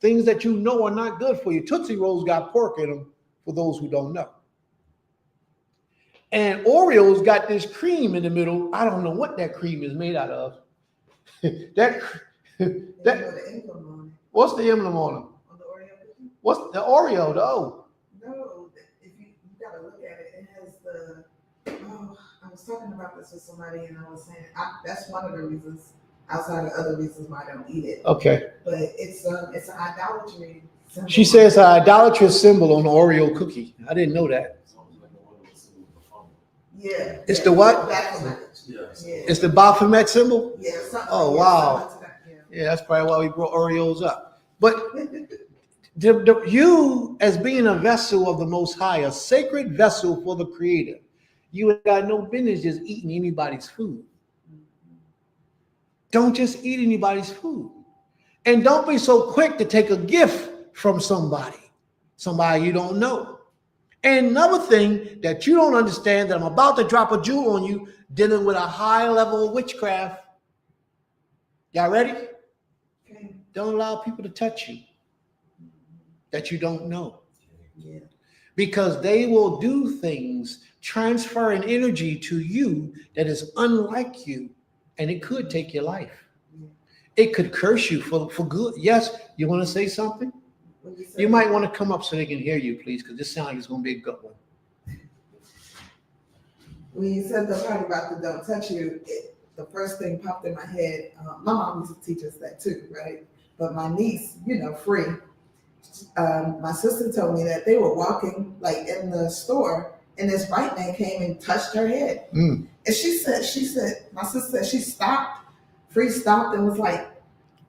[SPEAKER 1] Things that you know are not good for you. Tootsie Rolls got pork in them, for those who don't know. And Oreos got this cream in the middle. I don't know what that cream is made out of. What's the emblem on them?
[SPEAKER 2] On the Oreo cookie?
[SPEAKER 1] What's the Oreo though?
[SPEAKER 2] No, if you gotta look at it, it has the. Oh, I was talking about this with somebody, and I was saying that's one of the reasons. Outside of other reasons why I don't eat it.
[SPEAKER 1] Okay.
[SPEAKER 2] But it's an idolatry
[SPEAKER 1] She says idolatrous symbol on the Oreo cookie. I didn't know that.
[SPEAKER 2] Yeah.
[SPEAKER 1] It's the what?
[SPEAKER 2] Baphomet.
[SPEAKER 6] Yes.
[SPEAKER 2] Yeah.
[SPEAKER 1] It's the Baphomet symbol?
[SPEAKER 2] Yeah. Something,
[SPEAKER 1] Oh,
[SPEAKER 2] yeah,
[SPEAKER 1] wow.
[SPEAKER 2] something to that, yeah.
[SPEAKER 1] Yeah, that's probably why we brought Oreos up. But you, as being a vessel of the Most High, a sacred vessel for the Creator, you ain't got no business just eating anybody's food. Don't just eat anybody's food. And don't be so quick to take a gift from somebody you don't know. And another thing that you don't understand, that I'm about to drop a jewel on you, dealing with a high level of witchcraft. Y'all ready?
[SPEAKER 2] Okay.
[SPEAKER 1] Don't allow people to touch you that you don't know.
[SPEAKER 2] Yeah.
[SPEAKER 1] Because they will do things, transferring energy to you that is unlike you, and it could take your life. It could curse you for good. Yes, you want to say something? You might want to come up so they can hear you, please, because this sounds like it's going to be a good one.
[SPEAKER 2] When you said the part about the don't touch you, the first thing popped in my head. My mom used to teach us that too, right? But my niece, free. My sister told me that they were walking like in the store, and this white man came and touched her head.
[SPEAKER 1] Mm.
[SPEAKER 2] And she said, my sister said she stopped. Free stopped and was like,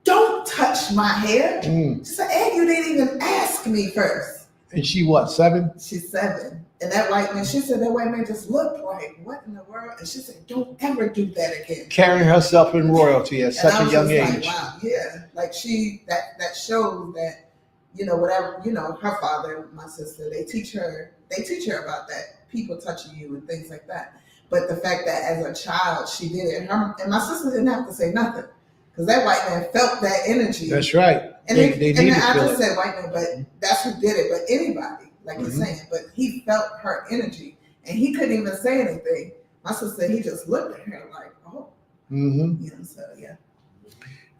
[SPEAKER 2] "Don't touch my hair."
[SPEAKER 1] Mm.
[SPEAKER 2] She said, "And you didn't even ask me first."
[SPEAKER 1] And she what, 7?
[SPEAKER 2] She's 7. And that white man, she said that white man just looked like, "What in the world?" And she said, "Don't ever do that again."
[SPEAKER 1] Carrying herself in royalty at such a young age.
[SPEAKER 2] Like, wow, yeah. Like that shows that, whatever, her father, my sister, they teach her about that, people touching you and things like that. But the fact that as a child she did it, and my sister didn't have to say nothing, because that white man felt that energy.
[SPEAKER 1] That's right.
[SPEAKER 2] And
[SPEAKER 1] They
[SPEAKER 2] and
[SPEAKER 1] need
[SPEAKER 2] then
[SPEAKER 1] to
[SPEAKER 2] I
[SPEAKER 1] feel
[SPEAKER 2] just
[SPEAKER 1] it.
[SPEAKER 2] said white man, but that's who did it. But anybody, like you're
[SPEAKER 1] Mhm.
[SPEAKER 2] saying, but he felt her energy, and he couldn't even say anything. My sister said he just looked at her like, "Oh,"
[SPEAKER 1] Mm-hmm.
[SPEAKER 2] so yeah.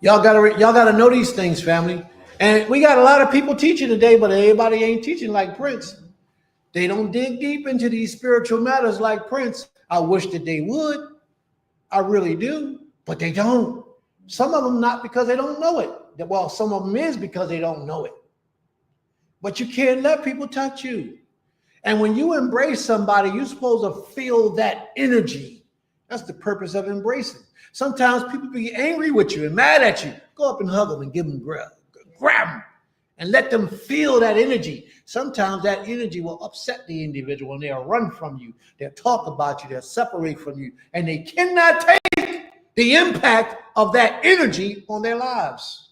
[SPEAKER 1] Y'all gotta know these things, family. And we got a lot of people teaching today, but everybody ain't teaching like Prince. They don't dig deep into these spiritual matters like Prince. I wish that they would. I really do, but they don't. Some of them not because they don't know it. Well, some of them is because they don't know it. But you can't let people touch you. And when you embrace somebody, you're supposed to feel that energy. That's the purpose of embracing. Sometimes people be angry with you and mad at you. Go up and hug them and give them grab them and let them feel that energy. Sometimes that energy will upset the individual and they'll run from you. They'll talk about you. They'll separate from you. And they cannot take the impact of that energy on their lives.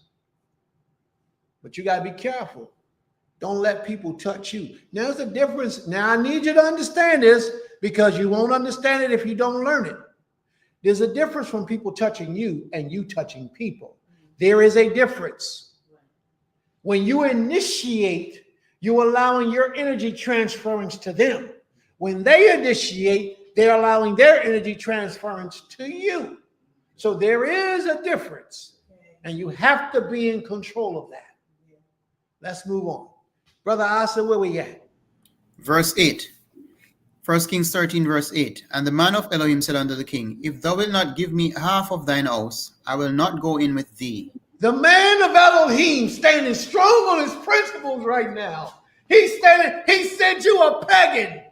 [SPEAKER 1] But you got to be careful. Don't let people touch you. Now, there's a difference. Now, I need you to understand this, because you won't understand it if you don't learn it. There's a difference from people touching you and you touching people. There is a difference. When you initiate, you're allowing your energy transference to them. When they initiate, they're allowing their energy transference to you. So there is a difference, and you have to be in control of that. Let's move on. Brother Asa, where we at?
[SPEAKER 5] Verse 8. 1 Kings 13, verse 8. And the man of Elohim said unto the king, If thou wilt not give me half of thine house, I will not go in with thee.
[SPEAKER 1] The man of Elohim standing strong on his principles right now. He said, you a pagan.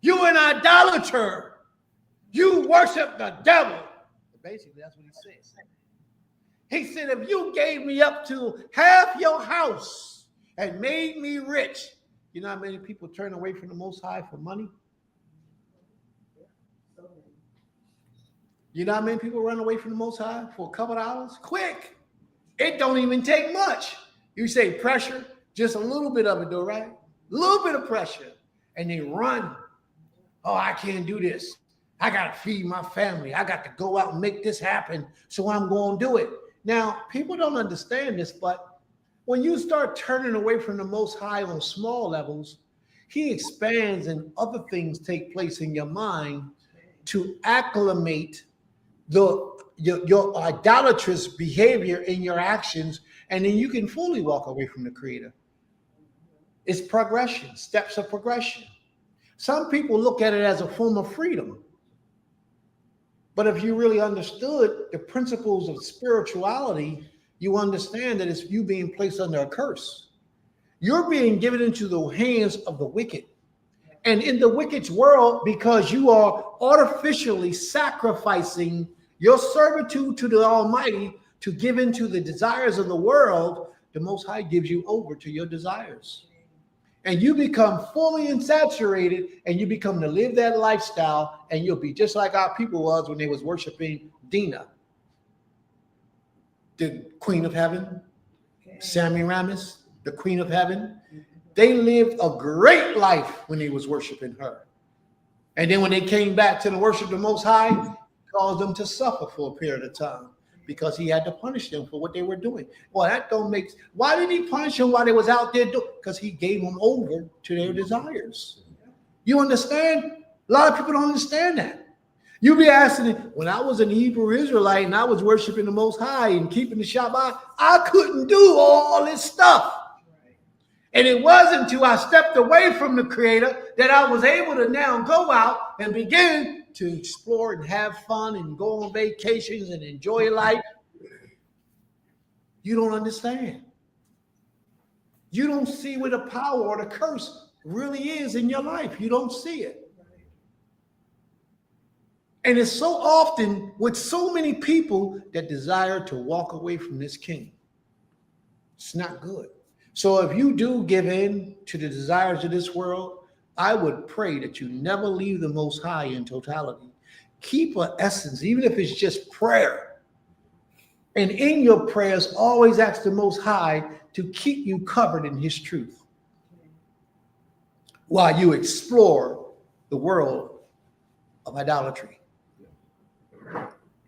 [SPEAKER 1] You an idolater. You worship the devil. Basically, that's what he says. He said, if you gave me up to half your house and made me rich. You know how many people turn away from the Most High for money? You know how many people run away from the Most High for a couple of dollars? Quick. It don't even take much. You say pressure, just a little bit of it though, right? A little bit of pressure. And they run. Oh, I can't do this. I got to feed my family. I got to go out and make this happen. So I'm going to do it. Now, people don't understand this, but when you start turning away from the Most High on small levels, he expands and other things take place in your mind to acclimate your idolatrous behavior in your actions, and then you can fully walk away from the Creator. It's progression, steps of progression. Some people look at it as a form of freedom. But if you really understood the principles of spirituality, you understand that it's you being placed under a curse. You're being given into the hands of the wicked. And in the wicked's world, because you are artificially sacrificing your servitude to the Almighty to give into the desires of the world, the Most High gives you over to your desires. And you become fully insaturated, and you become to live that lifestyle, and you'll be just like our people was when they was worshiping Dina, the Queen of Heaven, Semiramis, the Queen of Heaven. They lived a great life when they was worshiping her. And then when they came back to the worship of the Most High, he caused them to suffer for a period of time because he had to punish them for what they were doing. Well, that don't make, why did he punish them while they was out there doing? Because he gave them over to their desires. You understand? A lot of people don't understand that. You be asking, when I was an Hebrew Israelite and I was worshiping the Most High and keeping the Shabbat, I couldn't do all this stuff. And it wasn't until I stepped away from the Creator that I was able to now go out and begin to explore and have fun and go on vacations and enjoy life. You don't understand. You don't see where the power or the curse really is in your life. You don't see it. And it's so often with so many people that desire to walk away from this king. It's not good. So if you do give in to the desires of this world, I would pray that you never leave the Most High in totality. Keep an essence, even if it's just prayer. And in your prayers, always ask the Most High to keep you covered in his truth while you explore the world of idolatry.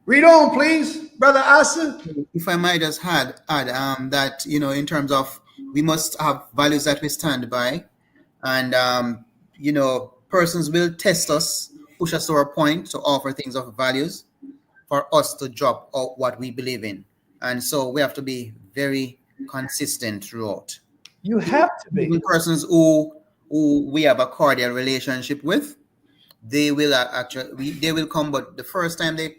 [SPEAKER 1] Read on, please, Brother Asa.
[SPEAKER 5] If I might just add that, in terms of we must have values that we stand by, and persons will test us, push us to our point to offer things of values for us to drop out what we believe in, and so we have to be very consistent throughout.
[SPEAKER 1] You have to be.
[SPEAKER 5] Even persons who we have a cordial relationship with, they will they will come, but the first time they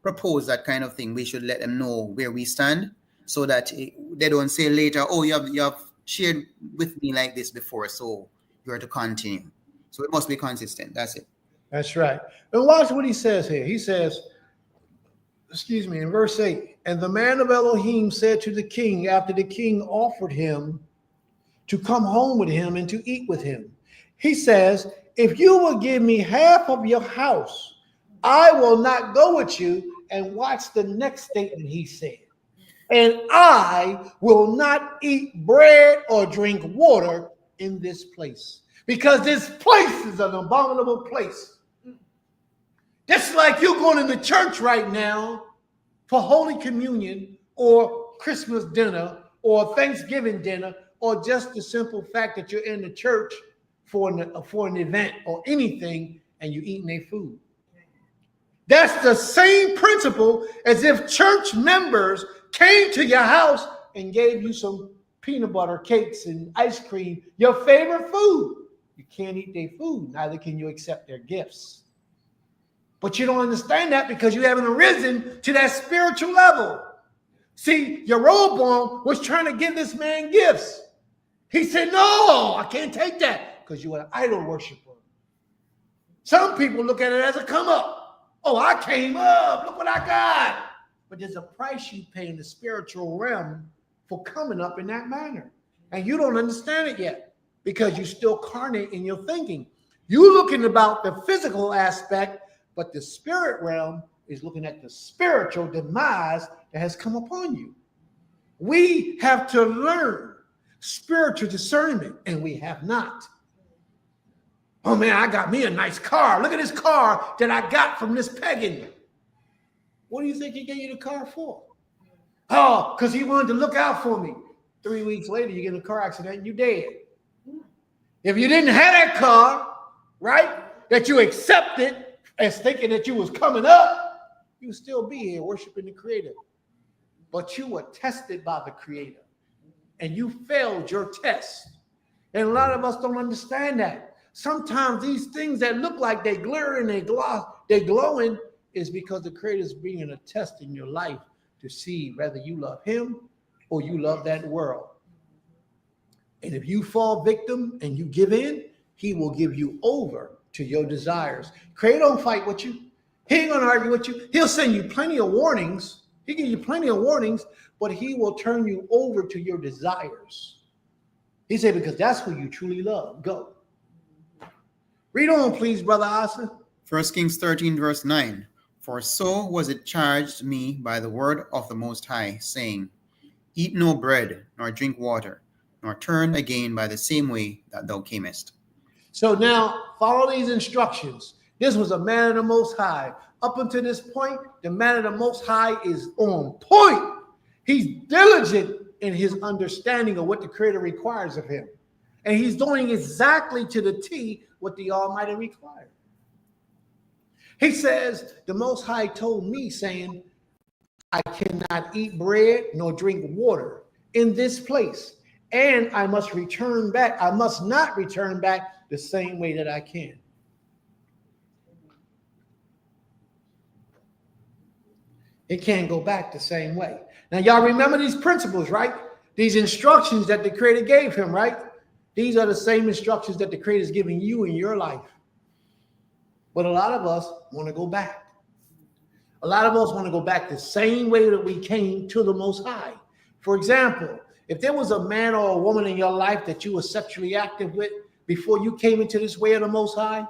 [SPEAKER 5] propose that kind of thing, we should let them know where we stand, so that they don't say later, oh, you have shared with me like this before, so you're to continue. So it must be consistent. That's it.
[SPEAKER 1] That's right. And watch what he says here. He says, in verse 8, and the man of Elohim said to the king, after the king offered him to come home with him and to eat with him, he says, if you will give me half of your house, I will not go with you. And watch the next statement he said. And I will not eat bread or drink water in this place, because this place is an abominable place. Just like you're going to the church right now for Holy Communion or Christmas dinner or Thanksgiving dinner, or just the simple fact that you're in the church for an event or anything and you're eating their food. That's the same principle as if church members came to your house and gave you some peanut butter cakes and ice cream, your favorite food. You can't eat their food, neither can you accept their gifts. But you don't understand that because you haven't arisen to that spiritual level. See, Jeroboam was trying to give this man gifts. He said, no, I can't take that, because you are an idol worshiper. Some people look at it as a come up. Oh, I came up. Look what I got. But there's a price you pay in the spiritual realm for coming up in that manner. And you don't understand it yet because you're still carnate in your thinking. You're looking about the physical aspect, but the spirit realm is looking at the spiritual demise that has come upon you. We have to learn spiritual discernment, and we have not. Oh man, I got me a nice car. Look at this car that I got from this pagan. What do you think he gave you the car for? Oh, because he wanted to look out for me. 3 weeks later, you get in a car accident and you're dead. If you didn't have that car, right, that you accepted as thinking that you was coming up, you would still be here worshiping the Creator. But you were tested by the Creator, and you failed your test. And a lot of us don't understand that. Sometimes these things that look like they glitter and they're glowing is because the Creator is bringing a test in your life to see whether you love Him or you love that world. And if you fall victim and you give in, he will give you over to your desires. Creator don't fight with you. He ain't gonna argue with you. He'll send you plenty of warnings. He give you plenty of warnings, but he will turn you over to your desires. He said, because that's who you truly love. Go. Read on, please, Brother Asa.
[SPEAKER 5] 1 Kings 13, verse 9. For so was it charged me by the word of the Most High, saying, Eat no bread, nor drink water, nor turn again by the same way that thou camest.
[SPEAKER 1] So now follow these instructions. This was a man of the Most High. Up until this point, the man of the Most High is on point. He's diligent in his understanding of what the Creator requires of him. And he's doing exactly to the T what the Almighty required. He says, the Most High told me, saying, I cannot eat bread nor drink water in this place. And I must return back. I must not return back the same way that I can. It can't go back the same way. Now, y'all remember these principles, right? These instructions that the Creator gave him, right? These are the same instructions that the Creator is giving you in your life. But a lot of us want to go back. A lot of us want to go back the same way that we came to the Most High. For example, if there was a man or a woman in your life that you were sexually active with before you came into this way of the Most High,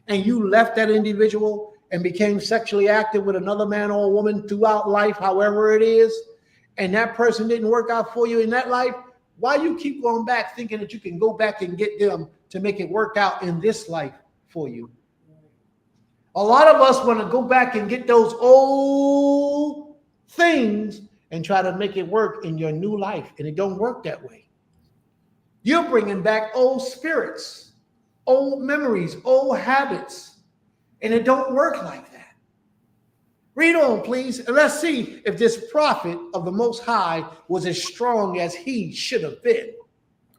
[SPEAKER 1] and you left that individual and became sexually active with another man or a woman throughout life, however it is, and that person didn't work out for you in that life, why you keep going back thinking that you can go back and get them to make it work out in this life for you? A lot of us want to go back and get those old things and try to make it work in your new life, and it don't work that way. You're bringing back old spirits, old memories, old habits, and it don't work like that. Read on, please, and let's see if this prophet of the Most High was as strong as he should have been.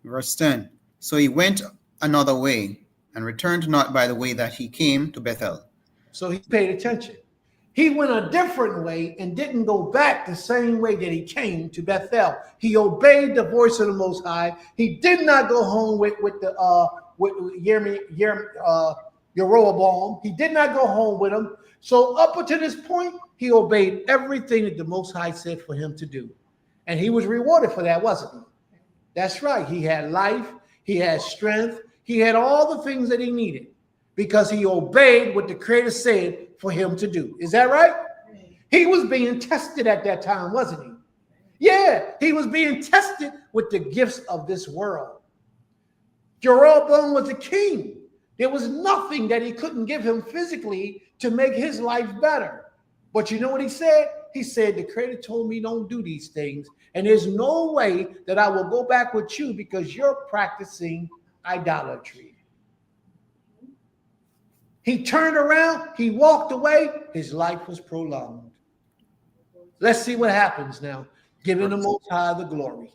[SPEAKER 5] Verse 10. So he went another way and returned not by the way that he came to Bethel.
[SPEAKER 1] So he paid attention. He went a different way and didn't go back the same way that he came to Bethel. He obeyed the voice of the Most High. He did not go home with Jeroboam. He did not go home with him. So up until this point, he obeyed everything that the Most High said for him to do. And he was rewarded for that, wasn't he? That's right. He had life. He had strength. He had all the things that he needed because he obeyed what the Creator said for him to do. Is that right? He was being tested at that time, wasn't he? Yeah, he was being tested with the gifts of this world. Jeroboam was a king. There was nothing that he couldn't give him physically to make his life better. But you know what he said? He said, the Creator told me don't do these things. And there's no way that I will go back with you because you're practicing idolatry. He turned around, he walked away, his life was prolonged. Let's see what happens now. Giving the Most High the glory.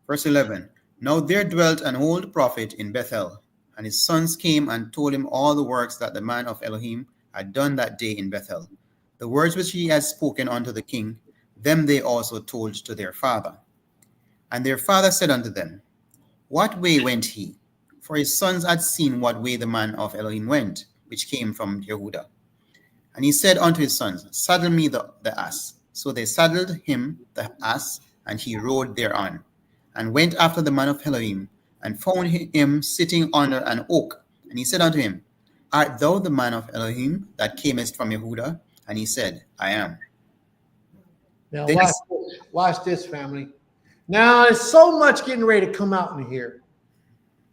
[SPEAKER 5] Verse 11. Now there dwelt an old prophet in Bethel, and his sons came and told him all the works that the man of Elohim had done that day in Bethel. The words which he had spoken unto the king, them they also told to their father. And their father said unto them, What way went he? For his sons had seen what way the man of Elohim went, which came from Yehudah. And he said unto his sons, Saddle me the ass. So they saddled him the ass, and he rode thereon, and went after the man of Elohim, and found him sitting under an oak. And he said unto him, Art thou the man of Elohim that camest from Yehudah? And he said, I am.
[SPEAKER 1] Now watch this, family. Now there's so much getting ready to come out in here.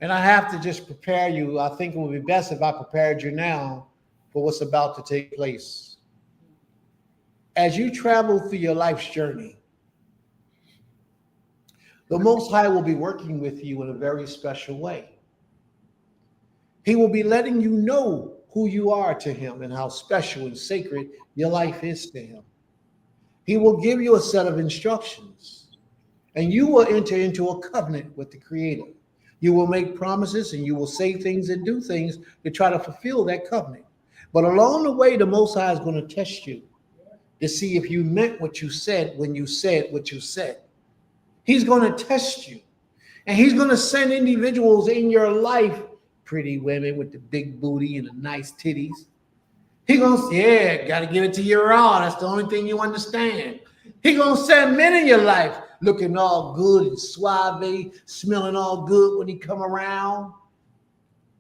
[SPEAKER 1] And I have to just prepare you. I think it would be best if I prepared you now for what's about to take place. As you travel through your life's journey, the Most High will be working with you in a very special way. He will be letting you know who you are to him and how special and sacred your life is to him. He will give you a set of instructions, and you will enter into a covenant with the Creator. You will make promises and you will say things and do things to try to fulfill that covenant. But along the way, the Most High is going to test you to see if you meant what you said when you said what you said. He's going to test you. And he's going to send individuals in your life, pretty women with the big booty and the nice titties. He going to say, yeah, got to give it to you raw. That's the only thing you understand. He going to send men in your life looking all good and suave, smelling all good when he come around.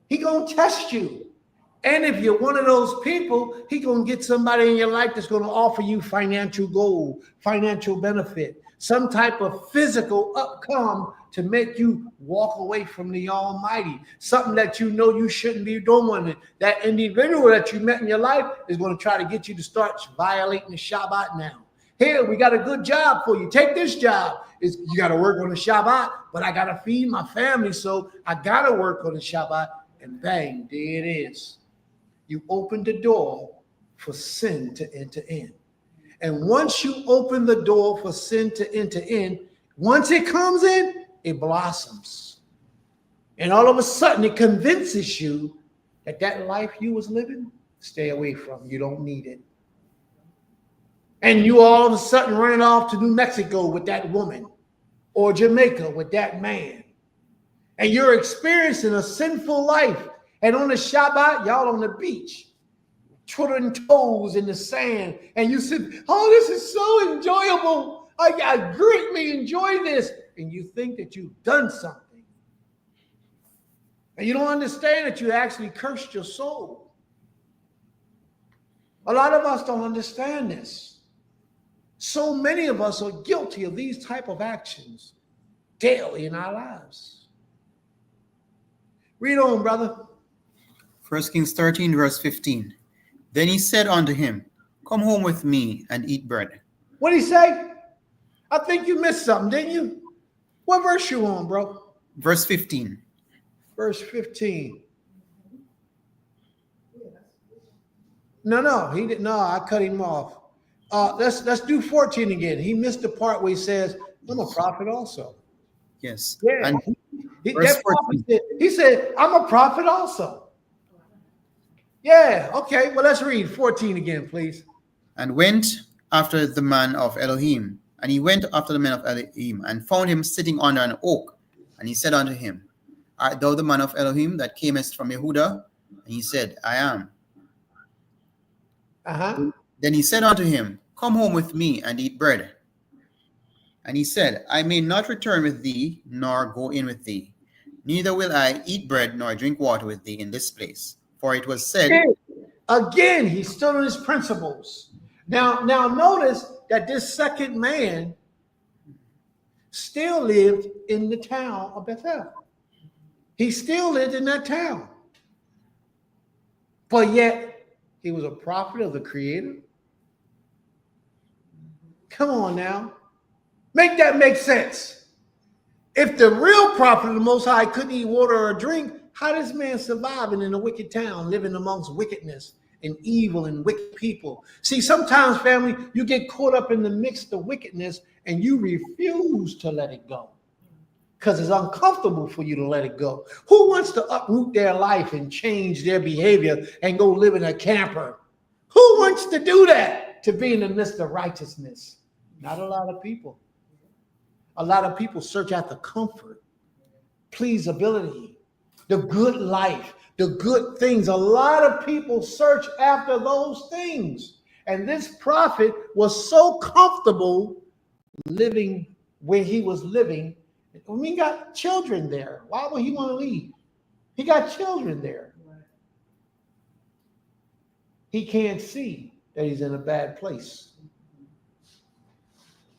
[SPEAKER 1] He going to test you. And if you're one of those people, he going to get somebody in your life that's going to offer you financial gold, financial benefit, some type of physical outcome to make you walk away from the Almighty, something that you know you shouldn't be doing. That individual that you met in your life is going to try to get you to start violating the Shabbat now. Here, we got a good job for you. Take this job. You got to work on the Shabbat, but I got to feed my family, so I got to work on the Shabbat. And bang, there it is. You open the door for sin to enter in. And once you open the door for sin to enter in, once it comes in, it blossoms. And all of a sudden, it convinces you that that life you was living, stay away from. You don't need it. And you all of a sudden running off to New Mexico with that woman or Jamaica with that man. And you're experiencing a sinful life. And on the Shabbat, y'all on the beach, twiddling toes in the sand. And you said, oh, this is so enjoyable. I greatly enjoy this. And you think that you've done something. And you don't understand that you actually cursed your soul. A lot of us don't understand this. So many of us are guilty of these type of actions daily in our lives. Read on, brother.
[SPEAKER 5] 1 Kings 13, verse 15. Then he said unto him, come home with me and eat bread.
[SPEAKER 1] What did he say? I think you missed something, didn't you? What verse you on, bro?
[SPEAKER 5] Verse 15.
[SPEAKER 1] Verse 15. No, he didn't. No, I cut him off. Let's do 14 again. He missed the part where he says, I'm a prophet also.
[SPEAKER 5] Yes.
[SPEAKER 1] Yeah.
[SPEAKER 5] And
[SPEAKER 1] he said, I'm a prophet also. Yeah. Okay. Well, let's read 14 again, please.
[SPEAKER 5] And went after the man of Elohim. And he went after the man of Elohim and found him sitting under an oak. And he said unto him, art thou the man of Elohim that camest from Yehuda? And he said, I am. Then he said unto him, come home with me and eat bread. And he said, I may not return with thee, nor go in with thee. Neither will I eat bread nor drink water with thee in this place. For it was said.
[SPEAKER 1] Again, he stood on his principles. Now notice that this second man still lived in the town of Bethel. He still lived in that town. But yet, he was a prophet of the Creator. Come on now. Make that make sense. If the real prophet of the Most High couldn't eat water or drink, how does man surviving in a wicked town, living amongst wickedness and evil and wicked people? See, sometimes, family, you get caught up in the mix of wickedness and you refuse to let it go because it's uncomfortable for you to let it go. Who wants to uproot their life and change their behavior and go live in a camper? Who wants to do that, to be in the midst of righteousness? Not a lot of people. A lot of people search after comfort, pleasability, the good life, the good things. A lot of people search after those things. And this prophet was so comfortable living where he was living. I mean, he got children there. Why would he want to leave? He got children there. He can't see that he's in a bad place.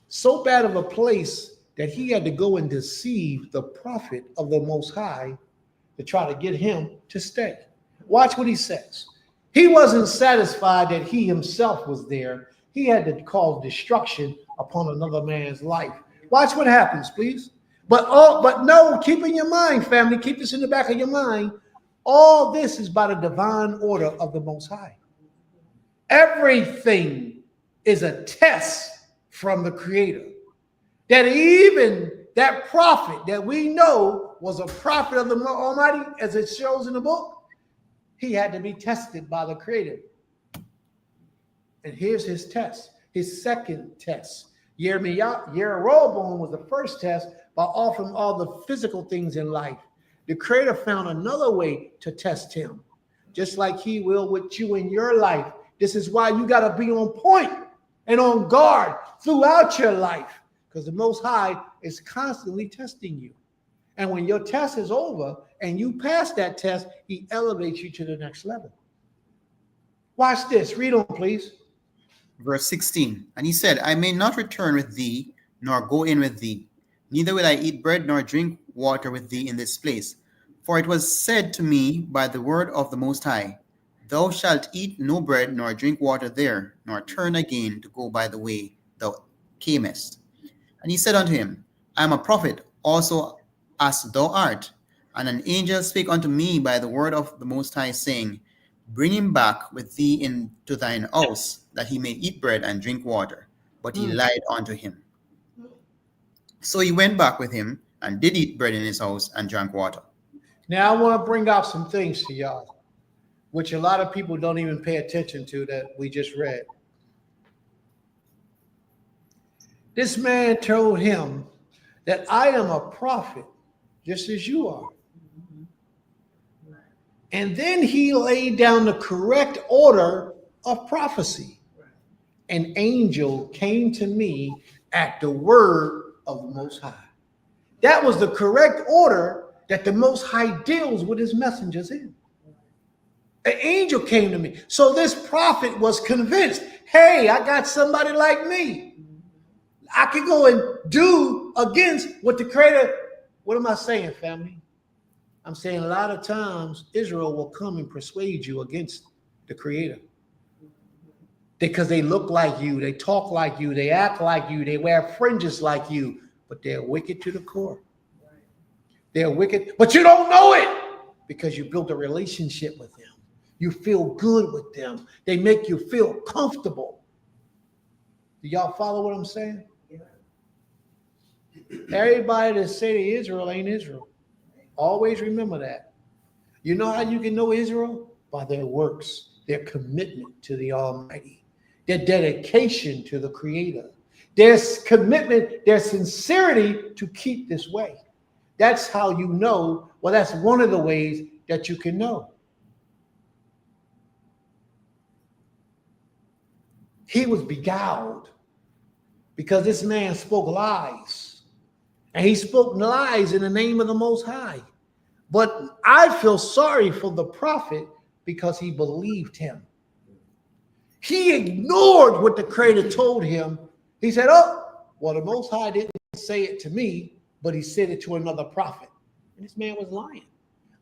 [SPEAKER 1] So bad of a place that he had to go and deceive the prophet of the Most High to try to get him to stay. Watch what he says. He wasn't satisfied that he himself was there. He had to cause destruction upon another man's life. Watch what happens, please. But no, keep in your mind, family, keep this in the back of your mind. All this is by the divine order of the Most High. Everything is a test from the Creator. That even that prophet that we know was a prophet of the Almighty, as it shows in the book, he had to be tested by the Creator. And here's his test, his second test. Jeroboam was the first test, by offering all the physical things in life. The Creator found another way to test him, just like he will with you in your life. This is why you got to be on point and on guard throughout your life, because the Most High is constantly testing you. And when your test is over and you pass that test, he elevates you to the next level. Watch this. Read on, please.
[SPEAKER 5] Verse 16. And he said, I may not return with thee, nor go in with thee. Neither will I eat bread nor drink water with thee in this place. For it was said to me by the word of the Most High, Thou shalt eat no bread nor drink water there, nor turn again to go by the way thou camest. And he said unto him, I am a prophet also as thou art. And an angel spake unto me by the word of the Most High, saying, Bring him back with thee into thine house, that he may eat bread and drink water. But he lied unto him. So he went back with him and did eat bread in his house and drank water.
[SPEAKER 1] Now I want to bring out some things to y'all, which a lot of people don't even pay attention to that we just read. This man told him that I am a prophet, just as you are. And then he laid down the correct order of prophecy. An angel came to me at the word of the Most High. That was the correct order that the Most High deals with his messengers in. An angel came to me. So this prophet was convinced, hey, I got somebody like me. I can go and do against what the Creator. What am I saying, family? I'm saying a lot of times Israel will come and persuade you against the Creator. Because they look like you, they talk like you, they act like you, they wear fringes like you, but they're wicked to the core. They're wicked, but you don't know it because you built a relationship with them. You feel good with them. They make you feel comfortable. Do y'all follow what I'm saying? Yeah. Everybody that say to Israel ain't Israel. Always remember that. You know how you can know Israel? By their works, their commitment to the Almighty, their dedication to the Creator, their commitment, their sincerity to keep this way. That's how you know. Well, that's one of the ways that you can know. He was beguiled because this man spoke lies. And he spoke lies in the name of the Most High. But I feel sorry for the prophet because he believed him. He ignored what the Creator told him. He said, oh, well, the Most High didn't say it to me, but he said it to another prophet. And this man was lying.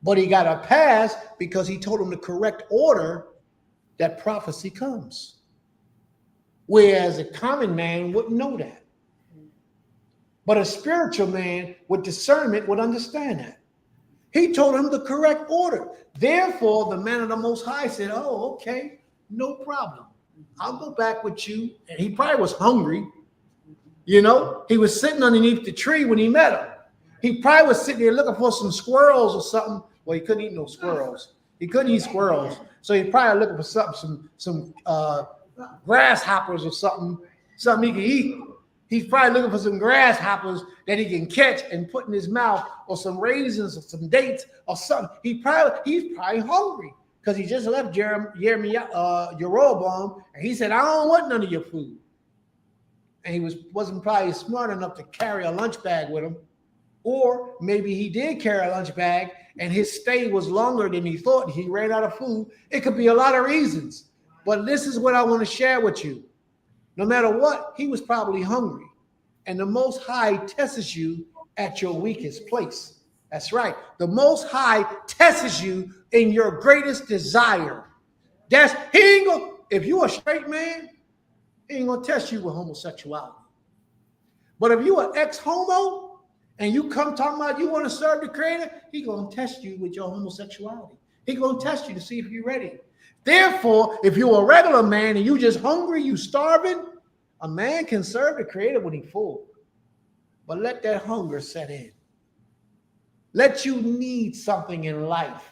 [SPEAKER 1] But he got a pass because he told him the correct order that prophecy comes. Whereas a common man wouldn't know that. But a spiritual man with discernment would understand that. He told him the correct order. Therefore, the man of the Most High said, oh, okay, no problem. I'll go back with you. And he probably was hungry. You know, he was sitting underneath the tree when he met him. He probably was sitting there looking for some squirrels or something. Well, he couldn't eat no squirrels. He couldn't eat squirrels. So he probably looking for something, some grasshoppers or something he could eat. He's probably looking for some grasshoppers that he can catch and put in his mouth, or some raisins or some dates or something. He's probably hungry because he just left Jeroboam, and he said, I don't want none of your food. And he wasn't probably smart enough to carry a lunch bag with him. Or maybe he did carry a lunch bag and his stay was longer than he thought. He ran out of food. It could be a lot of reasons. But this is what I want to share with you. No matter what, he was probably hungry. And the Most High tests you at your weakest place. That's right. The Most High tests you in your greatest desire. If you're a straight man, he ain't gonna test you with homosexuality. But if you're an ex-homo and you come talking about you want to serve the Creator, he gonna test you with your homosexuality. He gonna test you to see if you're ready. Therefore, if you're a regular man and you just hungry, you starving, a man can serve the Creator when he's full. But let that hunger set in. Let you need something in life.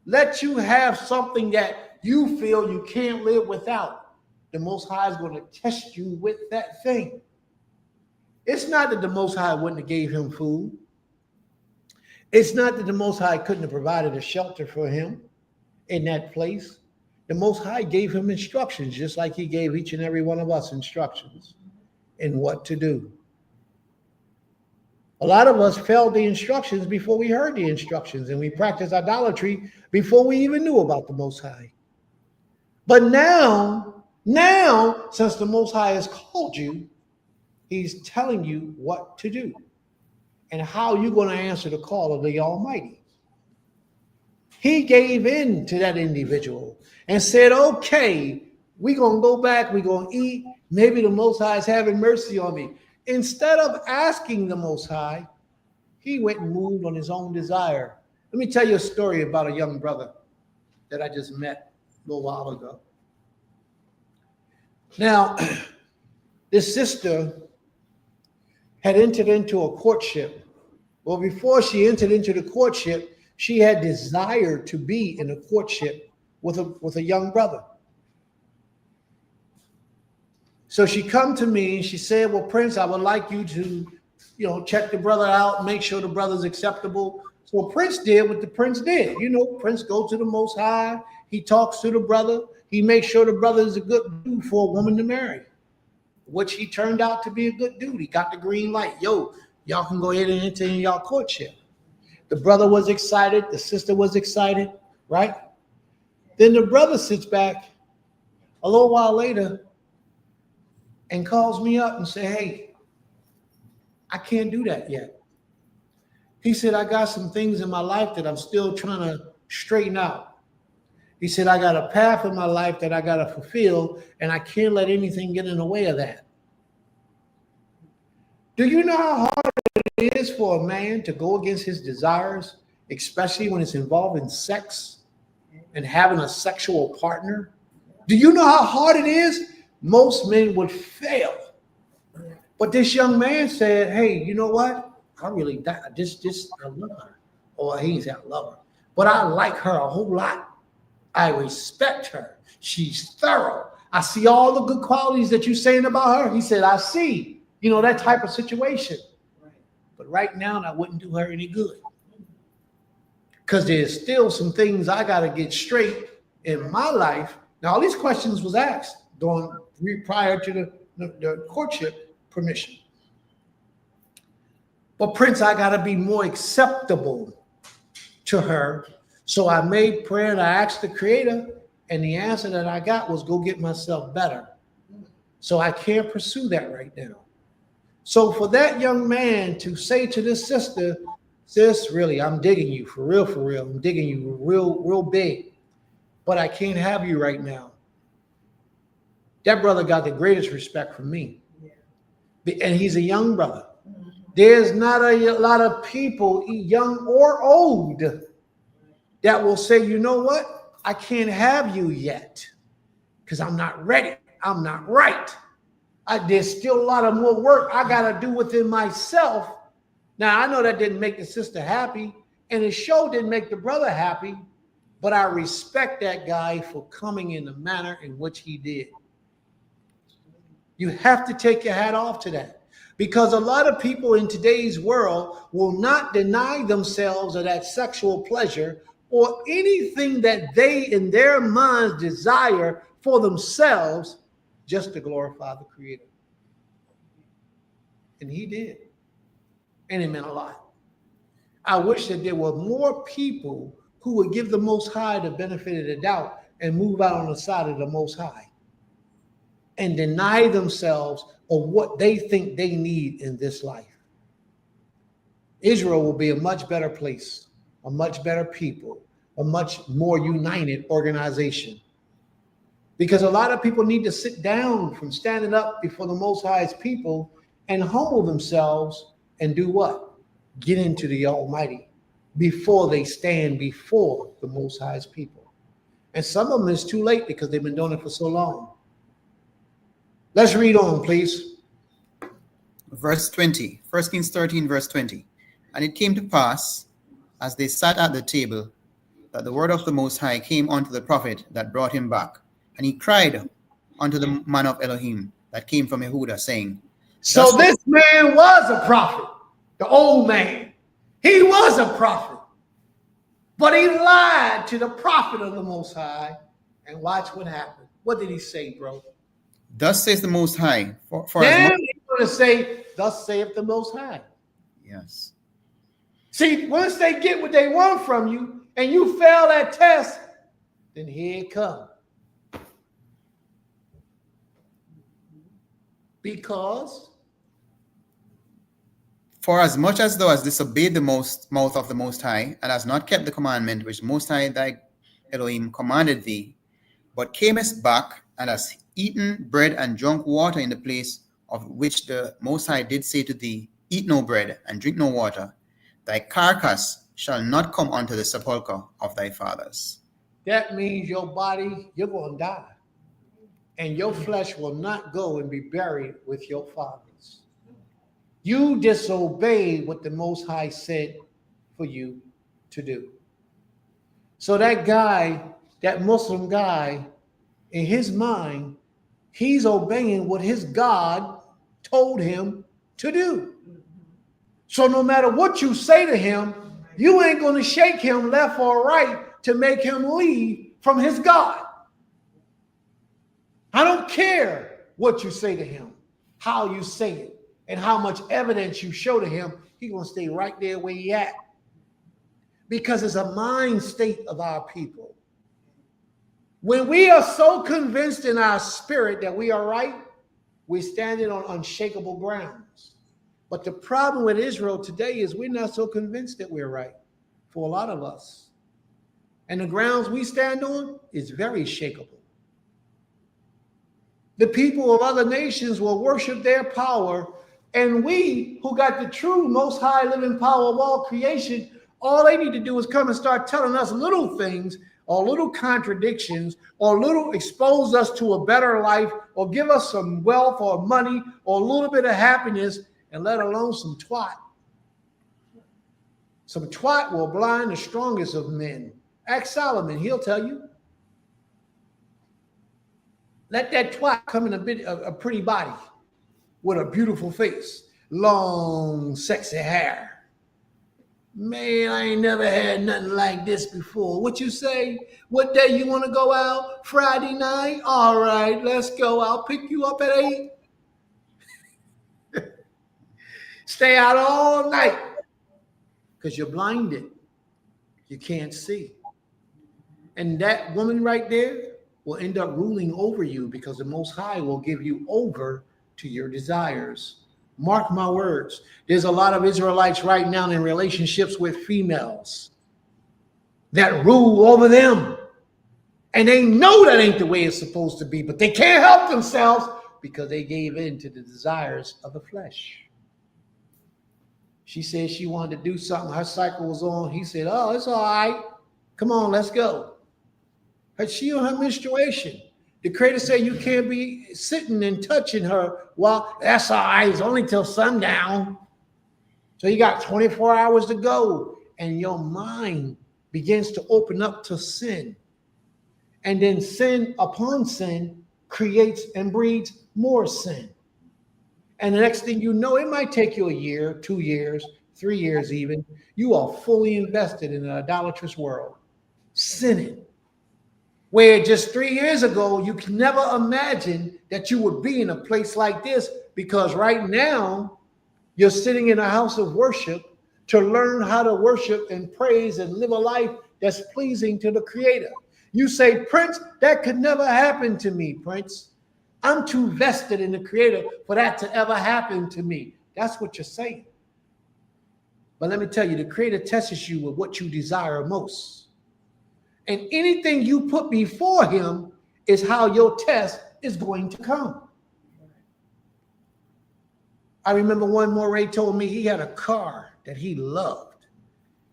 [SPEAKER 1] Let you have something that you feel you can't live without. The Most High is going to test you with that thing. It's not that the Most High wouldn't have gave him food. It's not that the Most High couldn't have provided a shelter for him in that place. The Most High gave him instructions, just like he gave each and every one of us instructions in what to do. A lot of us failed the instructions before we heard the instructions, and we practiced idolatry before we even knew about the Most High. But now, since the Most High has called you, he's telling you what to do and how you're going to answer the call of the Almighty. He gave in to that individual and said, okay, we're going to go back, we're going to eat. Maybe the Most High is having mercy on me. Instead of asking the Most High, he went and moved on his own desire. Let me tell you a story about a young brother that I just met a little while ago. Now, this sister had entered into a courtship. Well, before she entered into the courtship, she had desired to be in a courtship with a young brother. So she come to me and she said, well, Prince, I would like you to, check the brother out, make sure the brother's acceptable. So Prince did what the Prince did. Prince goes to the Most High. He talks to the brother. He makes sure the brother is a good dude for a woman to marry, which he turned out to be a good dude. He got the green light. Yo, y'all can go ahead and enter in y'all courtship. The brother was excited. The sister was excited, right? Then the brother sits back a little while later and calls me up and say, hey, I can't do that yet. He said, I got some things in my life that I'm still trying to straighten out. He said, I got a path in my life that I got to fulfill, and I can't let anything get in the way of that. Do you know how hard it is for a man to go against his desires, especially when it's involving sex and having a sexual partner? Do you know how hard it is? Most men would fail. But this young man said, hey, you know what? I really, I love her. Or he said, I love her. But I like her a whole lot. I respect her. She's thorough. I see all the good qualities that you're saying about her. He said, I see, that type of situation. But right now, that wouldn't do her any good. Because there's still some things I got to get straight in my life. Now, all these questions was asked prior to the courtship permission. But Prince, I got to be more acceptable to her. So I made prayer and I asked the Creator, and the answer that I got was go get myself better. So I can't pursue that right now. So for that young man to say to this sister, sis, really, I'm digging you for real. I'm digging you real big, but I can't have you right now. That brother got the greatest respect from me. And he's a young brother. There's not a lot of people, young or old, that will say, you know what? I can't have you yet because I'm not ready. I'm not right. There's still a lot of more work I got to do within myself. Now, I know that didn't make the sister happy, and it sure didn't make the brother happy, but I respect that guy for coming in the manner in which he did. You have to take your hat off to that, because a lot of people in today's world will not deny themselves of that sexual pleasure or anything that they in their minds desire for themselves just to glorify the Creator. And he did. And it meant a lot. I wish that there were more people who would give the Most High the benefit of the doubt and move out on the side of the Most High and deny themselves of what they think they need in this life. Israel will be a much better place, a much better people, a much more united organization. Because a lot of people need to sit down from standing up before the Most High's people and humble themselves and do what? Get into the Almighty before they stand before the Most High's people. And some of them is too late because they've been doing it for so long. Let's read on, please.
[SPEAKER 5] Verse 20, 1 Kings 13, verse 20. And it came to pass, as they sat at the table, that the word of the Most High came unto the prophet that brought him back. And he cried unto the man of Elohim that came from Yehuda, saying,
[SPEAKER 1] So this man was a prophet, the old man. He was a prophet, but he lied to the prophet of the Most High. And watch what happened. What did he say, bro?
[SPEAKER 5] Thus says the Most High. For
[SPEAKER 1] Then he's going to say, thus saith the Most High.
[SPEAKER 5] Yes.
[SPEAKER 1] See, once they get what they want from you and you fail that test, then here it comes. Because
[SPEAKER 5] for as much as thou hast disobeyed the mouth of the Most High, and hast not kept the commandment which Most High thy Elohim commanded thee, but camest back and hast eaten bread and drunk water in the place of which the Most High did say to thee, eat no bread and drink no water, thy carcass shall not come unto the sepulchre of thy fathers.
[SPEAKER 1] That means your body, you're going to die. And your flesh will not go and be buried with your fathers. You disobeyed what the Most High said for you to do. So that guy, that Muslim guy, in his mind, he's obeying what his God told him to do. So no matter what you say to him, you ain't going to shake him left or right to make him leave from his God. I don't care what you say to him, how you say it, and how much evidence you show to him. He's going to stay right there where he at. Because it's a mind state of our people. When we are so convinced in our spirit that we are right, we're standing on unshakable grounds. But the problem with Israel today is we're not so convinced that we're right, for a lot of us. And the grounds we stand on is very shakeable. The people of other nations will worship their power, and we, who got the true most high living power of all creation, all they need to do is come and start telling us little things or little contradictions or little expose us to a better life or give us some wealth or money or a little bit of happiness, and let alone some twat. Some twat will blind the strongest of men. Ask Solomon, he'll tell you. Let that twat come in a pretty body with a beautiful face, long, sexy hair. Man, I ain't never had nothing like this before. What you say? What day you want to go out? Friday night? All right, let's go. I'll pick you up at 8. Stay out all night because you're blinded. You can't see. And that woman right there will end up ruling over you because the Most High will give you over to your desires. Mark my words. There's a lot of Israelites right now in relationships with females that rule over them. And they know that ain't the way it's supposed to be, but they can't help themselves because they gave in to the desires of the flesh. She said she wanted to do something. Her cycle was on. He said, oh, it's all right. Come on, let's go. But she on her menstruation. The Creator said you can't be sitting and touching her. Well, that's all right. It's only till sundown. So you got 24 hours to go. And your mind begins to open up to sin. And then sin upon sin creates and breeds more sin. And the next thing you know, it might take you a year, 2 years, 3 years even. You are fully invested in an idolatrous world, sinning. Where just 3 years ago, you can never imagine that you would be in a place like this, because right now you're sitting in a house of worship to learn how to worship and praise and live a life that's pleasing to the Creator. You say, Prince, that could never happen to me, Prince. I'm too vested in the Creator for that to ever happen to me. That's what you're saying. But let me tell you, the Creator tests you with what you desire most. And anything you put before him is how your test is going to come. I remember one Moray told me he had a car that he loved.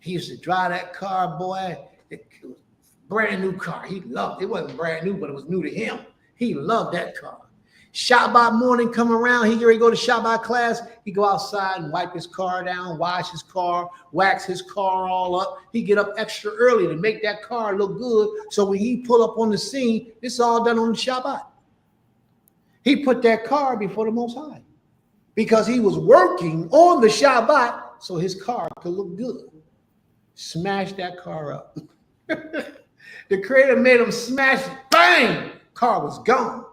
[SPEAKER 1] He used to drive that car, boy. It was a brand new car. He loved it. It wasn't brand new, but it was new to him. He loved that car. Shabbat morning come around, he ready to go to Shabbat class. He go outside and wipe his car down, wash his car, wax his car all up. He get up extra early to make that car look good. So when he pull up on the scene, it's all done on the Shabbat. He put that car before the Most High. because he was working on the Shabbat so his car could look good. Smashed that car up. The Creator made him smash it. Bang! Car was gone.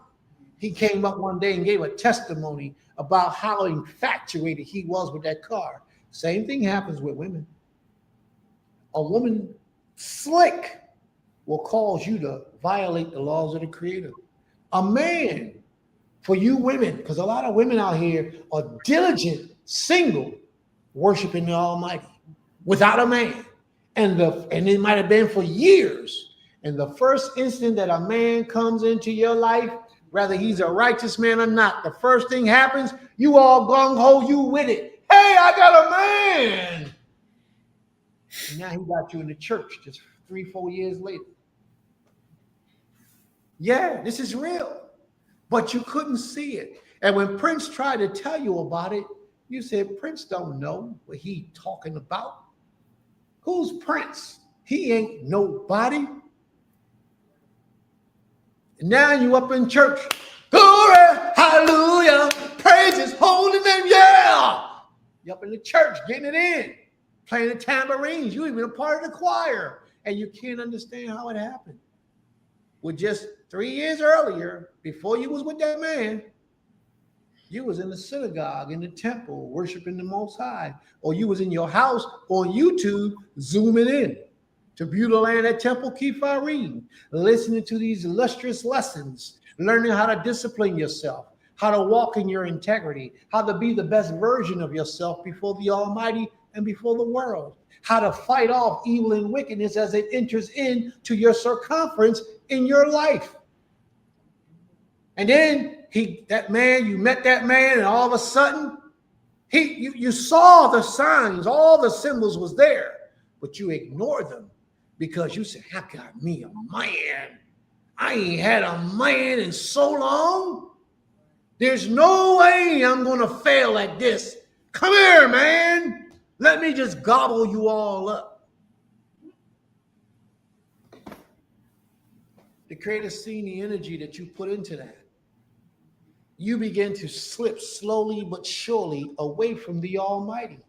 [SPEAKER 1] He came up one day and gave a testimony about how infatuated he was with that car. Same thing happens with women. A woman slick will cause you to violate the laws of the Creator. A man, for you women, because a lot of women out here are diligent, single, worshiping the Almighty without a man. And it might have been for years. And the first instant that a man comes into your life, whether he's a righteous man or not, the first thing happens, you all gung-ho, you with it. Hey, I got a man. And now he got you in the church just 3-4 years later. Yeah, this is real. But you couldn't see it. And when Prince tried to tell you about it, you said, Prince don't know what he talking about. Who's Prince? He ain't nobody. And now you up in church. Glory, hallelujah, praise his holy name, yeah. You up in the church, getting it in, playing the tambourines. You even a part of the choir. And you can't understand how it happened. Well, just 3 years earlier, before you was with that man, you was in the synagogue, in the temple, worshiping the Most High. Or you was in your house on YouTube, zooming in to view the land at Temple Kifarim, listening to these illustrious lessons, learning how to discipline yourself, how to walk in your integrity, how to be the best version of yourself before the Almighty and before the world, how to fight off evil and wickedness as it enters into your circumference in your life. And then you met that man, and all of a sudden, you saw the signs, all the symbols was there, but you ignored them because you said, I got me a man. I ain't had a man in so long. There's no way I'm going to fail at this. Come here, man. Let me just gobble you all up. The Creator seen the energy that you put into that. You begin to slip slowly but surely away from the Almighty.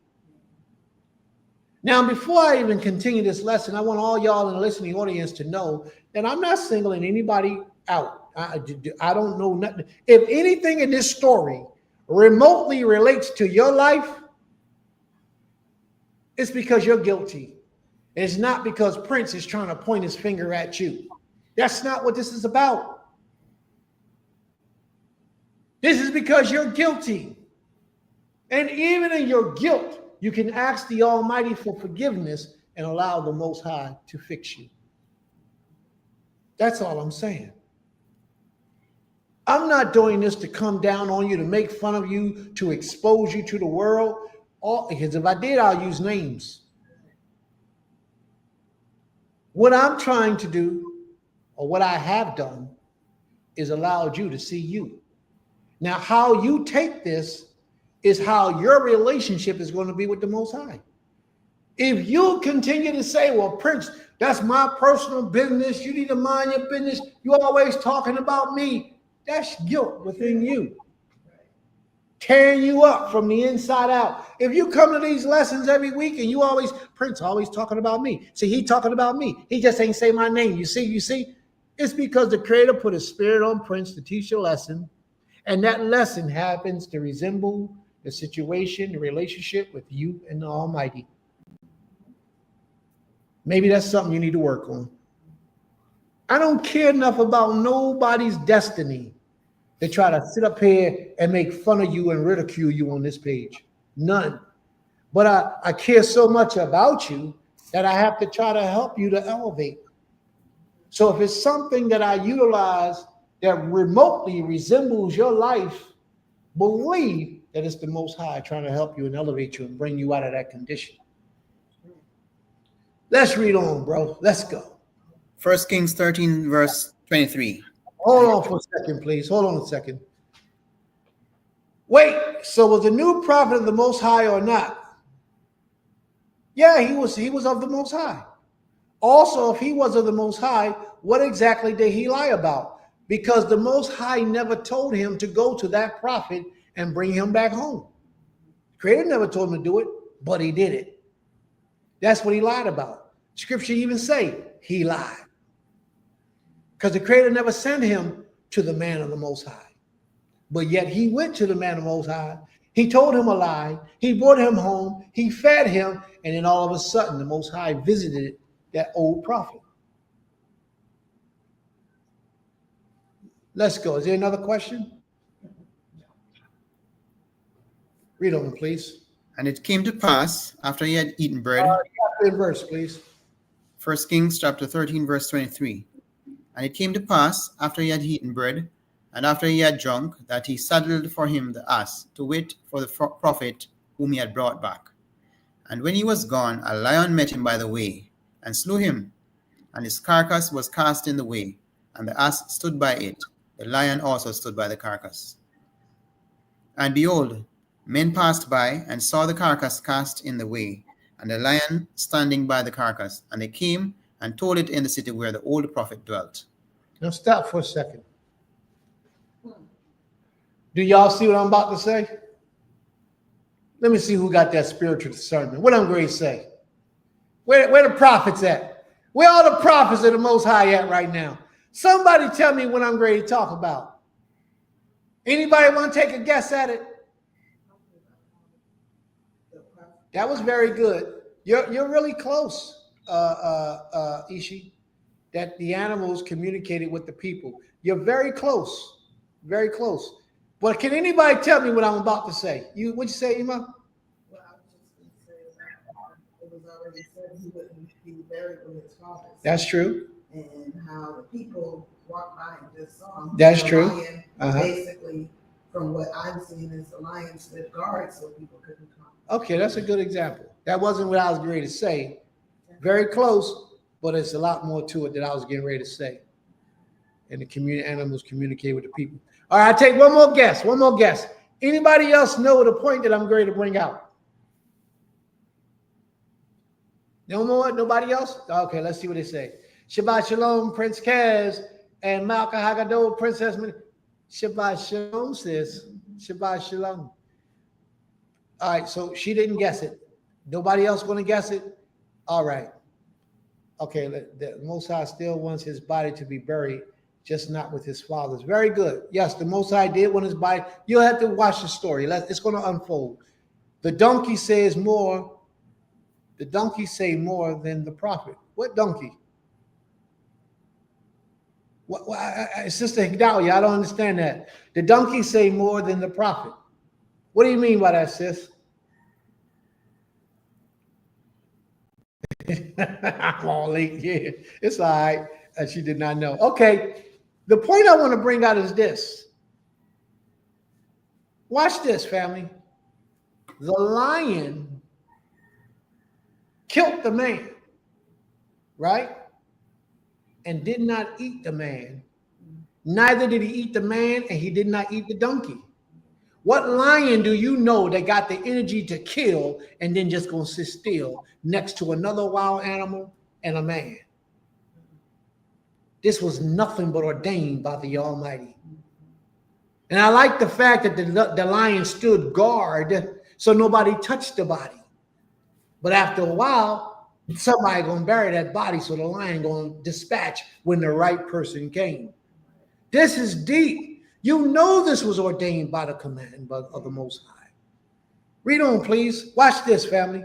[SPEAKER 1] Now, before I even continue this lesson, I want all y'all in the listening audience to know that I'm not singling anybody out. I don't know nothing. If anything in this story remotely relates to your life, it's because you're guilty. It's not because Prince is trying to point his finger at you. That's not what this is about. This is because you're guilty. And even in your guilt, you can ask the Almighty for forgiveness and allow the Most High to fix you. That's all I'm saying. I'm not doing this to come down on you, to make fun of you, to expose you to the world. Because if I did, I'll use names. What I'm trying to do, or what I have done, is allowed you to see you. Now, how you take this is how your relationship is going to be with the Most High. If you continue to say, well, Prince, that's my personal business, you need to mind your business, you're always talking about me, that's guilt within you, tearing you up from the inside out. If you come to these lessons every week and you always, Prince always talking about me. See, he talking about me. He just ain't say my name. You see? It's because the Creator put a spirit on Prince to teach a lesson. And that lesson happens to resemble the situation, the relationship with you and the Almighty. Maybe that's something you need to work on. I don't care enough about nobody's destiny to try to sit up here and make fun of you and ridicule you on this page. None. But I care so much about you that I have to try to help you to elevate. So if it's something that I utilize that remotely resembles your life, believe that it's the Most High trying to help you and elevate you and bring you out of that condition. Let's read on, bro. Let's go.
[SPEAKER 5] 1 Kings 13, verse 23.
[SPEAKER 1] Hold on for a second, please. Hold on a second. Wait, so was the new prophet of the Most High or not? Yeah, he was of the Most High. Also, if he was of the Most High, what exactly did he lie about? Because the Most High never told him to go to that prophet and bring him back home. Creator never told him to do it, but he did it. That's what he lied about. Scripture even say he lied. Because the Creator never sent him to the man of the Most High. But yet he went to the man of the Most High. He told him a lie. He brought him home. He fed him. And then all of a sudden, the Most High visited that old prophet. Let's go. Is there another question? Read on, please.
[SPEAKER 5] And it came to pass after he had eaten bread.
[SPEAKER 1] Chapter and verse, please.
[SPEAKER 5] 1 Kings chapter 13, verse 23. And it came to pass after he had eaten bread, and after he had drunk, that he saddled for him the ass, to wait for the prophet whom he had brought back. And when he was gone, a lion met him by the way, and slew him. And his carcass was cast in the way, and the ass stood by it. The lion also stood by the carcass. And behold, men passed by, and saw the carcass cast in the way, and the lion standing by the carcass. And they came and told it in the city where the old prophet dwelt.
[SPEAKER 1] Now stop for a second. Do y'all see what I'm about to say? Let me see who got that spiritual discernment. What I'm going to say. Where the prophets at? Where all the prophets of the Most High at right now? Somebody tell me what I'm ready to talk about. Anybody want to take a guess at it? That was very good. You're really close, Ishi, that the animals communicated with the people. You're very close, very close. But can anybody tell me what I'm about to say? What'd you say, Ima?
[SPEAKER 2] Well, I was just going to say that it was already said he wouldn't be buried with his fathers.
[SPEAKER 1] That's true.
[SPEAKER 2] And how the people walked by and just saw him.
[SPEAKER 1] That's
[SPEAKER 2] The
[SPEAKER 1] true.
[SPEAKER 2] lion, basically, from what I've seen, is the lion stood guard so people couldn't come.
[SPEAKER 1] Okay, that's a good example. That wasn't what I was getting ready to say. Very close, but it's a lot more to it that I was getting ready to say. And the animals communicate with the people. All right, I take one more guess. One more guess. Anybody else know the point that I'm going to bring out? No more? Nobody else? Okay, let's see what they say. Shabbat Shalom, Prince Kaz, and Malka Haggadah, Princess. Shabbat Shalom, sis. Shabbat Shalom. All right, so she didn't guess it. Nobody else going to guess it? All right. Okay, the Most High still wants his body to be buried, just not with his fathers. Very good. Yes, the Most High did want his body. You'll have to watch the story. It's going to unfold. The donkey says more. The donkey say more than the prophet. What donkey? Sister Higdalia, I don't understand that. The donkey say more than the prophet. What do you mean by that, sis? I'm all late. Yeah, it's all right. She did not know. Okay, the point I want to bring out is this. Watch this, family. The lion killed the man, right? And did not eat the man. Neither did he eat the man, and he did not eat the donkey. What lion do you know that got the energy to kill and then just gonna sit still next to another wild animal and a man? This was nothing but ordained by the Almighty. And I like the fact that the lion stood guard so nobody touched the body. But after a while, somebody gonna bury that body, so the lion gonna dispatch when the right person came. This is deep. You know this was ordained by the command of the Most High. Read on, please. Watch this, family.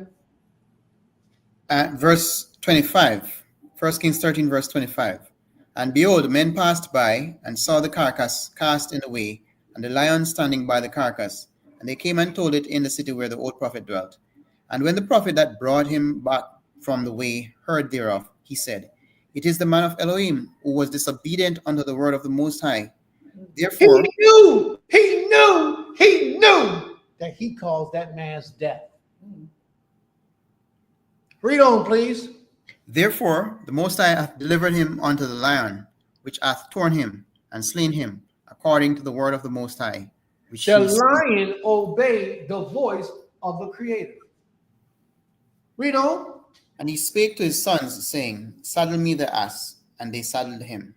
[SPEAKER 5] Verse 25, 1 Kings 13, verse 25. And behold, men passed by and saw the carcass cast in the way, and the lion standing by the carcass. And they came and told it in the city where the old prophet dwelt. And when the prophet that brought him back from the way heard thereof, he said, It is the man of Elohim who was disobedient unto the word of the Most High. Therefore,
[SPEAKER 1] he knew that he caused that man's death. Read on, please.
[SPEAKER 5] Therefore, the Most High hath delivered him unto the lion, which hath torn him and slain him, according to the word of the Most High. Which
[SPEAKER 1] the lion obeyed the voice of the Creator. Read on.
[SPEAKER 5] And he spake to his sons, saying, Saddle me the ass. And they saddled him.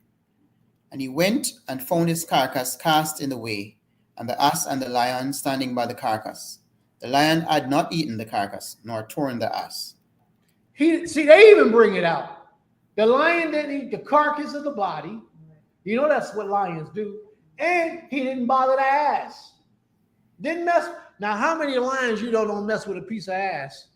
[SPEAKER 5] And he went and found his carcass cast in the way, and the ass and the lion standing by the carcass. The lion had not eaten the carcass, nor torn the ass.
[SPEAKER 1] See, they even bring it out. The lion didn't eat the carcass of the body. You know that's what lions do. And he didn't bother the ass. Didn't mess. Now, how many lions you don't mess with a piece of ass?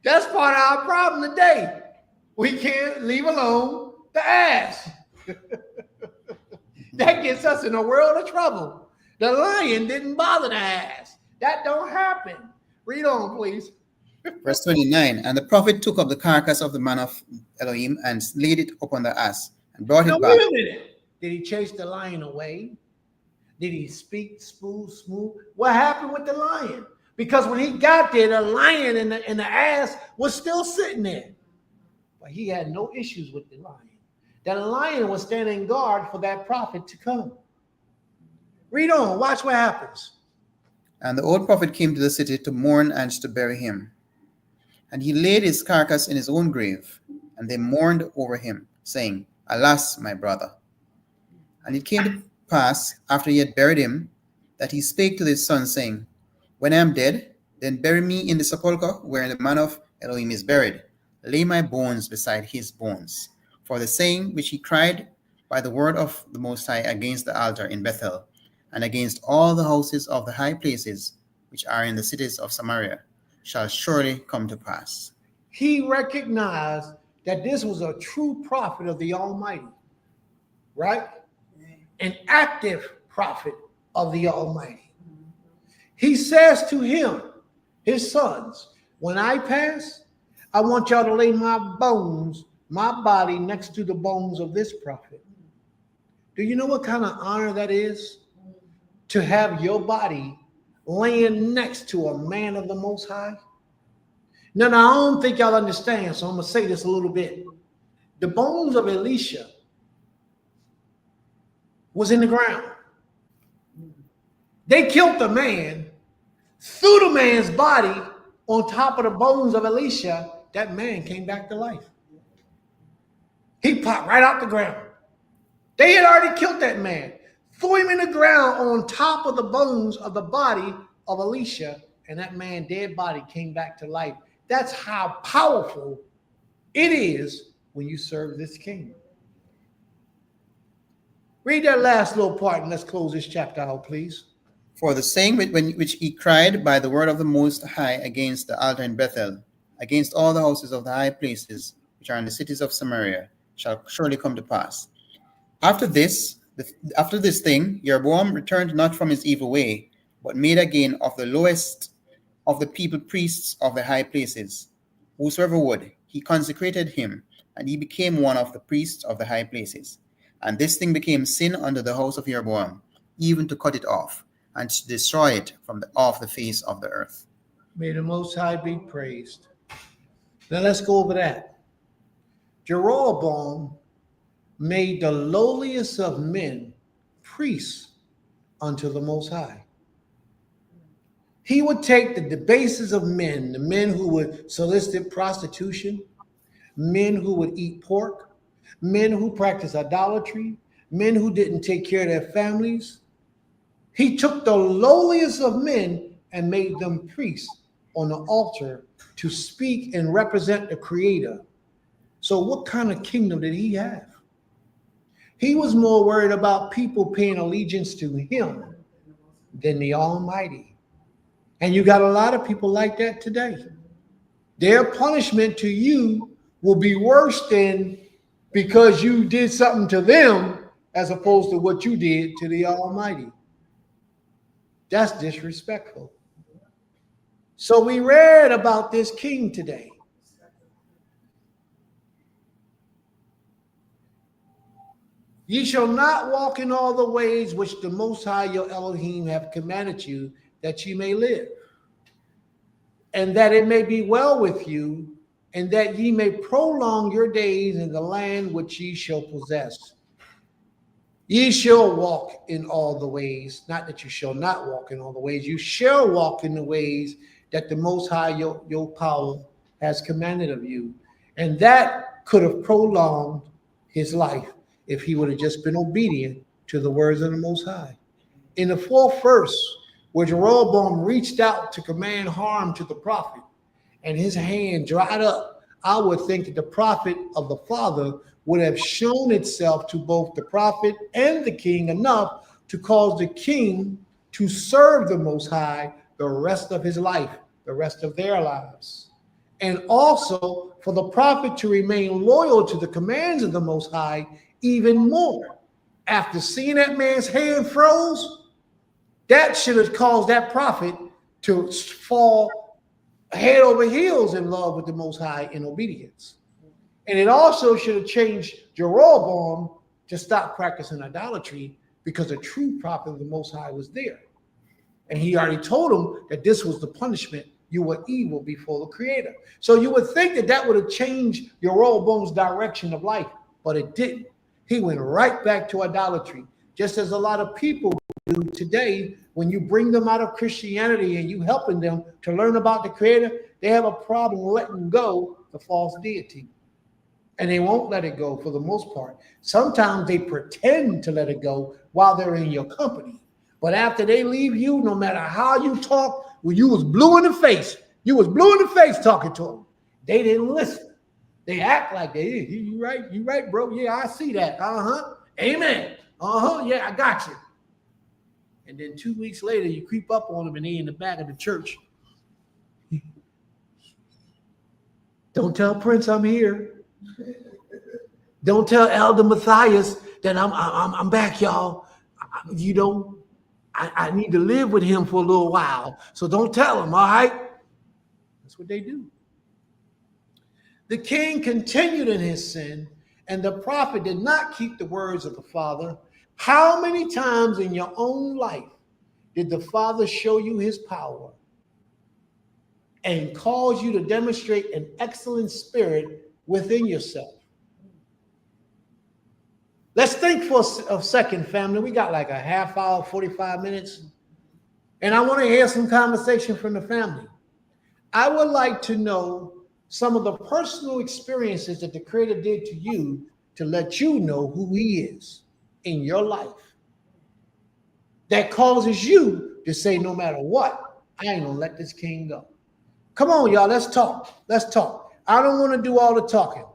[SPEAKER 1] That's part of our problem today. We can't leave alone the ass. That gets us in a world of trouble. The lion didn't bother the ass. That don't happen. Read on, please.
[SPEAKER 5] Verse 29, and the prophet took up the carcass of the man of Elohim and laid it upon the ass and brought
[SPEAKER 1] Now,
[SPEAKER 5] it back.
[SPEAKER 1] wait a minute. Did he chase the lion away? Did he speak smooth? What happened with the lion? Because when he got there, the lion and the ass was still sitting there. But he had no issues with the lion. That lion was standing guard for that prophet to come. Read on. Watch what happens.
[SPEAKER 5] And the old prophet came to the city to mourn and to bury him. And he laid his carcass in his own grave, and they mourned over him, saying, Alas, my brother. And it came to pass, after he had buried him, that he spake to his son, saying, When I am dead, then bury me in the sepulchre where the man of Elohim is buried. Lay my bones beside his bones. For the saying which he cried by the word of the Most High against the altar in Bethel, and against all the houses of the high places which are in the cities of Samaria, shall surely come to pass.
[SPEAKER 1] He recognized that this was a true prophet of the Almighty, right? An active prophet of the Almighty. He says to him, his sons, when I pass, I want y'all to lay my bones, my body next to the bones of this prophet. Do you know what kind of honor that is? To have your body laying next to a man of the Most High? Now, I don't think y'all understand, so I'm going to say this a little bit. The bones of Elisha was in the ground. They killed the man, threw the man's body on top of the bones of Elisha. That man came back to life. He popped right out the ground. They had already killed that man, threw him in the ground on top of the bones of the body of Elisha, and that man's dead body came back to life. That's how powerful it is when you serve this king. Read that last little part and let's close this chapter out, please.
[SPEAKER 5] For the saying which he cried by the word of the Most High against the altar in Bethel, against all the houses of the high places which are in the cities of Samaria, shall surely come to pass. After this thing, Jeroboam returned not from his evil way, but made again of the lowest of the people priests of the high places. Whosoever would, he consecrated him, and he became one of the priests of the high places. And this thing became sin unto the house of Jeroboam, even to cut it off, and to destroy it from off the face of the earth.
[SPEAKER 1] May the Most High be praised. Now let's go over that. Jeroboam made the lowliest of men priests unto the Most High. He would take the basest of men, the men who would solicit prostitution, men who would eat pork, men who practiced idolatry, men who didn't take care of their families. He took the lowliest of men and made them priests on the altar to speak and represent the Creator. So what kind of kingdom did he have? He was more worried about people paying allegiance to him than the Almighty. And you got a lot of people like that today. Their punishment to you will be worse than because you did something to them as opposed to what you did to the Almighty. That's disrespectful. So we read about this king today. Ye shall not walk in all the ways which the Most High your Elohim have commanded you, that ye may live, and that it may be well with you, and that ye may prolong your days in the land which ye shall possess. Ye shall walk in all the ways, not that you shall not walk in all the ways, you shall walk in the ways that the Most High your power has commanded of you. And that could have prolonged his life if he would have just been obedient to the words of the Most High. In the 4th verse, where Jeroboam reached out to command harm to the prophet, and his hand dried up, I would think that the prophet of the Father would have shown itself to both the prophet and the king enough to cause the king to serve the Most High the rest of his life, the rest of their lives. And also for the prophet to remain loyal to the commands of the Most High even more. After seeing that man's hand froze, that should have caused that prophet to fall head over heels in love with the Most High in obedience. And it also should have changed Jeroboam to stop practicing idolatry, because the true prophet of the Most High was there. And he already told him that this was the punishment. You were evil before the Creator. So you would think that that would have changed Jeroboam's direction of life, but it didn't. He went right back to idolatry, just as a lot of people do today. When you bring them out of Christianity and you helping them to learn about the Creator, they have a problem letting go the false deity. And they won't let it go for the most part. Sometimes they pretend to let it go while they're in your company. But after they leave you, no matter how you talk, when you was blue in the face, talking to them. They didn't listen. They act like you right, bro. Yeah, I see that. Amen. Yeah, I got you. And then 2 weeks later, you creep up on them and they in the back of the church. Don't tell Prince I'm here. Don't tell Elder Matthias that I'm back, y'all. You don't. I need to live with him for a little while. So don't tell him, all right? That's what they do. The king continued in his sin, and the prophet did not keep the words of the Father. How many times in your own life did the Father show you his power and cause you to demonstrate an excellent spirit within yourself? Let's think for a second, family. We got like a half hour, 45 minutes. And I want to hear some conversation from the family. I would like to know some of the personal experiences that the Creator did to you to let you know who he is in your life. That causes you to say, no matter what, I ain't gonna let this king go. Come on, y'all, let's talk. Let's talk. I don't want to do all the talking.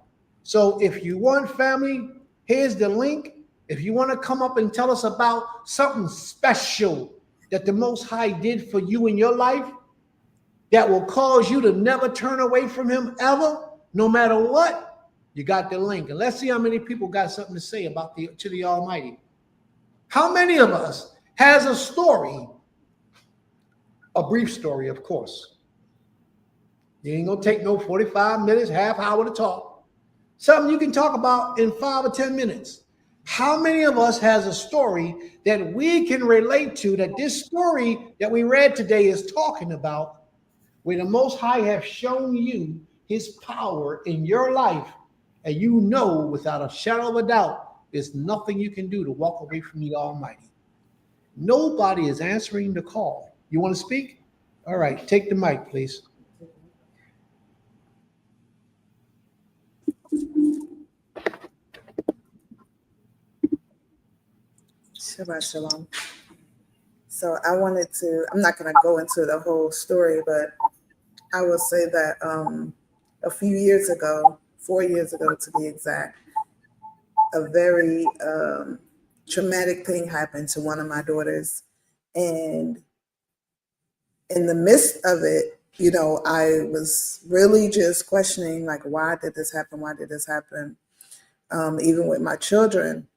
[SPEAKER 1] So if you want, family, here's the link. If you want to come up and tell us about something special that the Most High did for you in your life that will cause you to never turn away from him ever, no matter what, you got the link. And let's see how many people got something to say about to the Almighty. How many of us has a story, a brief story, of course. You ain't gonna take no 45 minutes, half hour to talk. Something you can talk about in 5 or 10 minutes. How many of us has a story that we can relate to, that this story that we read today is talking about, where the Most High have shown you his power in your life, and you know without a shadow of a doubt, there's nothing you can do to walk away from the Almighty. Nobody is answering the call. You want to speak? All right, take the mic, please.
[SPEAKER 2] Shabbat shalom. So I'm not going to go into the whole story, but I will say that a few years ago, 4 years ago to be exact, a very traumatic thing happened to one of my daughters. And in the midst of it, I was really just questioning, like, why did this happen? Why did this happen? Even with my children.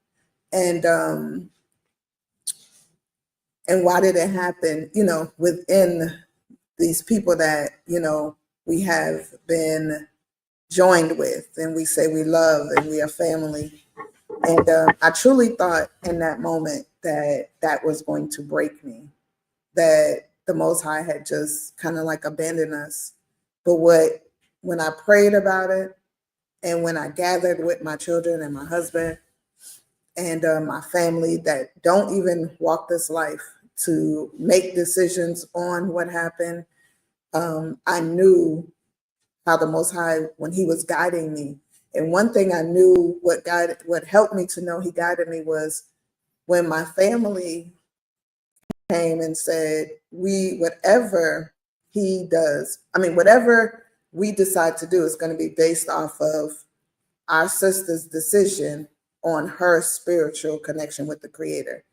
[SPEAKER 2] And why did it happen, within these people that, we have been joined with and we say we love and we are family. And I truly thought in that moment that that was going to break me, that the Most High had just kind of like abandoned us. But when I prayed about it and when I gathered with my children and my husband and my family that don't even walk this life to make decisions on what happened, I knew how the Most High, when he was guiding me. And one thing I knew, what helped me to know he guided me was when my family came and said, whatever he does, whatever we decide to do is going to be based off of our sister's decision on her spiritual connection with the Creator.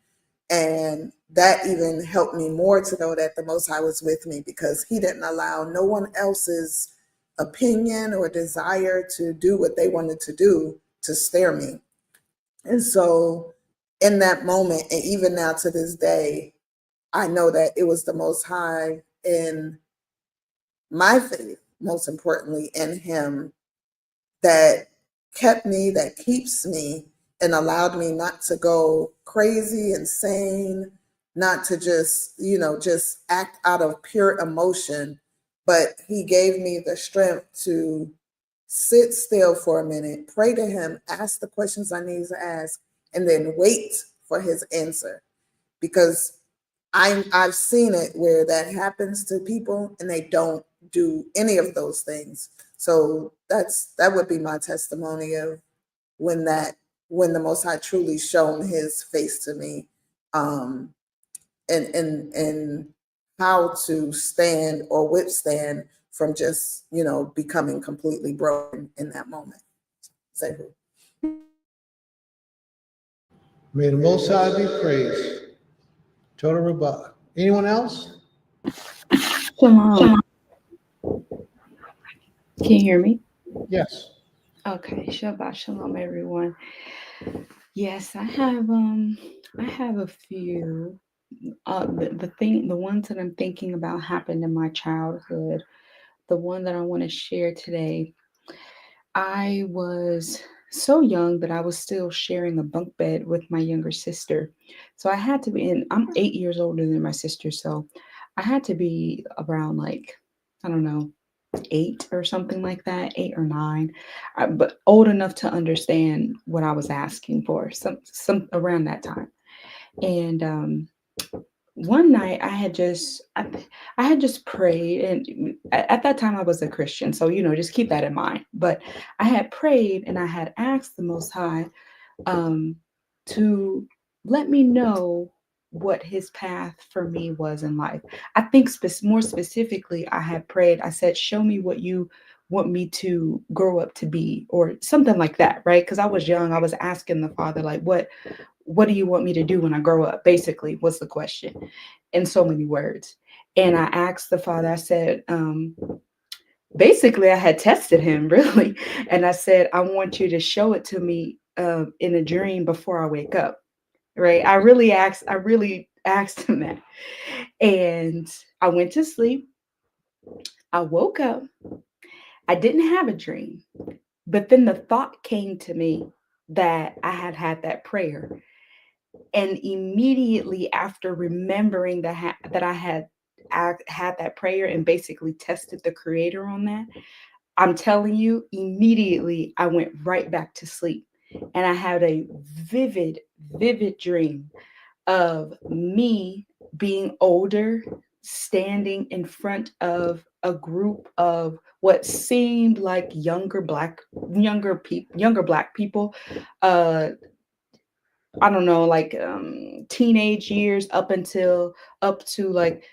[SPEAKER 2] And that even helped me more to know that the Most High was with me, because he didn't allow no one else's opinion or desire to do what they wanted to do to steer me. And so in that moment, and even now to this day, I know that it was the Most High in my faith, most importantly in him, that kept me, that keeps me, and allowed me not to go crazy, insane, not to just act out of pure emotion, but he gave me the strength to sit still for a minute, pray to him, ask the questions I need to ask, and then wait for his answer. Because I've seen it where that happens to people and they don't do any of those things. So that would be my testimony of when the Most High truly shown his face to me, and how to stand or withstand from just becoming completely broken in that moment. Say who?
[SPEAKER 1] May the Most High be praised. Total Rabah. Anyone else?
[SPEAKER 3] Shalom. Can you hear me?
[SPEAKER 1] Yes.
[SPEAKER 3] Okay. Shabbat shalom, everyone. Yes, I have a few. The ones that I'm thinking about happened in my childhood. The one that I want to share today, I was so young that I was still sharing a bunk bed with my younger sister. So I had to be, and I'm 8 years older than my sister, so I had to be around, like, I don't know, 8 or something like that, 8 or 9, but old enough to understand what I was asking for, some around that time. And one night I had just prayed, and at that time I was a Christian, so just keep that in mind. But I had prayed and I had asked the Most High to let me know what his path for me was in life. I think more specifically, I had prayed, I said, show me what you want me to grow up to be, or something like that, right? Because I was young. I was asking the Father, like, what do you want me to do when I grow up? Basically, what's the question? In so many words. And I asked the Father, I said, basically, I had tested him, really. And I said, I want you to show it to me in a dream before I wake up. Right. I really asked him that. And I went to sleep. I woke up. I didn't have a dream. But then the thought came to me that I had that prayer. And immediately after remembering that I had that prayer and basically tested the Creator on that, I'm telling you, immediately I went right back to sleep. And I had a vivid dream of me being older, standing in front of a group of what seemed like younger black people, I don't know, like teenage years up to like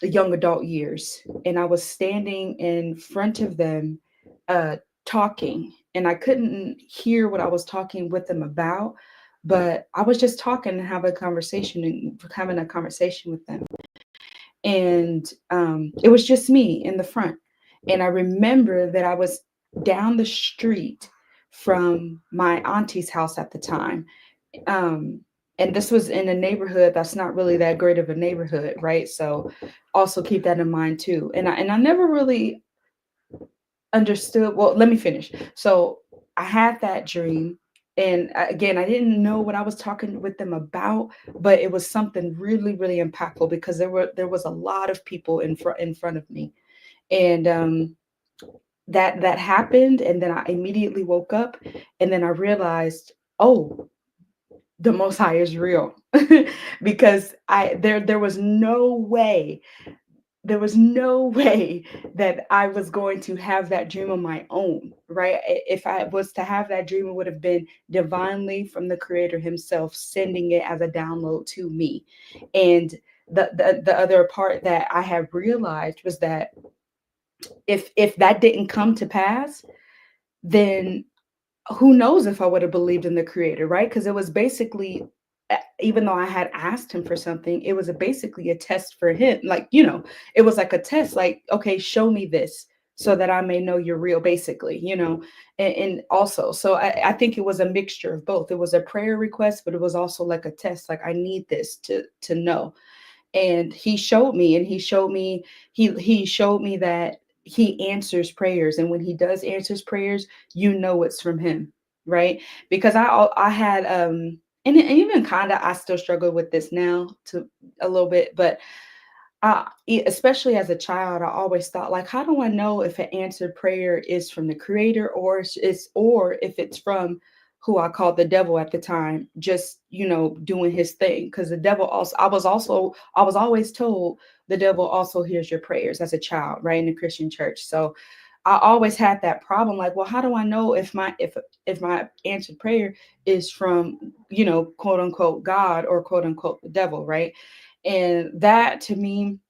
[SPEAKER 3] the young adult years. And I was standing in front of them talking, and I couldn't hear what I was talking with them about, but I was just talking and having a conversation with them. And it was just me in the front. And I remember that I was down the street from my auntie's house at the time. And this was in a neighborhood that's not really that great of a neighborhood, right? So also keep that in mind too. And I never really understood. Well, let me finish. So I had that dream. And again, I didn't know what I was talking with them about, but it was something really, really impactful, because there was a lot of people in front of me. And that happened. And then I immediately woke up, and then I realized, oh, the Most High is real. Because there was no way there was no way that I was going to have that dream on my own, right? If I was to have that dream, it would have been divinely from the creator himself sending it as a download to me. And the other part that I have realized was that if that didn't come to pass, then who knows if I would have believed in the creator, right? Because it was basically, even though I had asked him for something, it was basically a test for him. Like, it was like a test, like, okay, show me this so that I may know you're real, basically, and also, so I think it was a mixture of both. It was a prayer request, but it was also like a test, like I need this to know. And he showed me, he showed me that he answers prayers, and when he does answers prayers, it's from him, right? Because I had and even kind of, I still struggle with this now to a little bit, but especially as a child, I always thought, like, how do I know if an answered prayer is from the creator, or if it's from who I called the devil at the time, just, doing his thing? Because the devil also, I was always told the devil also hears your prayers as a child, right, in the Christian church. So I always had that problem, like, well, how do I know if my answered prayer is from, quote unquote God, or quote unquote the devil, right? And that, to me,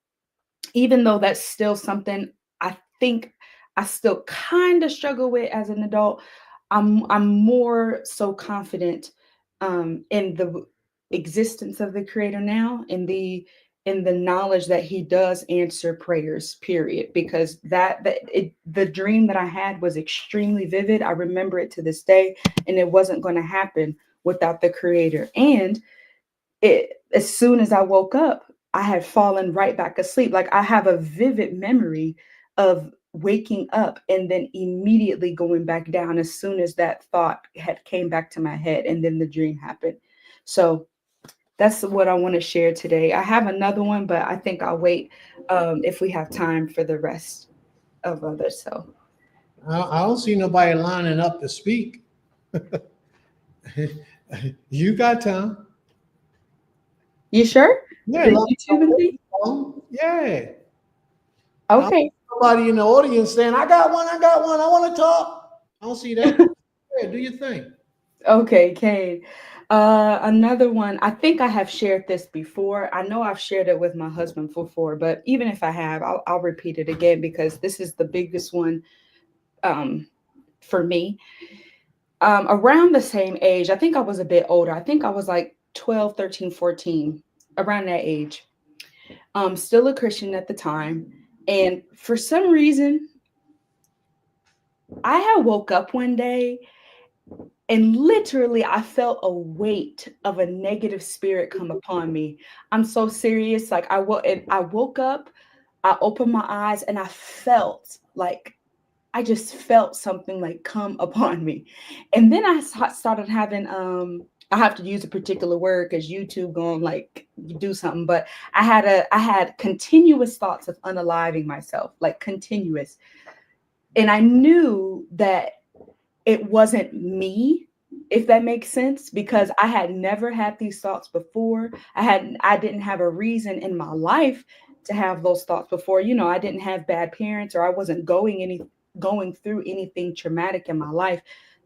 [SPEAKER 3] even though that's still something I think I still kind of struggle with as an adult, I'm more so confident in the existence of the creator now, in the knowledge that he does answer prayers, period. Because the dream that I had was extremely vivid. I remember it to this day, and it wasn't going to happen without the creator. And as soon as I woke up, I had fallen right back asleep. Like, I have a vivid memory of waking up and then immediately going back down as soon as that thought had came back to my head, and then the dream happened. So that's what I want to share today. I have another one, but I think I'll wait if we have time for the rest of others. So
[SPEAKER 1] I don't see nobody lining up to speak. You got time.
[SPEAKER 3] you sure?
[SPEAKER 1] Yeah,
[SPEAKER 3] The YouTube and thing?
[SPEAKER 1] yeah. I don't
[SPEAKER 3] Okay.
[SPEAKER 1] see nobody in the audience saying, I got one, I want to talk. I don't see that. Yeah, do your thing.
[SPEAKER 3] Okay, Kane. Another one. I think I have shared this before. I know I've shared it with my husband before, but even if I have, I'll repeat it again, because this is the biggest one um, for me. Around the same age, I think I was a bit older. I think I was like 12, 13, 14, around that age. Still a Christian at the time. And for some reason, I had woke up one day, and literally, I felt a weight of a negative spirit come upon me. I'm so serious. Like, I woke up, I opened my eyes, and I felt like, I just felt something like come upon me. And then started having I have to use a particular word because YouTube going like do something, but I had continuous thoughts of unaliving myself, like continuous. And I knew that it wasn't me, if that makes sense, because I had never had these thoughts before. I didn't have a reason in my life to have those thoughts before. I didn't have bad parents, or I wasn't going through anything traumatic in my life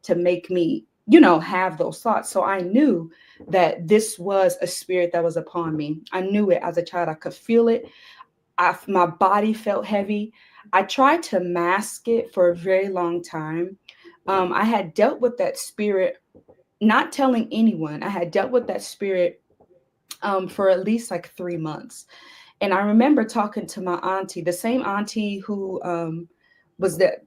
[SPEAKER 3] to make me, have those thoughts. So I knew that this was a spirit that was upon me. I knew it as a child. I could feel it. My body felt heavy. I tried to mask it for a very long time. I had dealt with that spirit, not telling anyone. I had dealt with that spirit for at least like 3 months. And I remember talking to my auntie, the same auntie who was that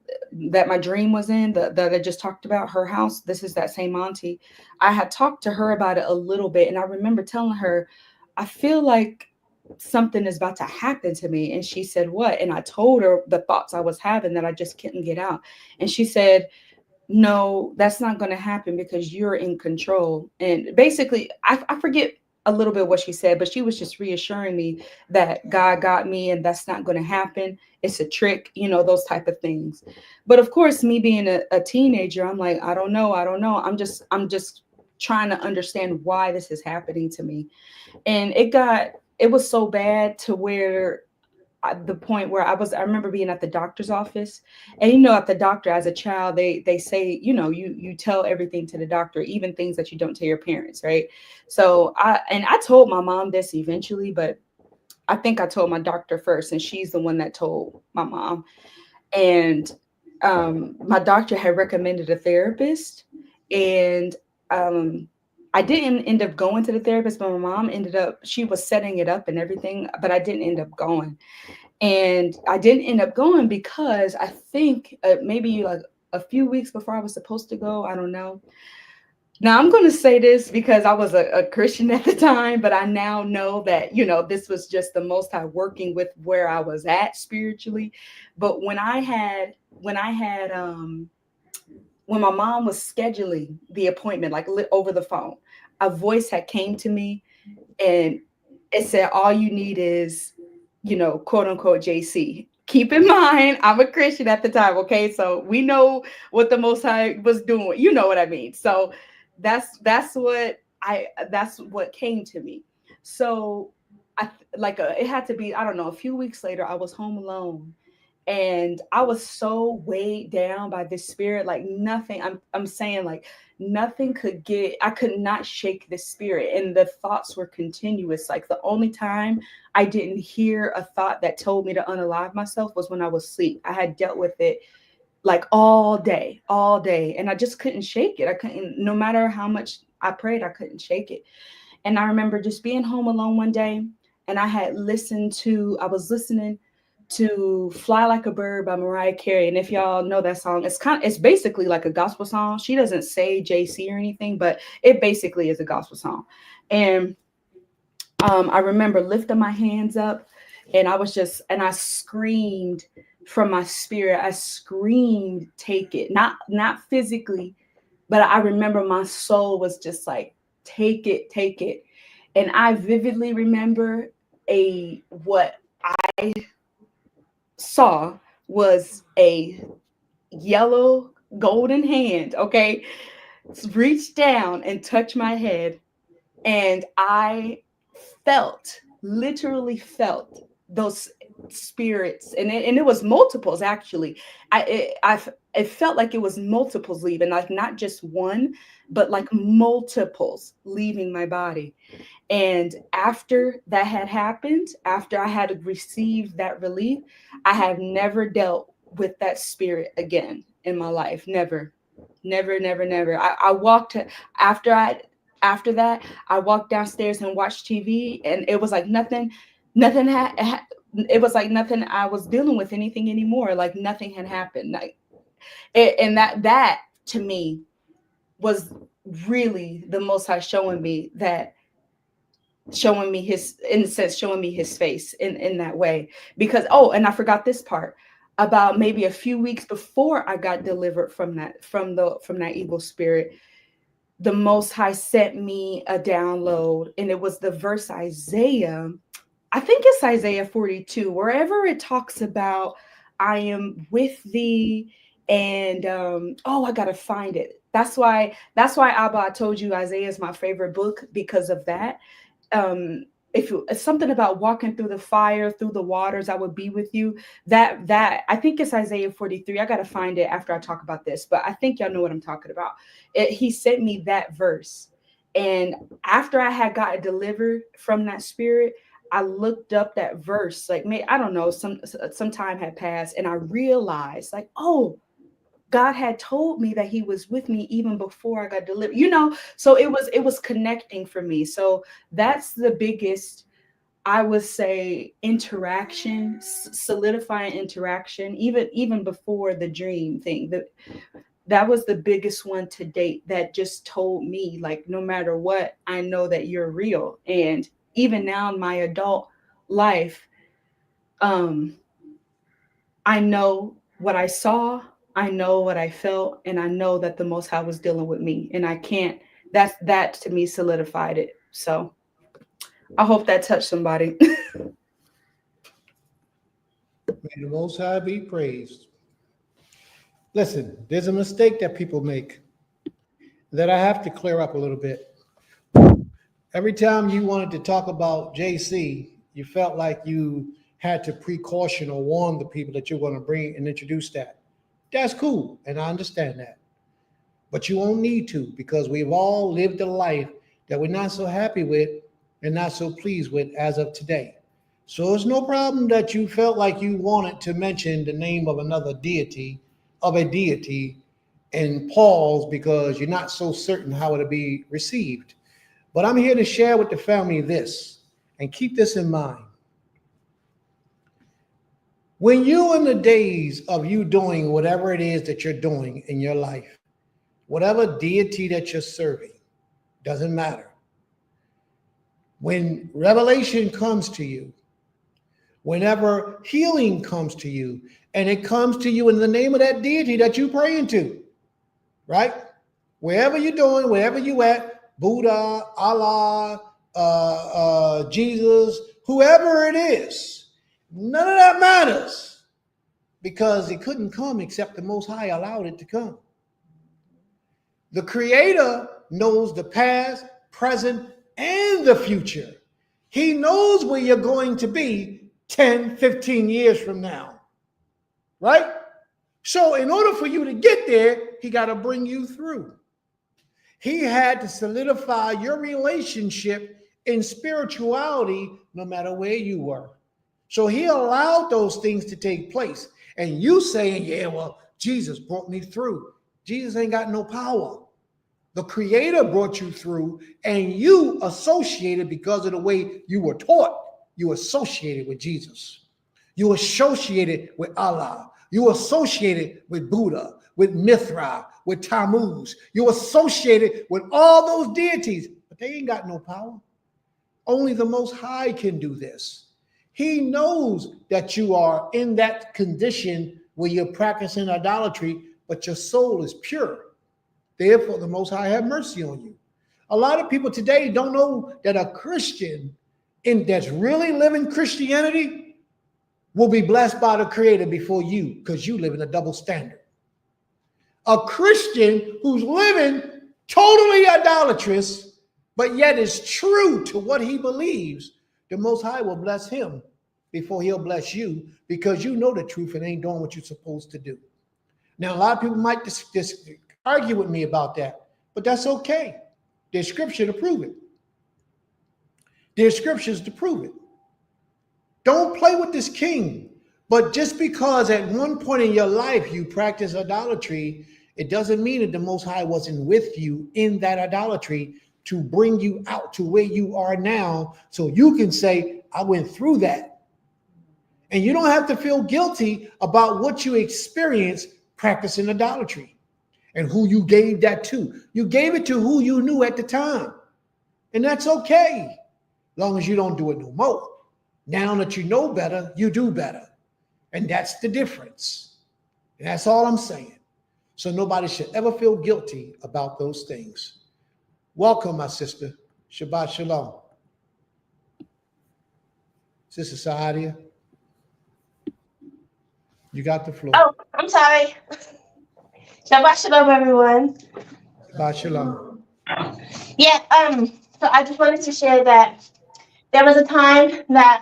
[SPEAKER 3] my dream was in, that I just talked about, her house. This is that same auntie. I had talked to her about it a little bit, and I remember telling her, I feel like something is about to happen to me. And she said, what? And I told her the thoughts I was having that I just couldn't get out. And she said, no, that's not going to happen because you're in control. And basically, I forget a little bit what she said, but she was just reassuring me that God got me and that's not going to happen. It's a trick, those type of things. But of course, me being a teenager, I'm like, I don't know. I'm just trying to understand why this is happening to me. And it was so bad to where the point where I remember being at the doctor's office, and you know, at the doctor as a child, they say, you know, you tell everything to the doctor, even things that you don't tell your parents, right? So I told my mom this eventually, but I think I told my doctor first, and she's the one that told my mom. And my doctor had recommended a therapist, and I didn't end up going to the therapist, but my mom she was setting it up and everything, but I didn't end up going. And I didn't end up going because I think maybe like a few weeks before I was supposed to go, I don't know. Now I'm going to say this because I was a Christian at the time, but I now know that, you know, this was just the Most High working with where I was at spiritually. But when when my mom was scheduling the appointment, like over the phone, a voice had came to me and it said, all you need is, you know, quote unquote, JC. Keep in mind, I'm a Christian at the time. Okay. So we know what the Most High was doing. You know what I mean? So that's what came to me. So it had to be, I don't know, a few weeks later, I was home alone. And I was so weighed down by this spirit, like nothing. I'm saying, like nothing I could not shake the spirit. And the thoughts were continuous. Like the only time I didn't hear a thought that told me to unalive myself was when I was asleep. I had dealt with it like all day. And I just couldn't shake it. I couldn't, no matter how much I prayed, I couldn't shake it. And I remember just being home alone one day, and I was listening to Fly Like a Bird by Mariah Carey. And if y'all know that song, it's basically like a gospel song. She doesn't say JC or anything, but it basically is a gospel song. And I remember lifting my hands up, and I screamed from my spirit. I screamed, take it, not physically, but I remember my soul was just like, take it, take it. And I vividly remember what I saw was a yellow golden hand, okay, reached down and touched my head. And I literally felt those spirits, and it was multiples actually. It felt like it was multiples leaving, like not just one, but like multiples leaving my body. And after that had happened, after I had received that relief, I have never dealt with that spirit again in my life. Never. I walked after that, I walked downstairs and watched TV, and it was like nothing it was like nothing I was dealing with anything anymore. Like nothing had happened. Like and that to me was really the Most High showing me his face in that way. Because and I forgot this part. About maybe a few weeks before I got delivered from that evil spirit, the Most High sent me a download, and it was the verse Isaiah. I think it's Isaiah 42, wherever it talks about I am with thee. And I gotta find it. That's why Abba, I told you Isaiah is my favorite book because of that. If it's something about walking through the fire, through the waters, I would be with you. That I think it's Isaiah 43. I gotta find it after I talk about this, but I think y'all know what I'm talking about. He sent me that verse, and after I had gotten delivered from that spirit, I looked up that verse. Like, I don't know, some time had passed, and I realized, like, oh, God had told me that he was with me even before I got delivered, so it was connecting for me. So that's the biggest, I would say, interaction, solidifying interaction, even before the dream thing. That was the biggest one to date that just told me, like, no matter what, I know that you're real. And even now in my adult life, I know what I saw, I know what I felt, and I know that the Most High was dealing with me. And that to me solidified it. So I hope that touched somebody.
[SPEAKER 1] May the Most High be praised. Listen, there's a mistake that people make that I have to clear up a little bit. Every time you wanted to talk about JC, you felt like you had to precaution or warn the people that you're going to bring and introduce that. That's cool, and I understand that. But you won't need to, because we've all lived a life that we're not so happy with and not so pleased with as of today. So it's no problem that you felt like you wanted to mention the name of another deity, and pause because you're not so certain how it'll be received. But I'm here to share with the family this, and keep this in mind. When you in the days of you doing whatever it is that you're doing in your life, whatever deity that you're serving, doesn't matter. When revelation comes to you, whenever healing comes to you, and it comes to you in the name of that deity that you're praying to, right? Wherever you're doing, wherever you at, Buddha, Allah, Jesus, whoever it is, none of that matters, because it couldn't come except the Most High allowed it to come. The Creator knows the past, present, and the future. He knows where you're going to be 10, 15 years from now, right? So in order for you to get there, he got to bring you through. He had to solidify your relationship in spirituality no matter where you were. So he allowed those things to take place. And you saying, yeah, well, Jesus brought me through. Jesus ain't got no power. The Creator brought you through, and you associated because of the way you were taught. You associated with Jesus. You associated with Allah. You associated with Buddha, with Mithra, with Tammuz. You associated with all those deities, but they ain't got no power. Only the Most High can do this. He knows that you are in that condition where you're practicing idolatry, but your soul is pure. Therefore, the Most High have mercy on you. A lot of people today don't know that a Christian that's really living Christianity will be blessed by the Creator before you, because you live in a double standard. A Christian who's living totally idolatrous, but yet is true to what he believes, the Most High will bless him before he'll bless you, because you know the truth and ain't doing what you're supposed to do. Now, a lot of people might just argue with me about that, but that's okay. There's scripture to prove it. There's scriptures to prove it. Don't play with this king. But just because at one point in your life you practice idolatry, it doesn't mean that the Most High wasn't with you in that idolatry to bring you out to where you are now, so you can say, I went through that. And you don't have to feel guilty about what you experienced practicing idolatry and who you gave that to. You gave it to who you knew at the time. And that's okay, as long as you don't do it no more. Now that you know better, you do better. And that's the difference. And that's all I'm saying. So nobody should ever feel guilty about those things. Welcome, my sister. Shabbat shalom. Sister Saadia, you got the floor.
[SPEAKER 6] Oh, I'm sorry. Shabbat shalom, everyone.
[SPEAKER 1] Shabbat shalom.
[SPEAKER 6] Yeah, so I just wanted to share that there was a time that,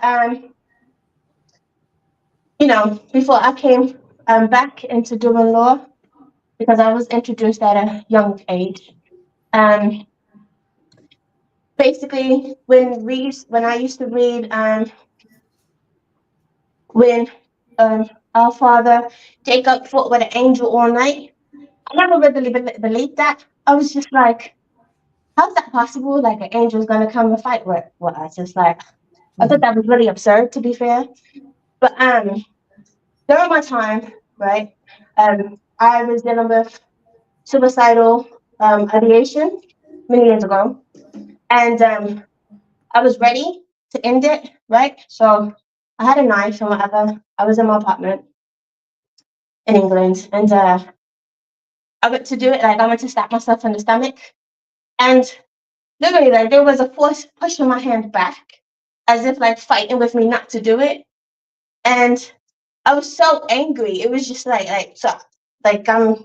[SPEAKER 6] before I came back into doing law, because I was introduced at a young age. Basically, when I used to read, when our father Jacob fought with an angel all night, I never really believed that. I was just like, how's that possible? Like an angel's gonna come and fight with us. It's like, I thought that was really absurd, to be fair. But during my time, right, I was dealing with suicidal ideation many years ago, and I was ready to end it, right? So I had a knife and whatever. I was in my apartment in England, and I went to do it. Like, I went to stab myself in the stomach, and literally, like, there was a force pushing my hand back, as if like fighting with me not to do it. And I was so angry. It was just like so, like I'm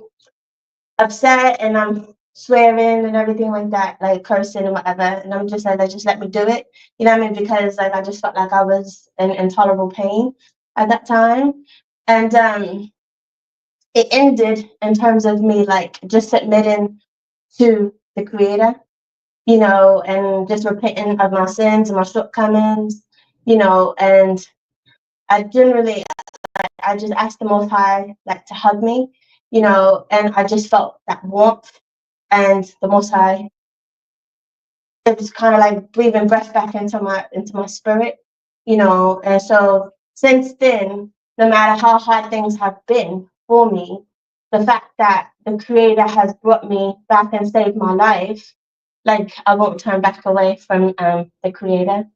[SPEAKER 6] upset and I'm swearing and everything like that, like cursing and whatever. And I'm just like, just let me do it. You know what I mean? Because like I just felt like I was in intolerable pain at that time. And it ended in terms of me like just submitting to the creator, you know, and just repenting of my sins and my shortcomings, you know, and I generally I just asked the Most High like to hug me, you know, and I just felt that warmth and the Most High. It was kind of like breathing breath back into my spirit, you know. And so since then, no matter how hard things have been for me, the fact that the Creator has brought me back and saved my life, like I won't turn back away from the Creator.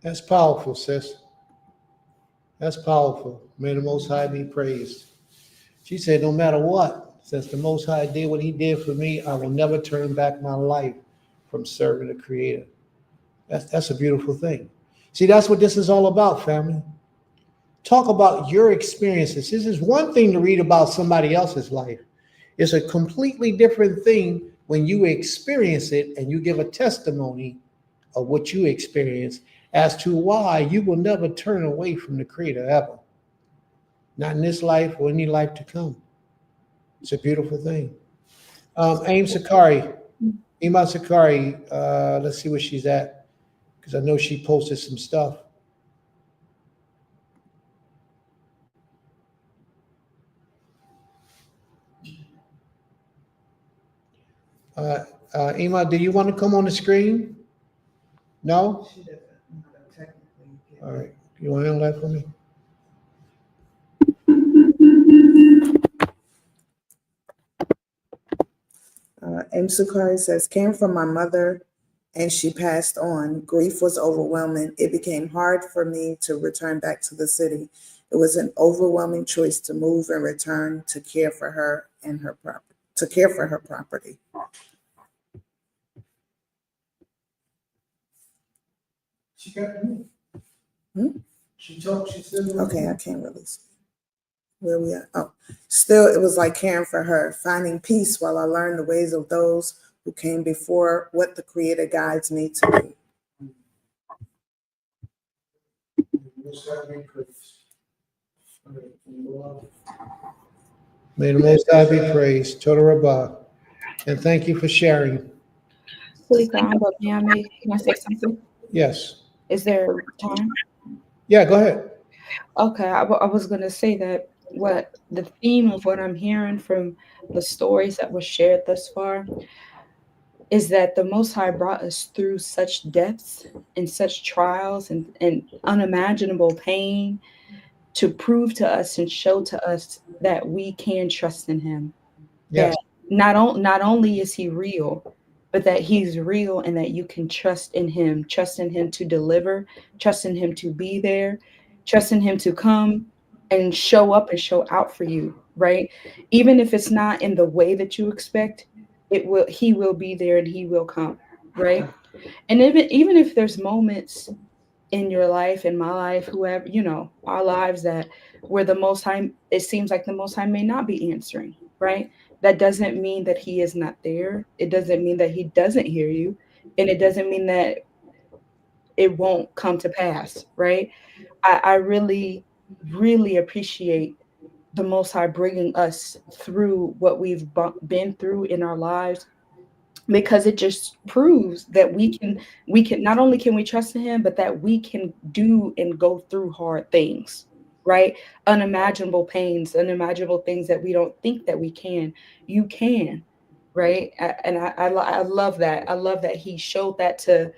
[SPEAKER 1] That's powerful, sis. That's powerful. May the Most High be praised. She said, no matter what, since the Most High did what he did for me, I will never turn back my life from serving the Creator. That's a beautiful thing. See, that's what this is all about, family. Talk about your experiences. This is one thing to read about somebody else's life. It's a completely different thing when you experience it and you give a testimony of what you experienced as to why you will never turn away from the Creator ever. Not in this life or any life to come. It's a beautiful thing. Aim Sakari, Ima Sakari, let's see where she's at, because I know she posted some stuff. Ima, do you want to come on the screen? No? All right. You want to handle that for me?
[SPEAKER 2] M. Sukari says, came from my mother and she passed on. Grief was overwhelming. It became hard for me to return back to the city. It was an overwhelming choice to move and return to care for her and her property, to care for her property.
[SPEAKER 1] She got me.
[SPEAKER 2] Hmm?
[SPEAKER 1] She said.
[SPEAKER 2] Okay, I can't really see where we are. Oh, still, it was like caring for her, finding peace while I learned the ways of those who came before, what the Creator guides me to do.
[SPEAKER 1] May the Most High be praised. Total Rabbah. And thank you for sharing.
[SPEAKER 3] Can I say something?
[SPEAKER 1] Yes.
[SPEAKER 3] Is there time?
[SPEAKER 1] Yeah, go ahead.
[SPEAKER 3] Okay, I was going to say that what the theme of what I'm hearing from the stories that were shared thus far is that the Most High brought us through such depths and such trials and unimaginable pain to prove to us and show to us that we can trust in Him.
[SPEAKER 1] Yes.
[SPEAKER 3] That not only is He real, but that He's real and that you can trust in Him to deliver, trust in Him to be there, trust in Him to come and show up and show out for you, right? Even if it's not in the way that you expect, He will be there and He will come, right? And even if there's moments in your life, in my life, whoever, our lives that where the Most High, it seems like the Most High may not be answering, right? That doesn't mean that He is not there. It doesn't mean that He doesn't hear you. And it doesn't mean that it won't come to pass, right? I really, really appreciate the Most High bringing us through what we've been through in our lives, because it just proves that we can not only can we trust in Him, but that we can do and go through hard things, right? Unimaginable pains, unimaginable things that we don't think that we can. You can, right? I love that. I love that He showed that to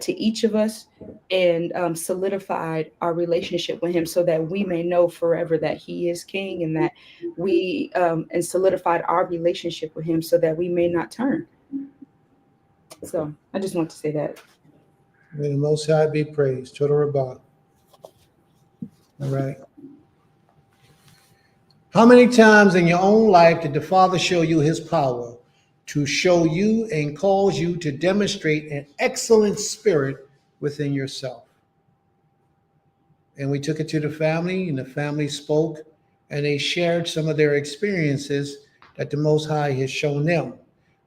[SPEAKER 3] each of us, and solidified our relationship with Him so that we may know forever that He is King, and that we and solidified our relationship with Him so that we may not turn. So I just want to say that.
[SPEAKER 1] May the Most High be praised. Total Rabbah. All right. How many times in your own life did the Father show you His power to show you and cause you to demonstrate an excellent spirit within yourself? And we took it to the family, and the family spoke and they shared some of their experiences that the Most High has shown them,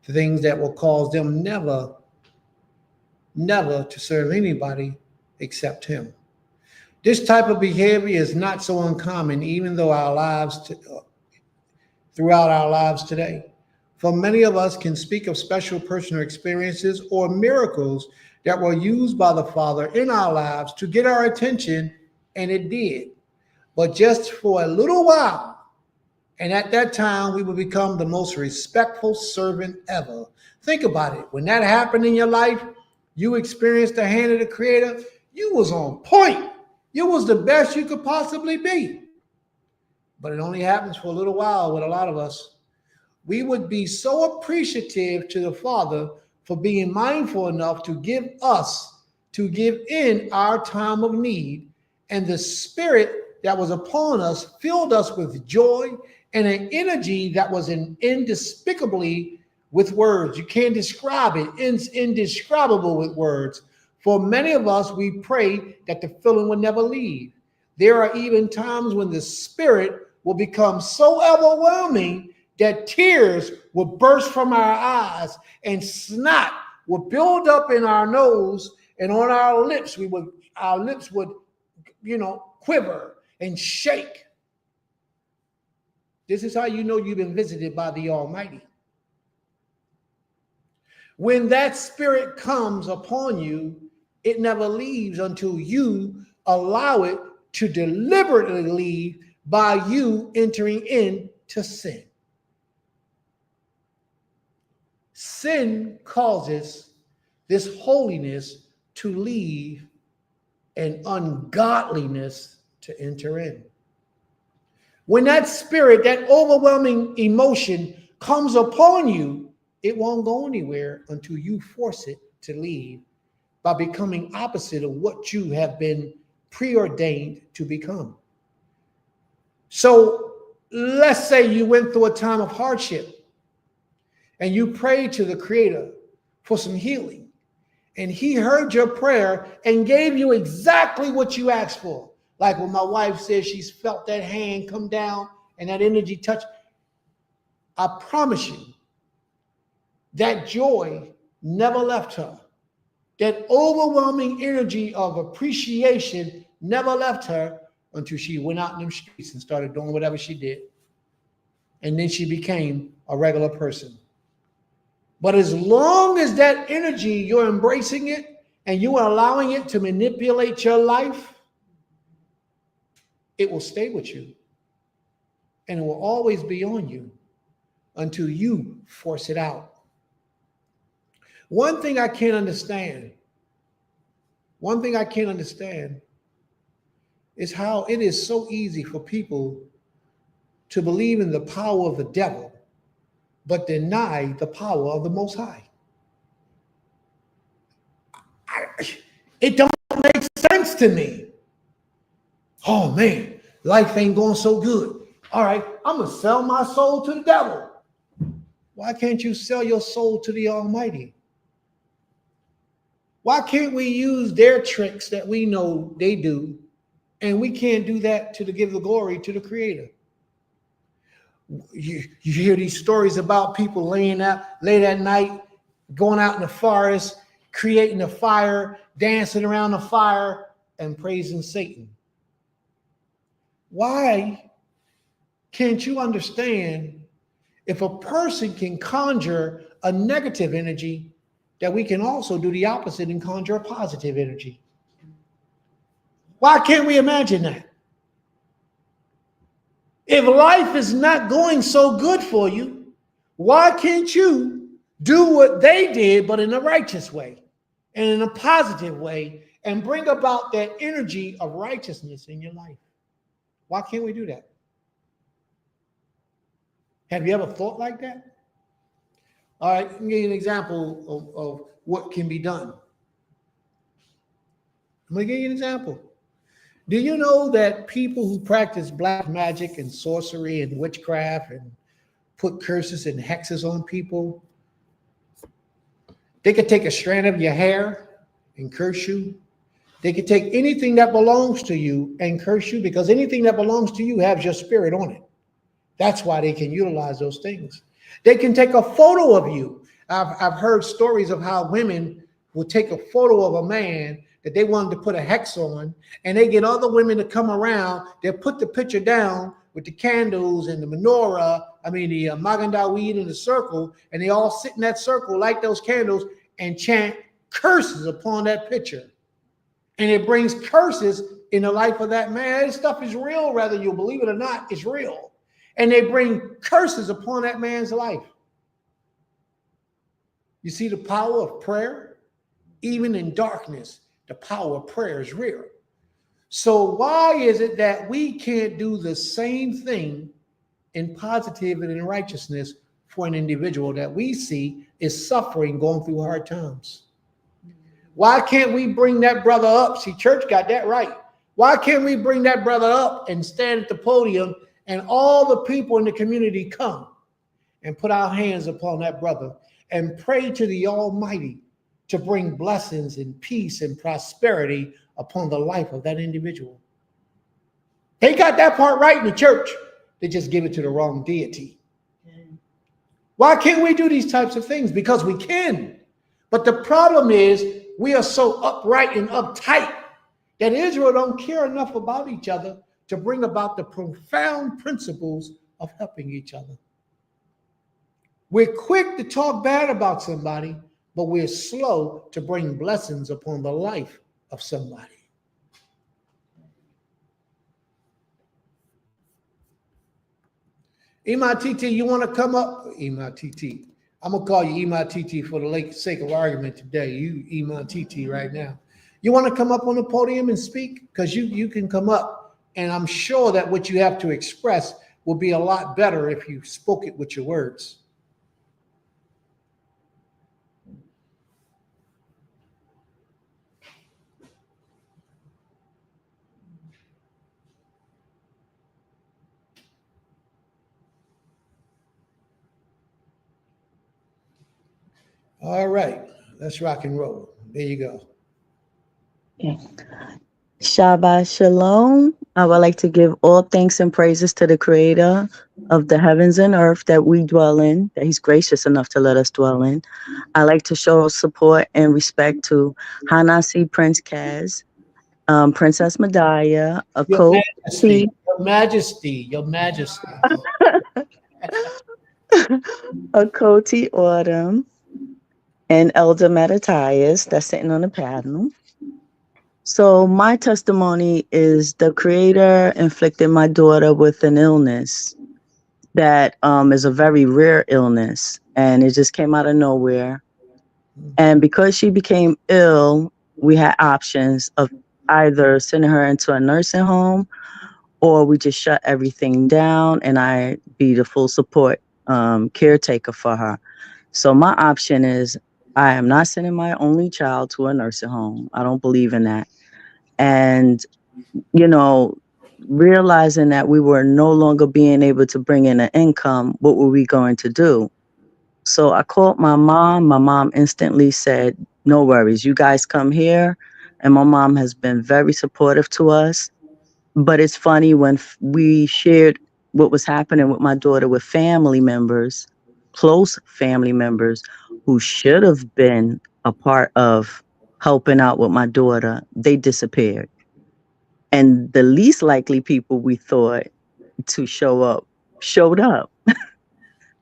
[SPEAKER 1] the things that will cause them never to serve anybody except Him. This type of behavior is not so uncommon, even though throughout our lives today. For many of us can speak of special personal experiences or miracles that were used by the Father in our lives to get our attention, and it did. But just for a little while, and at that time, we would become the most respectful servant ever. Think about it. When that happened in your life, you experienced the hand of the Creator, you was on point. You was the best you could possibly be. But it only happens for a little while with a lot of us. We would be so appreciative to the Father for being mindful enough to give in our time of need, and the Spirit that was upon us filled us with joy and an energy that was indescribably with words. You can't describe it. It's indescribable with words. For many of us, we pray that the feeling will never leave. There are even times when the Spirit will become so overwhelming that tears will burst from our eyes and snot will build up in our nose, and on our lips, our lips would quiver and shake. This is how you know you've been visited by the Almighty. When that Spirit comes upon you, it never leaves until you allow it to deliberately leave by you entering into sin. Sin causes this holiness to leave and ungodliness to enter in. When that spirit, that overwhelming emotion comes upon you, it won't go anywhere until you force it to leave by becoming opposite of what you have been preordained to become. So let's say you went through a time of hardship and you prayed to the Creator for some healing, and He heard your prayer and gave you exactly what you asked for. Like when my wife says she's felt that hand come down and that energy touch. I promise you, that joy never left her. That overwhelming energy of appreciation never left her until she went out in them streets and started doing whatever she did. And then she became a regular person. But as long as that energy, you're embracing it and you are allowing it to manipulate your life, it will stay with you. And it will always be on you until you force it out. One thing I can't understand is how it is so easy for people to believe in the power of the devil, but deny the power of the Most High. It don't make sense to me. Oh man, life ain't going so good. All right, I'm going to sell my soul to the devil. Why can't you sell your soul to the Almighty? Why can't we use their tricks that we know they do, and we can't do that to give the glory to the Creator? You hear these stories about people laying out late at night, going out in the forest, creating a fire, dancing around the fire, and praising Satan. Why can't you understand if a person can conjure a negative energy, that we can also do the opposite and conjure a positive energy? Why can't we imagine that? If life is not going so good for you, why can't you do what they did, but in a righteous way and in a positive way, and bring about that energy of righteousness in your life? Why can't we do that? Have you ever thought like that? All right, let me give you an example of what can be done. I'm going to give you an example. Do you know that people who practice black magic and sorcery and witchcraft and put curses and hexes on people, they could take a strand of your hair and curse you. They can take anything that belongs to you and curse you, because anything that belongs to you has your spirit on it. That's why they can utilize those things. They can take a photo of you. I've heard stories of how women will take a photo of a man that they wanted to put a hex on, and they get other women to come around. They'll put the picture down with the candles and the menorah, the Magen Dawid in the circle, and they all sit in that circle, light those candles, and chant curses upon that picture. And it brings curses in the life of that man. This stuff is real, whether you believe it or not, it's real. And they bring curses upon that man's life. You see the power of prayer? Even in darkness, the power of prayer is real. So why is it that we can't do the same thing in positivity and in righteousness for an individual that we see is suffering, going through hard times? Why can't we bring that brother up? See, church got that right. Why can't we bring that brother up and stand at the podium and all the people in the community come and put our hands upon that brother and pray to the Almighty to bring blessings and peace and prosperity upon the life of that individual? They got that part right in the church. They just give it to the wrong deity. Why can't we do these types of things? Because we can. But the problem is we are so upright and uptight that Israel don't care enough about each other to bring about the profound principles of helping each other. We're quick to talk bad about somebody, but we're slow to bring blessings upon the life of somebody. Imatiti, you want to come up? Imatiti. I'm going to call you Imatiti for the sake of argument today. You Imatiti right now. You want to come up on the podium and speak? Because you can come up, and I'm sure that what you have to express will be a lot better if you spoke it with your words. All right, let's rock and roll. There you go.
[SPEAKER 7] Okay. Shabbat Shalom. I would like to give all thanks and praises to the Creator of the heavens and earth that we dwell in, that He's gracious enough to let us dwell in. I like to show support and respect to Hanasi Prince Kaz, Princess Medaya,
[SPEAKER 1] Your
[SPEAKER 7] Akoti,
[SPEAKER 1] Majesty, Your Majesty.
[SPEAKER 7] Akoti Autumn, and Elder Mattathias that's sitting on the panel. So my testimony is the Creator inflicted my daughter with an illness that is a very rare illness, and it just came out of nowhere. And because she became ill, we had options of either sending her into a nursing home, or we just shut everything down and I be the full support caretaker for her. So my option is I am not sending my only child to a nursing home. I don't believe in that. And, realizing that we were no longer being able to bring in an income, what were we going to do? So I called my mom. My mom instantly said, no worries, you guys come here. And my mom has been very supportive to us. But it's funny when we shared what was happening with my daughter with family members, close family members who should have been a part of helping out with my daughter, they disappeared. And the least likely people we thought to show up showed up.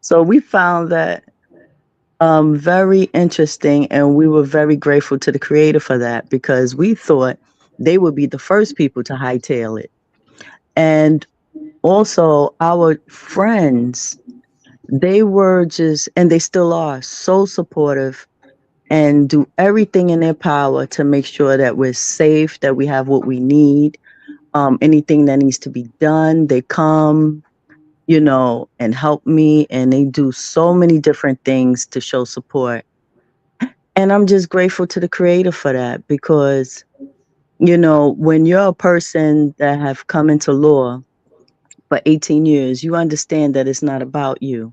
[SPEAKER 7] So we found that very interesting, and we were very grateful to the Creator for that, because we thought they would be the first people to hightail it. And also our friends, they were just, and they still are, so supportive and do everything in their power to make sure that we're safe, that we have what we need. Anything that needs to be done, they come, and help me, and they do so many different things to show support. And I'm just grateful to the Creator for that, because, when you're a person that have come into law for 18 years, you understand that it's not about you,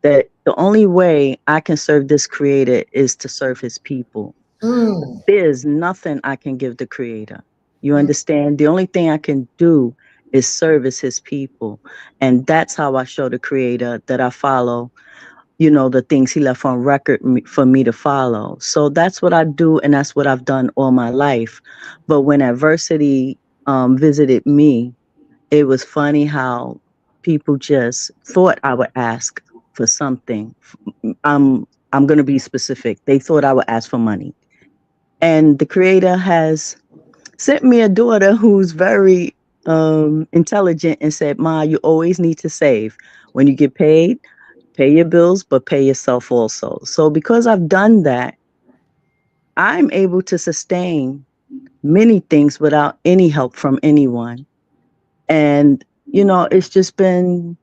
[SPEAKER 7] that the only way I can serve this Creator is to serve His people.
[SPEAKER 1] Mm.
[SPEAKER 7] There's nothing I can give the Creator. You understand? The only thing I can do is service his people. And that's how I show the Creator that I follow, the things he left on record for me to follow. So that's what I do, and that's what I've done all my life. But when adversity visited me, it was funny how people just thought I would ask for something. I'm going to be specific. They thought I would ask for money. And the Creator has sent me a daughter who's very intelligent and said, Ma, you always need to save. When you get paid, pay your bills, but pay yourself also. So because I've done that, I'm able to sustain many things without any help from anyone. And, it's just been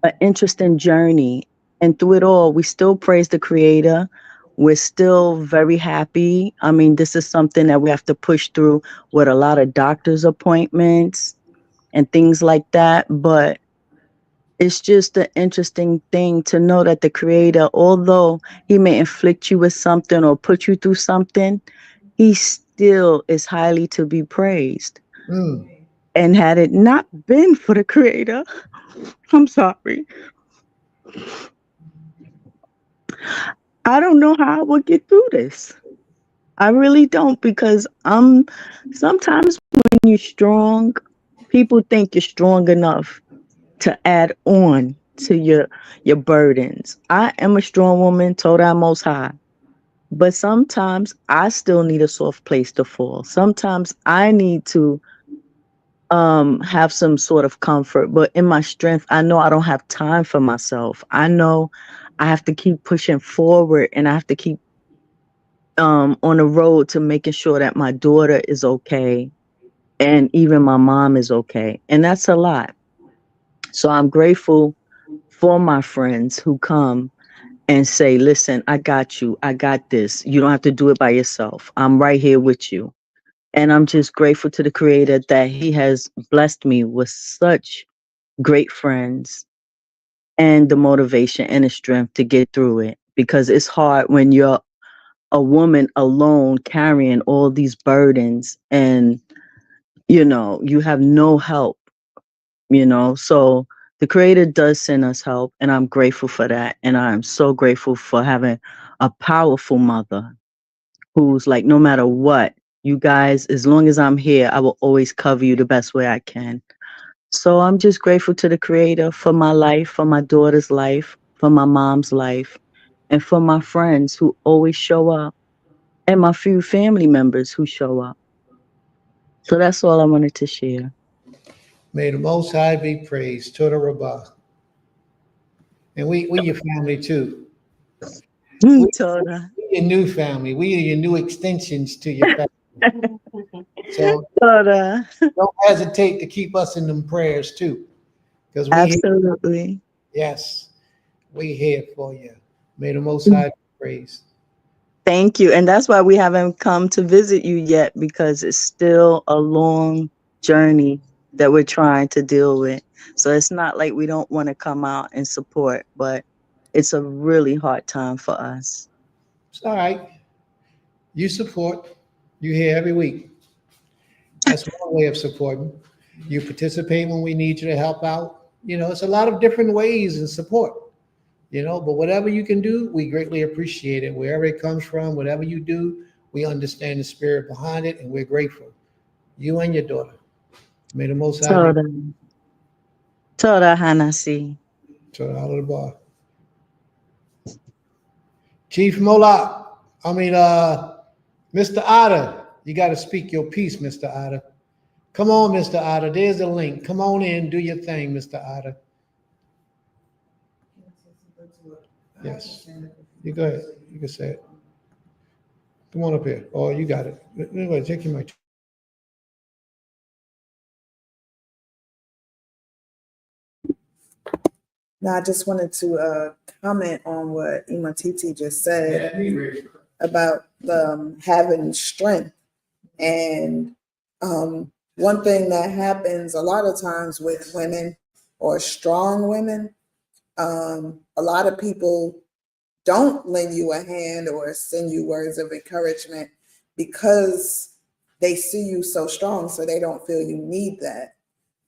[SPEAKER 7] an interesting journey. And through it all, we still praise the Creator. We're still very happy. I mean, this is something that we have to push through with a lot of doctor's appointments and things like that. But it's just an interesting thing to know that the Creator, although he may inflict you with something or put you through something, he still is highly to be praised.
[SPEAKER 1] Mm.
[SPEAKER 7] And had it not been for the Creator, I'm sorry, I don't know how I would get through this. I really don't, because sometimes when you're strong, people think you're strong enough to add on to your burdens. I am a strong woman, told I most high. But sometimes I still need a soft place to fall. Sometimes I need to have some sort of comfort, but in my strength, I know I don't have time for myself. I know I have to keep pushing forward, and I have to keep on the road to making sure that my daughter is okay and even my mom is okay. And that's a lot. So I'm grateful for my friends who come and say, listen, I got you. I got this. You don't have to do it by yourself. I'm right here with you. And I'm just grateful to the Creator that he has blessed me with such great friends and the motivation and the strength to get through it, because it's hard when you're a woman alone carrying all these burdens and, you have no help, So the Creator does send us help, and I'm grateful for that. And I'm so grateful for having a powerful mother who's like, no matter what, you guys, as long as I'm here, I will always cover you the best way I can. So I'm just grateful to the Creator for my life, for my daughter's life, for my mom's life, and for my friends who always show up, and my few family members who show up. So that's all I wanted to share.
[SPEAKER 1] May the Most High be praised. Toda Rabbah. And we your family too. We
[SPEAKER 7] Toda.
[SPEAKER 1] your new family. We are your new extensions to your family. So
[SPEAKER 7] Toda.
[SPEAKER 1] don't hesitate to keep us in them prayers too. Because
[SPEAKER 7] Absolutely.
[SPEAKER 1] yes, we here for you. May the Most High be praised.
[SPEAKER 7] Thank you. And that's why we haven't come to visit you yet, because it's still a long journey that we're trying to deal with. So it's not like we don't want to come out and support, but it's a really hard time for us.
[SPEAKER 1] It's all right. You support. You here every week. That's one way of supporting. You participate when we need you to help out. It's a lot of different ways in support. But whatever you can do, we greatly appreciate it. Wherever it comes from, whatever you do, we understand the spirit behind it, and we're grateful. You and your daughter. May the Most High be
[SPEAKER 7] Toda. Toda Hanasi.
[SPEAKER 1] to the out of the bar. Chief Mola, Mr. Otter, you got to speak your piece, Mr. Otter. Come on, Mr. Otter. There's the link. Come on in, do your thing, Mr. Otter. Yes. You go ahead. You can say it. Come on up here. Oh, you got it. Anyway, take your mic.
[SPEAKER 2] Now, I just wanted to comment on what Imatiti just said about having strength. And one thing that happens a lot of times with women or strong women, a lot of people don't lend you a hand or send you words of encouragement because they see you so strong, so they don't feel you need that.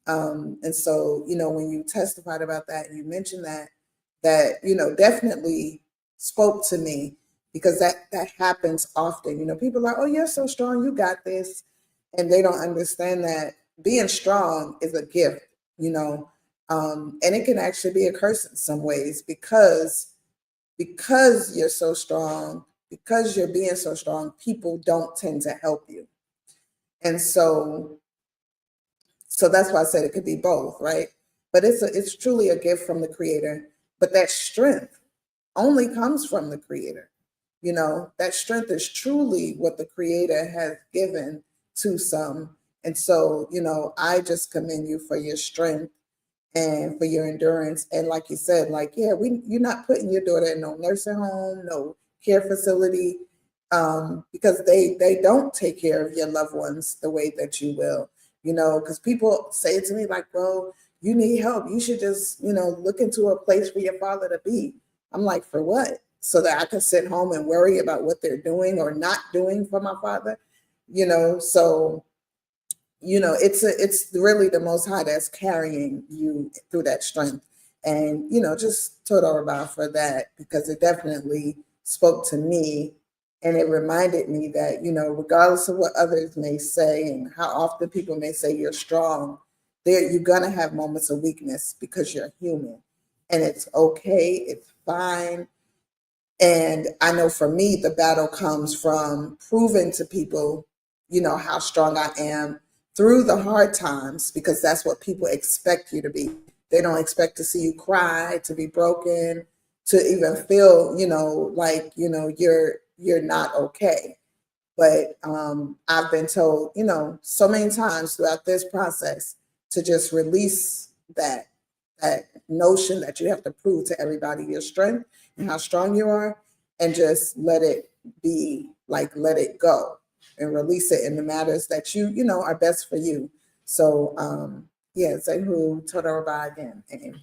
[SPEAKER 2] And so, you know, when you testified about that, and you mentioned that, you know, definitely spoke to me, because that happens often. You know, people are, oh, you're so strong, you got this. And they don't understand that being strong is a gift, you know, and it can actually be a curse in some ways, because you're so strong, because you're being so strong, people don't tend to help you. And so that's why I said it could be both, right? But it's truly a gift from the Creator. But that strength only comes from the Creator. You know, that strength is truly what the Creator has given to some. And so, you know, I just commend you for your strength and for your endurance. And like you said, like, yeah, you're not putting your daughter in no nursing home, no care facility, because they don't take care of your loved ones the way that you will. You know, because people say to me like, well, you need help. You should just, you know, look into a place for your father to be. I'm like, for what? So that I can sit home and worry about what they're doing or not doing for my father, you know? So, you know, it's really the Most High that's carrying you through that strength. And, you know, just total rabbi for that, because it definitely spoke to me. And it reminded me that, you know, regardless of what others may say and how often people may say you're strong, you're going to have moments of weakness, because you're human. And it's okay. It's fine. And I know for me, the battle comes from proving to people, you know, how strong I am through the hard times, because that's what people expect you to be. They don't expect to see you cry, to be broken, to even feel, you know, like, you know, you're not okay. But I've been told, you know, so many times throughout this process to just release that notion that you have to prove to everybody your strength and how strong you are, and just let it be, like, let it go and release it in the matters that you know are best for you. So yeah, say who Toda Rabbi again, and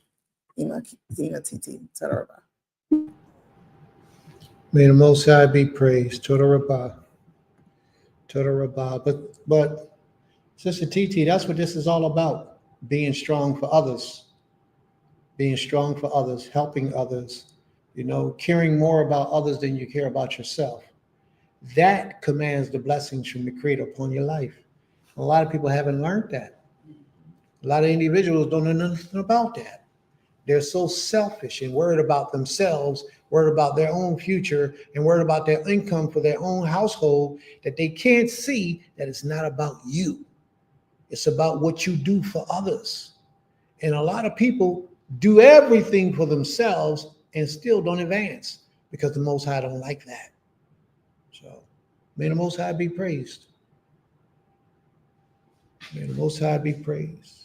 [SPEAKER 2] Zena TT Toda Rabbi.
[SPEAKER 1] May the Most High be praised. Toda Rabbah. Toda Rabbah. But Sister TT, that's what this is all about. Being strong for others. Being strong for others, helping others, you know, caring more about others than you care about yourself. That commands the blessings from the Creator upon your life. A lot of people haven't learned that. A lot of individuals don't know nothing about that. They're so selfish and worried about themselves, worried about their own future, and worried about their income for their own household, that they can't see that it's not about you. It's about what you do for others. And a lot of people do everything for themselves and still don't advance, because the Most High don't like that. So may the Most High be praised. May the Most High be praised.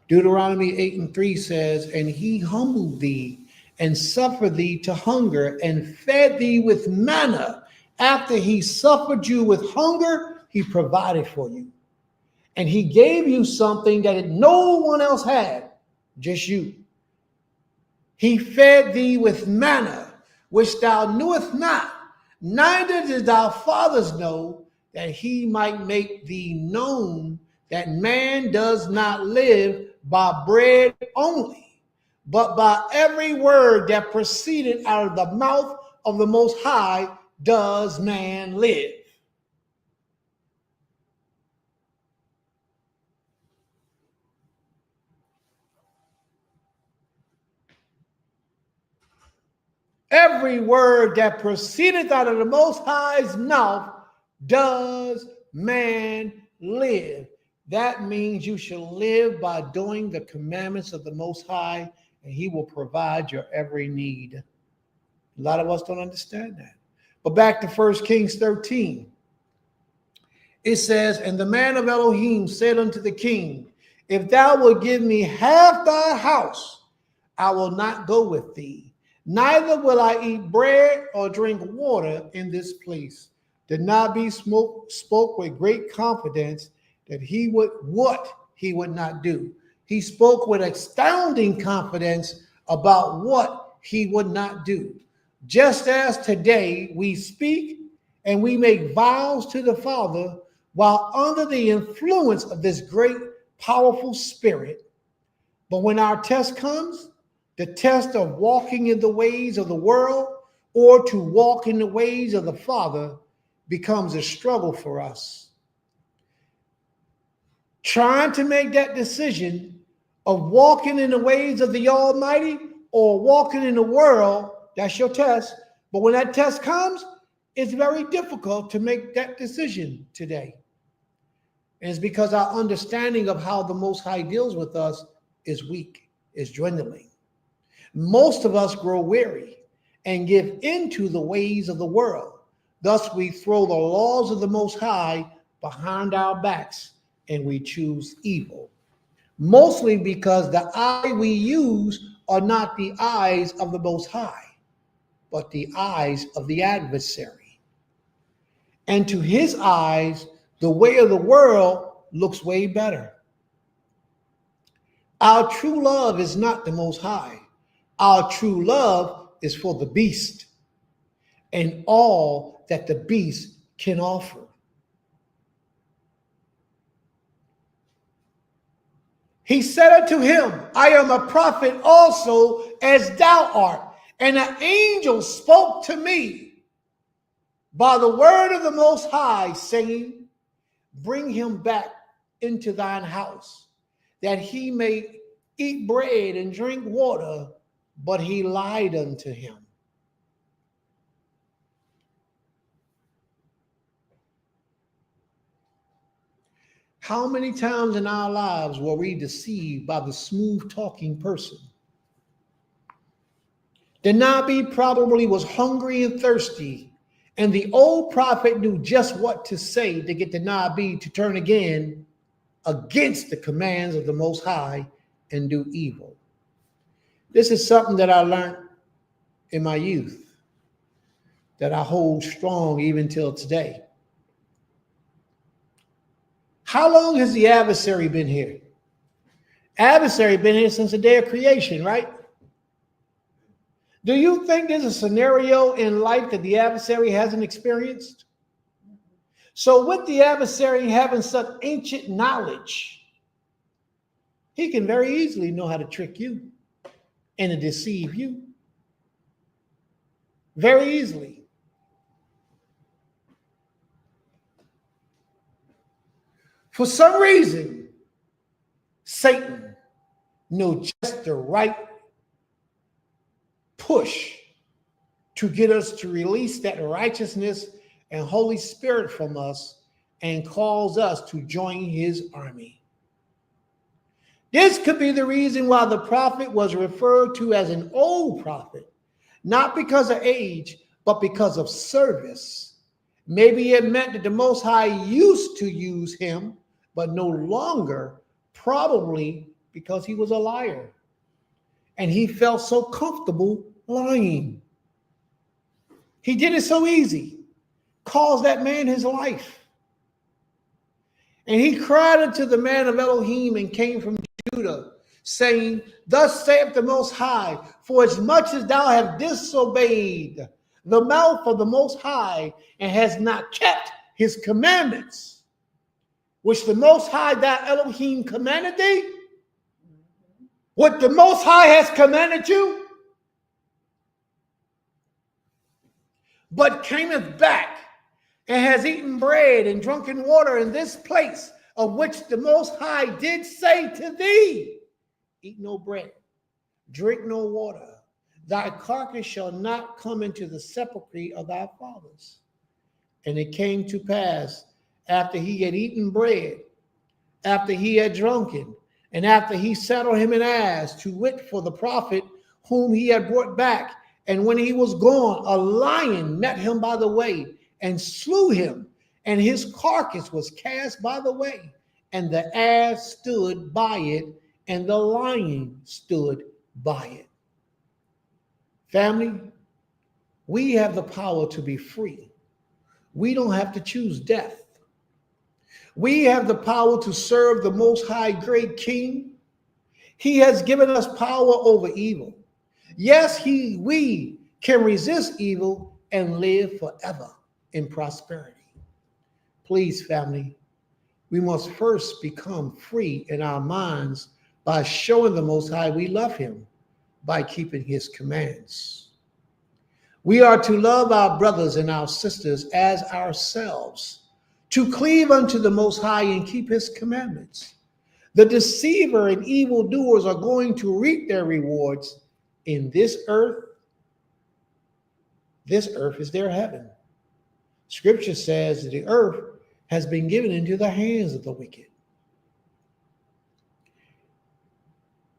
[SPEAKER 1] Deuteronomy 8:3 says, and he humbled thee and suffered thee to hunger and fed thee with manna. After he suffered you with hunger, he provided for you. And he gave you something that no one else had, just you. He fed thee with manna, which thou knewest not, neither did thy fathers know, that he might make thee known that man does not live by bread only, but by every word that proceeded out of the mouth of the Most High does man live. Every word that proceedeth out of the Most High's mouth does man live. That means you shall live by doing the commandments of the Most High, and he will provide your every need. A lot of us don't understand that. But back to 1 Kings 13. It says, and the man of Elohim said unto the king, if thou wilt give me half thy house, I will not go with thee. Neither will I eat bread or drink water in this place. The Nabi spoke with great confidence that he would what he would not do. He spoke with astounding confidence about what he would not do. just as today we speak and we make vows to the Father while under the influence of this great, powerful Spirit. But when our test comes, the test of walking in the ways of the world or to walk in the ways of the Father becomes a struggle for us. Trying to make that decision of walking in the ways of the Almighty or walking in the world, that's your test. But when that test comes, it's very difficult to make that decision today. And it's because our understanding of how the Most High deals with us is weak, is dwindling. Most of us grow weary and give into the ways of the world. Thus, we throw the laws of the Most High behind our backs and we choose evil. Mostly because the eye we use are not the eyes of the Most High, but the eyes of the adversary. And to his eyes, the way of the world looks way better. Our true love is not the Most High. Our true love is for the beast and all that the beast can offer. He said unto him, I am a prophet also as thou art. And an angel spoke to me by the word of the Most High, saying, bring him back into thine house, that he may eat bread and drink water. But he lied unto him. How many times in our lives were we deceived by the smooth-talking person? The Nabi probably was hungry and thirsty, and the old prophet knew just what to say to get the Nabi to turn again against the commands of the Most High and do evil. This is something that I learned in my youth that I hold strong even till today. How long has the adversary been here? Adversary been here since the day of creation, right? Do you think there's a scenario in life that the adversary hasn't experienced? So with the adversary having such ancient knowledge, he can very easily know how to trick you and to deceive you. Very easily. For some reason, Satan knows just the right push to get us to release that righteousness and Holy Spirit from us and cause us to join his army. This could be the reason why the prophet was referred to as an old prophet, not because of age, but because of service. Maybe it meant that the Most High used to use him, but no longer, probably because he was a liar. And he felt so comfortable lying. He did it so easy, caused that man his life. And he cried unto the man of Elohim and came from Judah, saying, thus saith the Most High, for as much as thou hast disobeyed the mouth of the Most High and has not kept his commandments, which the Most High thy Elohim commanded thee, what the Most High has commanded you, but cameth back and has eaten bread and drunken water in this place, of which the Most High did say to thee, eat no bread, drink no water, thy carcass shall not come into the sepulchre of thy fathers. And it came to pass, after he had eaten bread, after he had drunken, and after he sat on him an ass, to wit for the prophet whom he had brought back, and when he was gone, a lion met him by the way and slew him, and his carcass was cast by the way, and the ass stood by it, and the lion stood by it. Family, we have the power to be free. We don't have to choose death. We have the power to serve the Most High great King. He has given us power over evil. Yes, we can resist evil and live forever in prosperity. Please, family, we must first become free in our minds by showing the Most High we love him by keeping his commands. We are to love our brothers and our sisters as ourselves, to cleave unto the Most High and keep his commandments. The deceiver and evildoers are going to reap their rewards in this earth. This earth is their heaven. Scripture says that the earth has been given into the hands of the wicked.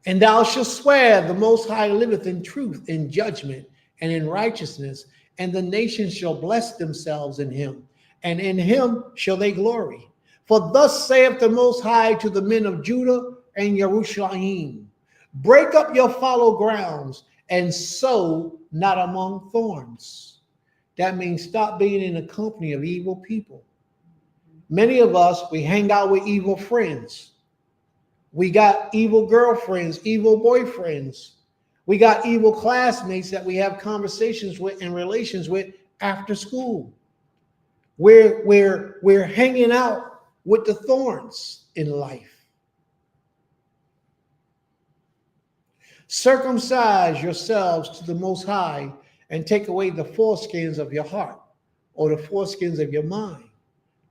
[SPEAKER 1] And thou shalt swear the Most High liveth in truth, in judgment, and in righteousness, and the nations shall bless themselves in him, and in him shall they glory. For thus saith the Most High to the men of Judah and Jerusalem, break up your fallow grounds, and sow not among thorns. That means stop being in the company of evil people. Many of us, we hang out with evil friends. We got evil girlfriends, evil boyfriends. We got evil classmates that we have conversations with and relations with after school. We're hanging out with the thorns in life. Circumcise yourselves to the Most High and take away the foreskins of your heart or the foreskins of your mind,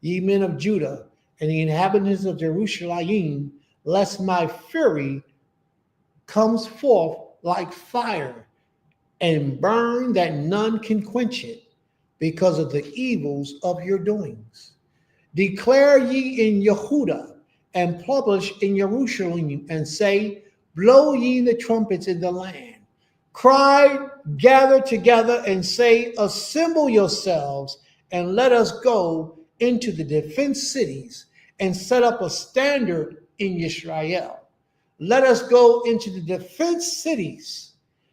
[SPEAKER 1] ye men of Judah and the inhabitants of Jerusalem, lest my fury comes forth like fire and burn that none can quench it because of the evils of your doings. Declare ye in Yehudah and publish in Jerusalem and say, blow ye the trumpets in the land. Cry, gather together and say, assemble yourselves and let us go into the defense cities and set up a standard in Israel. Let us go into the defense cities.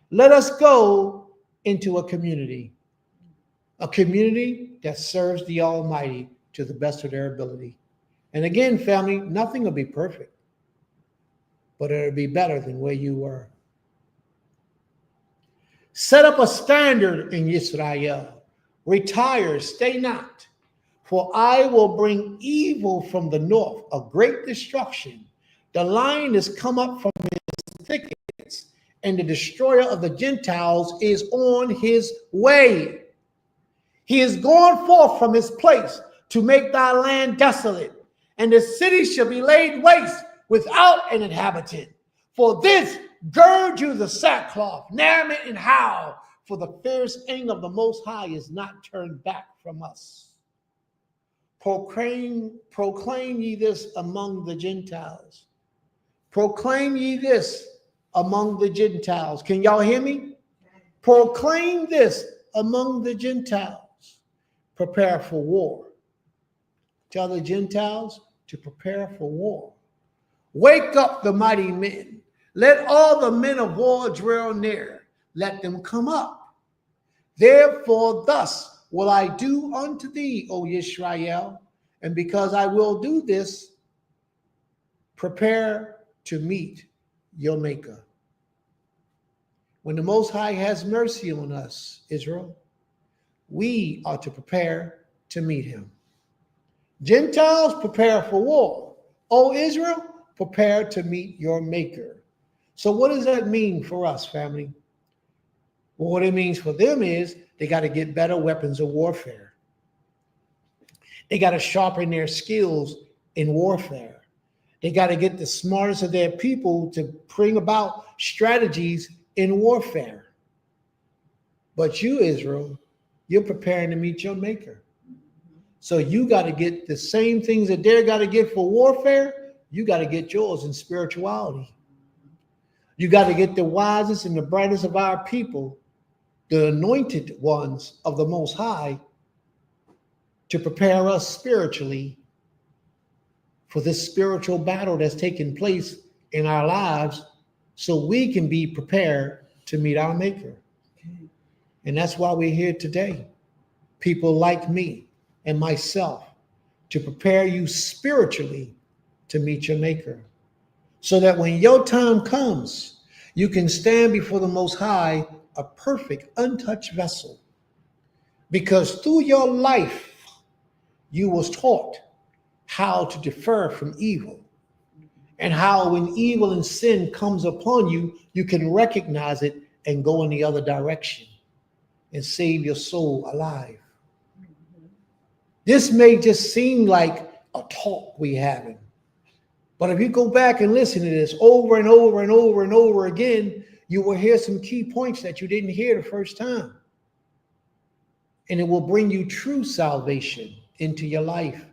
[SPEAKER 1] Let us go into a community that serves the Almighty to the best of their ability. And again, family, nothing will be perfect, but it'll be better than where you were. Set up a standard in Israel. Retire, stay not. For I will bring evil from the north, a great destruction. The lion is come up from his thickets, and the destroyer of the Gentiles is on his way. He is gone forth from his place to make thy land desolate, and the city shall be laid waste without an inhabitant. For this gird you the sackcloth, merriment and howl, for the fierce anger of the Most High is not turned back from us. Proclaim ye this among the Gentiles. Proclaim ye this among the Gentiles. Can y'all hear me? Proclaim this among the Gentiles. Prepare for war. Tell the Gentiles to prepare for war. Wake up the mighty men. Let all the men of war draw near. Let them come up. Therefore, thus will I do unto thee, O Israel, and because I will do this, prepare to meet your Maker. When the Most High has mercy on us, Israel, we are to prepare to meet him. Gentiles, prepare for war. O Israel, prepare to meet your Maker. So what does that mean for us, family? Well, what it means for them is they got to get better weapons of warfare. They got to sharpen their skills in warfare. They got to get the smartest of their people to bring about strategies in warfare. But you, Israel, you're preparing to meet your Maker. So you got to get the same things that they're got to get for warfare. You got to get yours in spirituality. You got to get the wisest and the brightest of our people, the anointed ones of the Most High, to prepare us spiritually for this spiritual battle that's taking place in our lives so we can be prepared to meet our Maker. And that's why we're here today. People like me and myself, to prepare you spiritually to meet your Maker. So that when your time comes, you can stand before the Most High a perfect, untouched vessel. Because through your life, you was taught how to defer from evil, and how when evil and sin comes upon you, you can recognize it and go in the other direction and save your soul alive. This may just seem like a talk we having, but if you go back and listen to this over and over and over and over again, you will hear some key points that you didn't hear the first time. And it will bring you true salvation into your life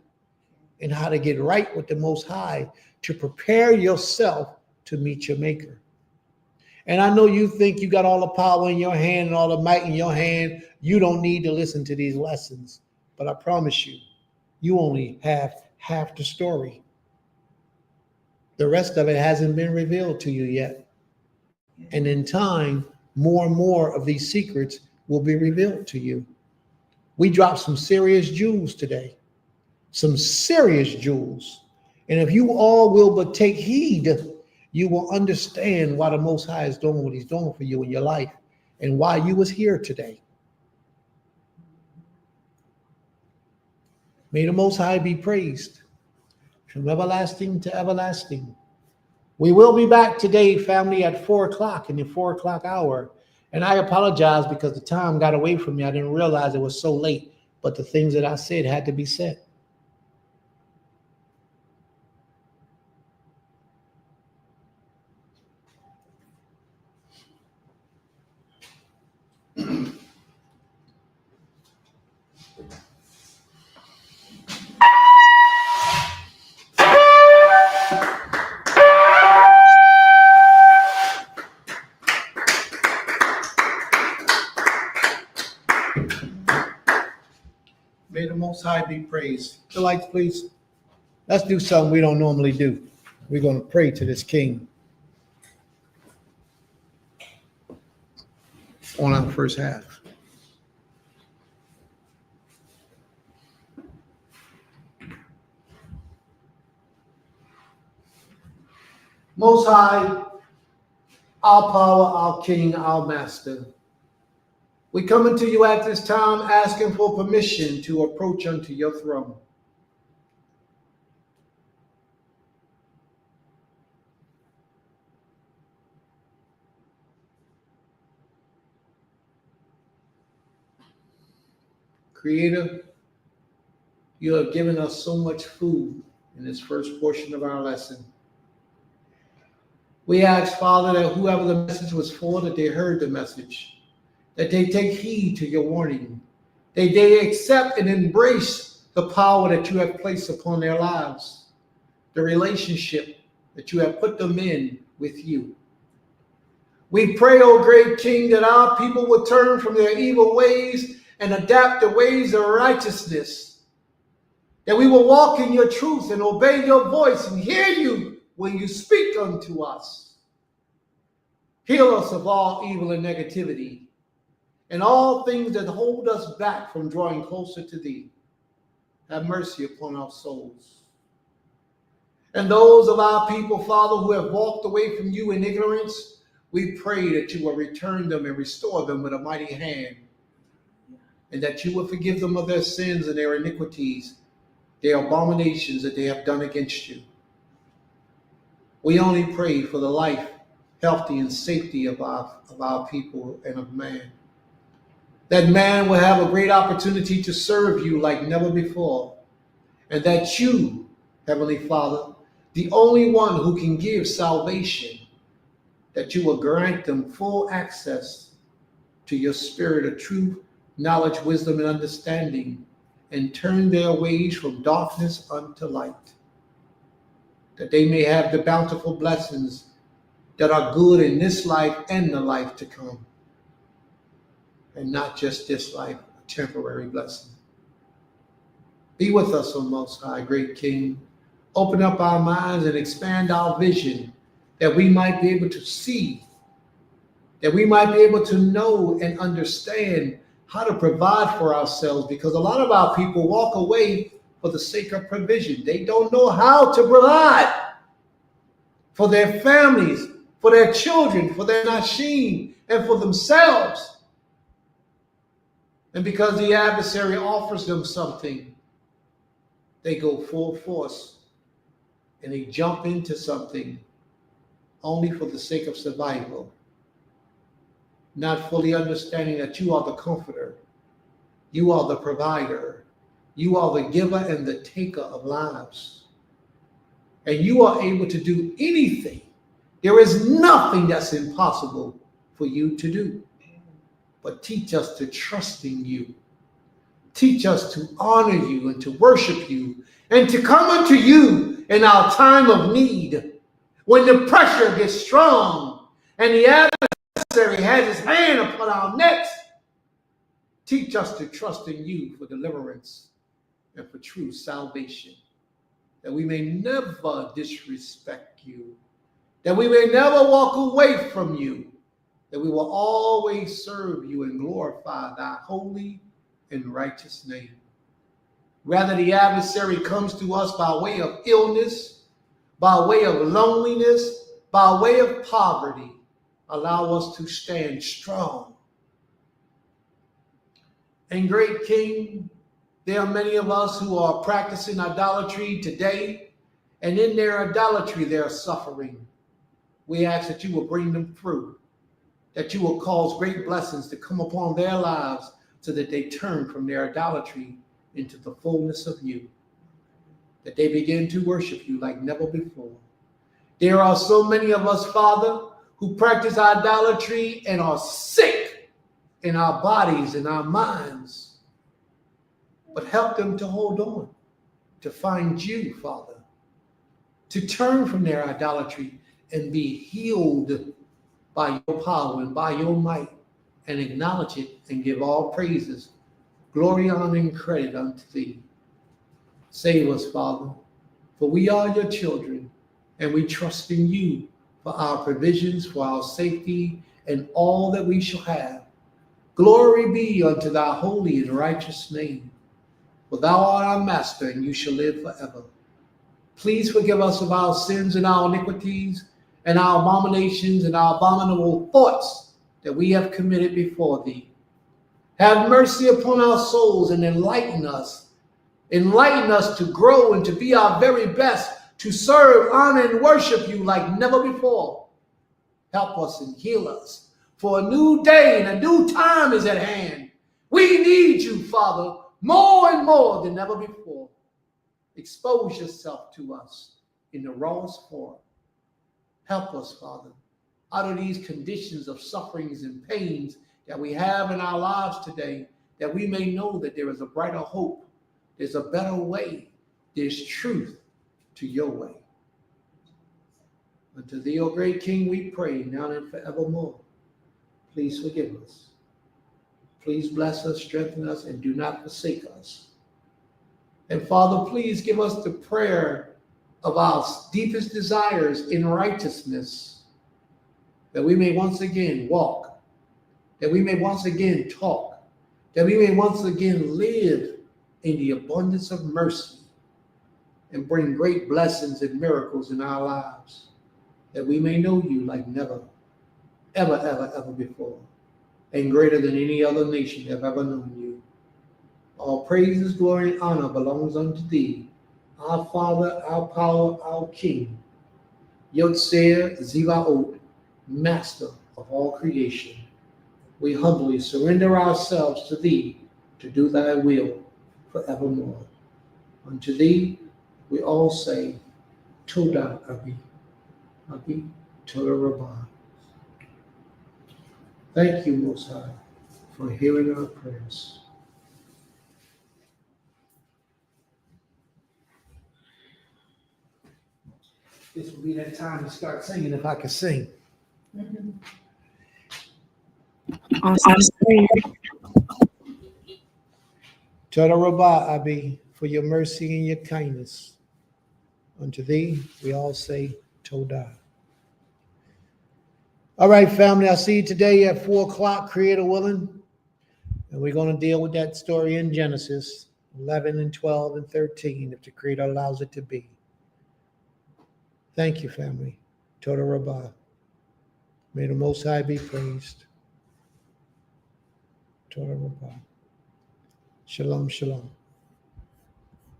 [SPEAKER 1] and how to get right with the Most High to prepare yourself to meet your Maker. And I know you think you got all the power in your hand and all the might in your hand. You don't need to listen to these lessons. But I promise you, you only have half the story. The rest of it hasn't been revealed to you yet. And in time, more and more of these secrets will be revealed to you. We dropped some serious jewels today. Some serious jewels. And if you all will but take heed, you will understand why the Most High is doing what he's doing for you in your life and why you was here today. May the Most High be praised from everlasting to everlasting. We will be back today, family, at 4 o'clock in the 4 o'clock hour. And I apologize because the time got away from me. I didn't realize it was so late, but the things that I said had to be said. May the Most High be praised. The lights, please. Let's do something we don't normally do. We're going to pray to this King on our first half. Most High, our power, our King, our Master, we come unto you at this time asking for permission to approach unto your throne. Creator, you have given us so much food in this first portion of our lesson. We ask, Father, that whoever the message was for, that they heard the message, that they take heed to your warning, that they accept and embrace the power that you have placed upon their lives, the relationship that you have put them in with you. We pray, O great King, that our people will turn from their evil ways and adapt the ways of righteousness, that we will walk in your truth and obey your voice and hear you when you speak unto us. Heal us of all evil and negativity and all things that hold us back from drawing closer to thee. Have mercy upon our souls. And those of our people, Father, who have walked away from you in ignorance, we pray that you will return them and restore them with a mighty hand, and that you will forgive them of their sins and their iniquities, their abominations that they have done against you. We only pray for the life, healthy, and safety of our people and of man. That man will have a great opportunity to serve you like never before, and that you, Heavenly Father, the only one who can give salvation, that you will grant them full access to your spirit of truth, knowledge, wisdom, and understanding, and turn their ways from darkness unto light, that they may have the bountiful blessings that are good in this life and the life to come, and not just this life, a temporary blessing. Be with us, O Most High, great King. Open up our minds and expand our vision, that we might be able to see, that we might be able to know and understand how to provide for ourselves, because a lot of our people walk away for the sake of provision. They don't know how to provide for their families, for their children, for their nashim, and for themselves. And because the adversary offers them something, they go full force and they jump into something only for the sake of survival, not fully understanding that you are the comforter, you are the provider, you are the giver and the taker of lives. And you are able to do anything. There is nothing that's impossible for you to do. But teach us to trust in you. Teach us to honor you and to worship you and to come unto you in our time of need. When the pressure gets strong and the adversary has his hand upon our necks, teach us to trust in you for deliverance and for true salvation, that we may never disrespect you, that we may never walk away from you, that we will always serve you and glorify thy holy and righteous name. Rather, the adversary comes to us by way of illness, by way of loneliness, by way of poverty. Allow us to stand strong. And great King, there are many of us who are practicing idolatry today, and in their idolatry they are suffering. We ask that you will bring them through, that you will cause great blessings to come upon their lives so that they turn from their idolatry into the fullness of you, that they begin to worship you like never before. There are so many of us, Father, who practice idolatry and are sick in our bodies and our minds, but help them to hold on, to find you, Father, to turn from their idolatry and be healed by your power and by your might, and acknowledge it and give all praises, glory, honor, and credit unto thee. Save us, Father, for we are your children, and we trust in you for our provisions, for our safety, and all that we shall have. Glory be unto thy holy and righteous name. For thou art our master, and you shall live forever. Please forgive us of our sins and our iniquities, and our abominations and our abominable thoughts that we have committed before thee. Have mercy upon our souls and enlighten us. Enlighten us to grow and to be our very best, to serve, honor, and worship you like never before. Help us and heal us, for a new day and a new time is at hand. We need you, Father, more and more than ever before. Expose yourself to us in the rawest form. Help us, Father, out of these conditions of sufferings and pains that we have in our lives today, that we may know that there is a brighter hope, there's a better way, there's truth to your way. Unto thee, O great King, we pray now and forevermore. Please forgive us. Please bless us, strengthen us, and do not forsake us. And Father, please give us the prayer of our deepest desires in righteousness, that we may once again walk, that we may once again talk, that we may once again live in the abundance of mercy and bring great blessings and miracles in our lives, that we may know you like never, ever, ever, ever before, and greater than any other nation have ever known you. All praises, glory, and honor belongs unto thee, our Father, our power, our King, Yotzer Zivaot, Master of all creation. We humbly surrender ourselves to thee to do thy will forevermore. Unto thee we all say, Toda Abi, Abi, Toda Rabbah. Thank you, Most High, for hearing our prayers. This will be that time to start singing if I can sing.
[SPEAKER 3] Awesome.
[SPEAKER 1] Toda Rabbah, Abi, for your mercy and your kindness. Unto thee, we all say, Toda. All right, family, I'll see you today at 4 o'clock, Creator willing. And we're going to deal with that story in Genesis 11 and 12 and 13, if the Creator allows it to be. Thank you, family. Toda Rabbah. May the Most High be praised. Torah Rabbah. Shalom, shalom.